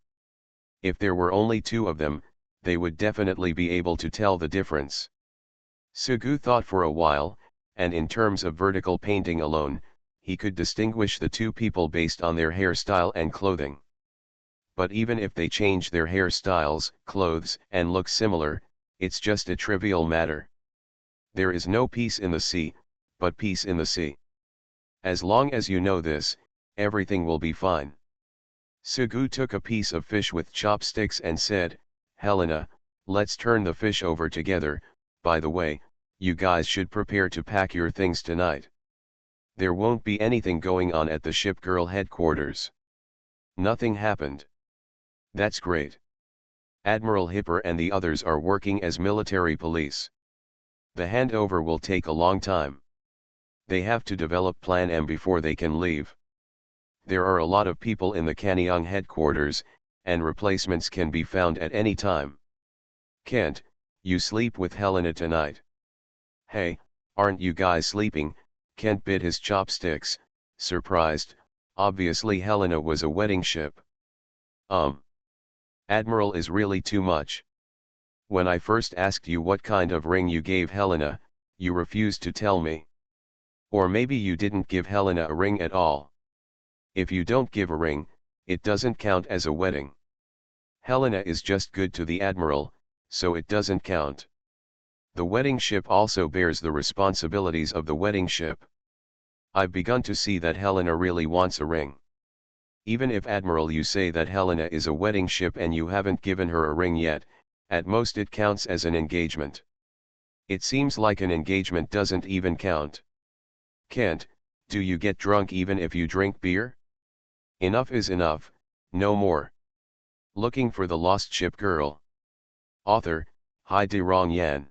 If there were only two of them, they would definitely be able to tell the difference." Sugu thought for a while, and in terms of vertical painting alone, he could distinguish the two people based on their hairstyle and clothing. But even if they change their hairstyles, clothes, and look similar, it's just a trivial matter. There is no peace in the sea, but peace in the sea. As long as you know this, everything will be fine. Sugu took a piece of fish with chopsticks and said, "Helena, let's turn the fish over together. By the way, you guys should prepare to pack your things tonight. There won't be anything going on at the shipgirl headquarters." Nothing happened. That's great. Admiral Hipper and the others are working as military police. The handover will take a long time. They have to develop Plan M before they can leave. There are a lot of people in the Kanyang headquarters, and replacements can be found at any time. Kent, you sleep with Helena tonight. Hey, aren't you guys sleeping? Kent bit his chopsticks, surprised. Obviously Helena was a wedding ship. Admiral is really too much. When I first asked you what kind of ring you gave Helena, you refused to tell me. Or maybe you didn't give Helena a ring at all. If you don't give a ring, it doesn't count as a wedding. Helena is just good to the admiral, so it doesn't count. The wedding ship also bears the responsibilities of the wedding ship. I've begun to see that Helena really wants a ring. Even if Admiral you say that Helena is a wedding ship and you haven't given her a ring yet, at most it counts as an engagement. It seems like an engagement doesn't even count. Kent, do you get drunk even if you drink beer? Enough is enough, no more. Looking for the Lost Ship Girl. Author, Hai De Rong Yan.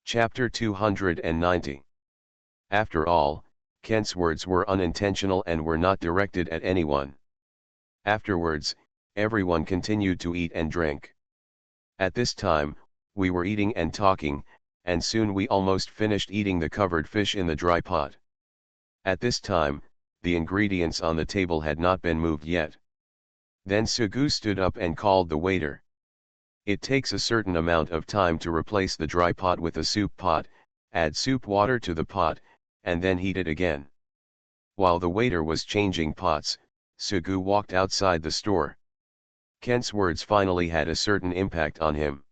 Chapter 290. After all, Kent's words were unintentional and were not directed at anyone. Afterwards, everyone continued to eat and drink. At this time, we were eating and talking, and soon we almost finished eating the covered fish in the dry pot. At this time, the ingredients on the table had not been moved yet. Then Sugu stood up and called the waiter. It takes a certain amount of time to replace the dry pot with a soup pot, add soup water to the pot, and then heat it again. While the waiter was changing pots, Sugu walked outside the store. Kent's words finally had a certain impact on him.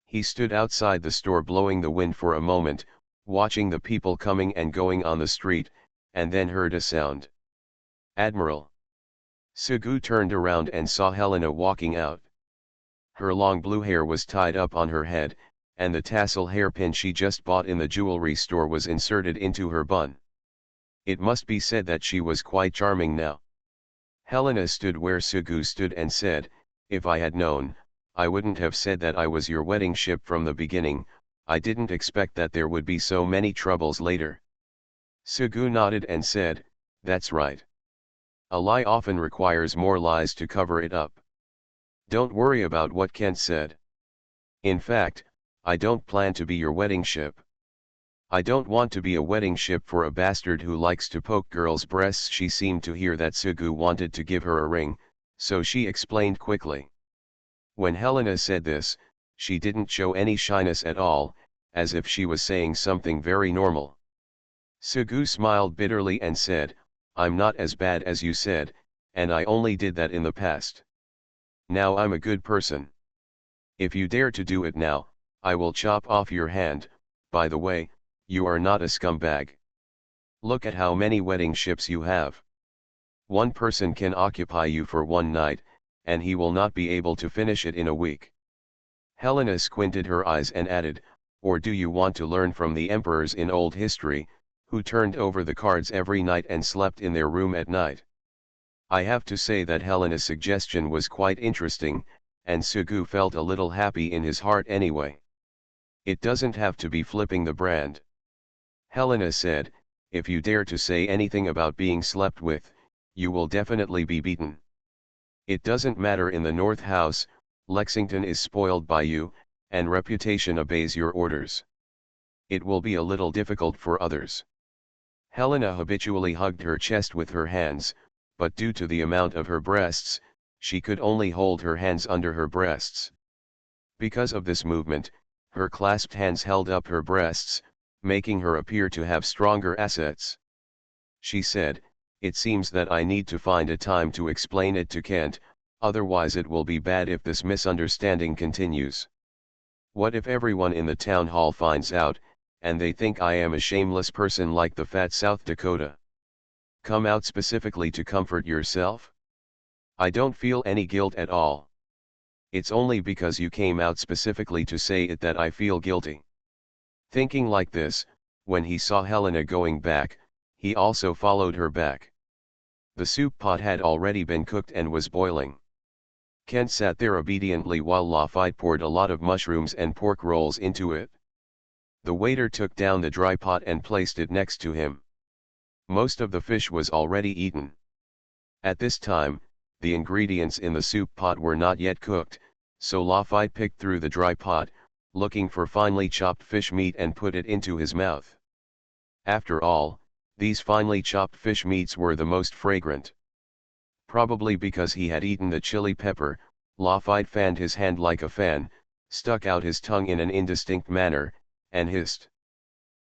He stood outside the store blowing the wind for a moment, watching the people coming and going on the street, and then heard a sound. Admiral. Sugu turned around and saw Helena walking out. Her long blue hair was tied up on her head, and the tassel hairpin she just bought in the jewelry store was inserted into her bun. It must be said that she was quite charming now. Helena stood where Sugu stood and said, "If I had known, I wouldn't have said that I was your wedding ship from the beginning. I didn't expect that there would be so many troubles later." Sugu nodded and said, "That's right. A lie often requires more lies to cover it up. Don't worry about what Kent said. In fact, I don't plan to be your wedding ship. I don't want to be a wedding ship for a bastard who likes to poke girls' breasts." She seemed to hear that Sugu wanted to give her a ring, so she explained quickly. When Helena said this, she didn't show any shyness at all, as if she was saying something very normal. Sugu smiled bitterly and said, "I'm not as bad as you said, and I only did that in the past. Now I'm a good person. If you dare to do it now, I will chop off your hand. By the way, you are not a scumbag. Look at how many wedding ships you have. One person can occupy you for one night, and he will not be able to finish it in a week." Helena squinted her eyes and added, "Or do you want to learn from the emperors in old history, who turned over the cards every night and slept in their room at night?" I have to say that Helena's suggestion was quite interesting, and Sugu felt a little happy in his heart anyway. It doesn't have to be flipping the brand. Helena said, "If you dare to say anything about being slept with, you will definitely be beaten. It doesn't matter in the North House, Lexington is spoiled by you, and reputation obeys your orders. It will be a little difficult for others." Helena habitually hugged her chest with her hands, but due to the amount of her breasts, she could only hold her hands under her breasts. Because of this movement, her clasped hands held up her breasts, making her appear to have stronger assets. She said, "It seems that I need to find a time to explain it to Kent, otherwise it will be bad if this misunderstanding continues. What if everyone in the town hall finds out, and they think I am a shameless person like the fat South Dakota? Come out specifically to comfort yourself? I don't feel any guilt at all. It's only because you came out specifically to say it that I feel guilty." Thinking like this, when he saw Helena going back, he also followed her back. The soup pot had already been cooked and was boiling. Kent sat there obediently while Lafayette poured a lot of mushrooms and pork rolls into it. The waiter took down the dry pot and placed it next to him. Most of the fish was already eaten. At this time, the ingredients in the soup pot were not yet cooked, so Lafayette picked through the dry pot, looking for finely chopped fish meat and put it into his mouth. After all, these finely chopped fish meats were the most fragrant. Probably because he had eaten the chili pepper, Lafayette fanned his hand like a fan, stuck out his tongue in an indistinct manner, and hissed.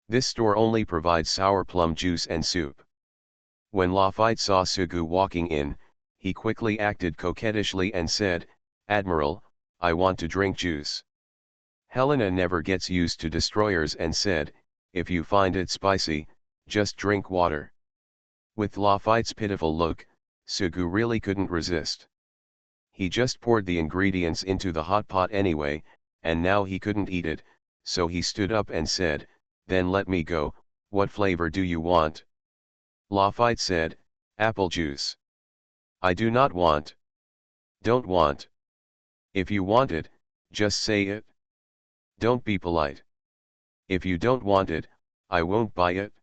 This store only provides sour plum juice and soup. When Lafayette saw Sugu walking in, he quickly acted coquettishly and said, "Admiral, I want to drink juice." Helena never gets used to destroyers and said, "If you find it spicy, just drink water." With Lafayette's pitiful look, Sugu really couldn't resist. He just poured the ingredients into the hot pot anyway, and now he couldn't eat it, so he stood up and said, "Then let me go, what flavor do you want?" Lafayette said, "Apple juice." "I do not want." "Don't want." "If you want it, just say it. Don't be polite." "If you don't want it, I won't buy it."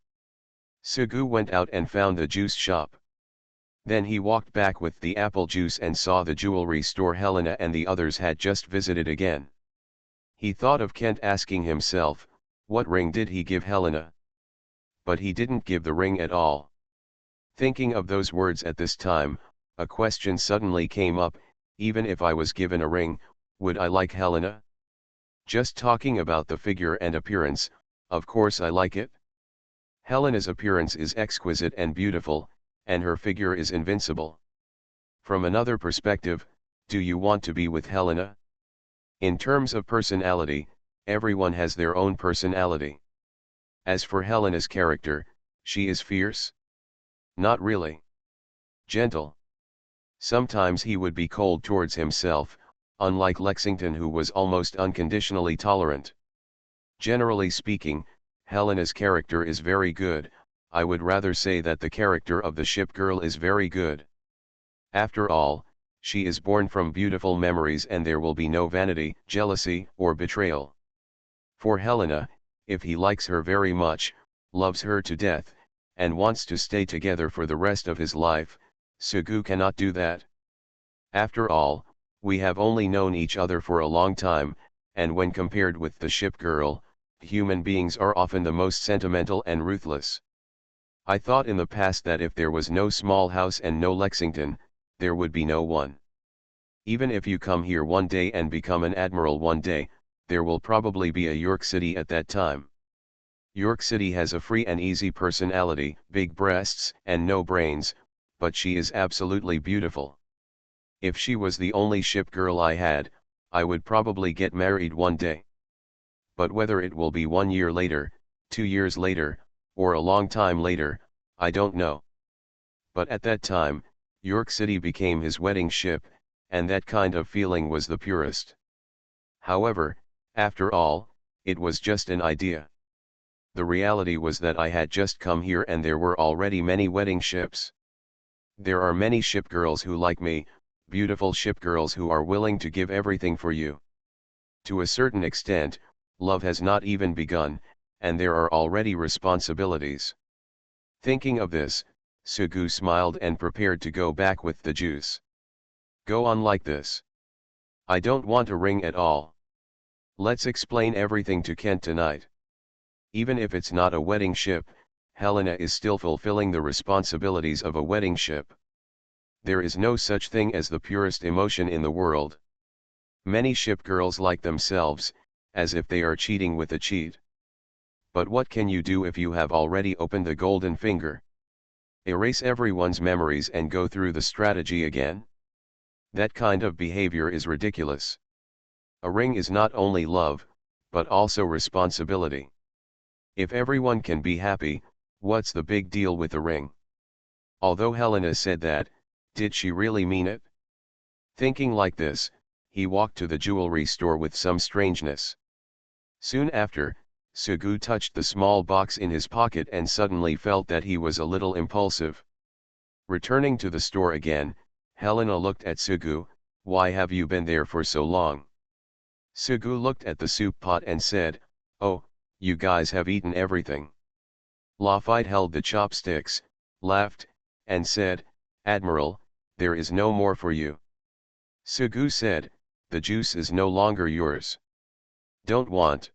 Sugu went out and found the juice shop. Then he walked back with the apple juice and saw the jewelry store Helena and the others had just visited again. He thought of Kent asking himself, what ring did he give Helena? But he didn't give the ring at all. Thinking of those words at this time, a question suddenly came up, even if I was given a ring, would I like Helena? Just talking about the figure and appearance, of course I like it. Helena's appearance is exquisite and beautiful, and her figure is invincible. From another perspective, do you want to be with Helena? In terms of personality, everyone has their own personality. As for Helena's character, she is fierce? Not really. Gentle. Sometimes he would be cold towards himself, unlike Lexington who was almost unconditionally tolerant. Generally speaking, Helena's character is very good. I would rather say that the character of the ship girl is very good. After all, she is born from beautiful memories and there will be no vanity, jealousy, or betrayal. For Helena, if he likes her very much, loves her to death, and wants to stay together for the rest of his life, Sugu cannot do that. After all, we have only known each other for a long time, and when compared with the ship girl, human beings are often the most sentimental and ruthless. I thought in the past that if there was no small house and no Lexington, there would be no one. Even if you come here one day and become an admiral one day, there will probably be a York City at that time. York City has a free and easy personality, big breasts and no brains, but she is absolutely beautiful. If she was the only ship girl I had, I would probably get married one day. But whether it will be 1 year later, 2 years later, or a long time later, I don't know. But at that time, York City became his wedding ship, and that kind of feeling was the purest. However, after all, it was just an idea. The reality was that I had just come here and there were already many wedding ships. There are many ship girls who like me, beautiful ship girls who are willing to give everything for you. To a certain extent, love has not even begun, and there are already responsibilities. Thinking of this, Sugu smiled and prepared to go back with the juice. Go on like this. I don't want a ring at all. Let's explain everything to Kent tonight. Even if it's not a wedding ship, Helena is still fulfilling the responsibilities of a wedding ship. There is no such thing as the purest emotion in the world. Many ship girls like themselves, as if they are cheating with a cheat. But what can you do if you have already opened the golden finger? Erase everyone's memories and go through the strategy again? That kind of behavior is ridiculous. A ring is not only love, but also responsibility. If everyone can be happy, what's the big deal with the ring? Although Helena said that, did she really mean it? Thinking like this, he walked to the jewelry store with some strangeness. Soon after, Sugu touched the small box in his pocket and suddenly felt that he was a little impulsive. Returning to the store again, Helena looked at Sugu. Why have you been there for so long? Sugu looked at the soup pot and said, oh, you guys have eaten everything. Lafayette held the chopsticks, laughed, and said, Admiral, there is no more for you. Sugu said, the juice is no longer yours. Don't want.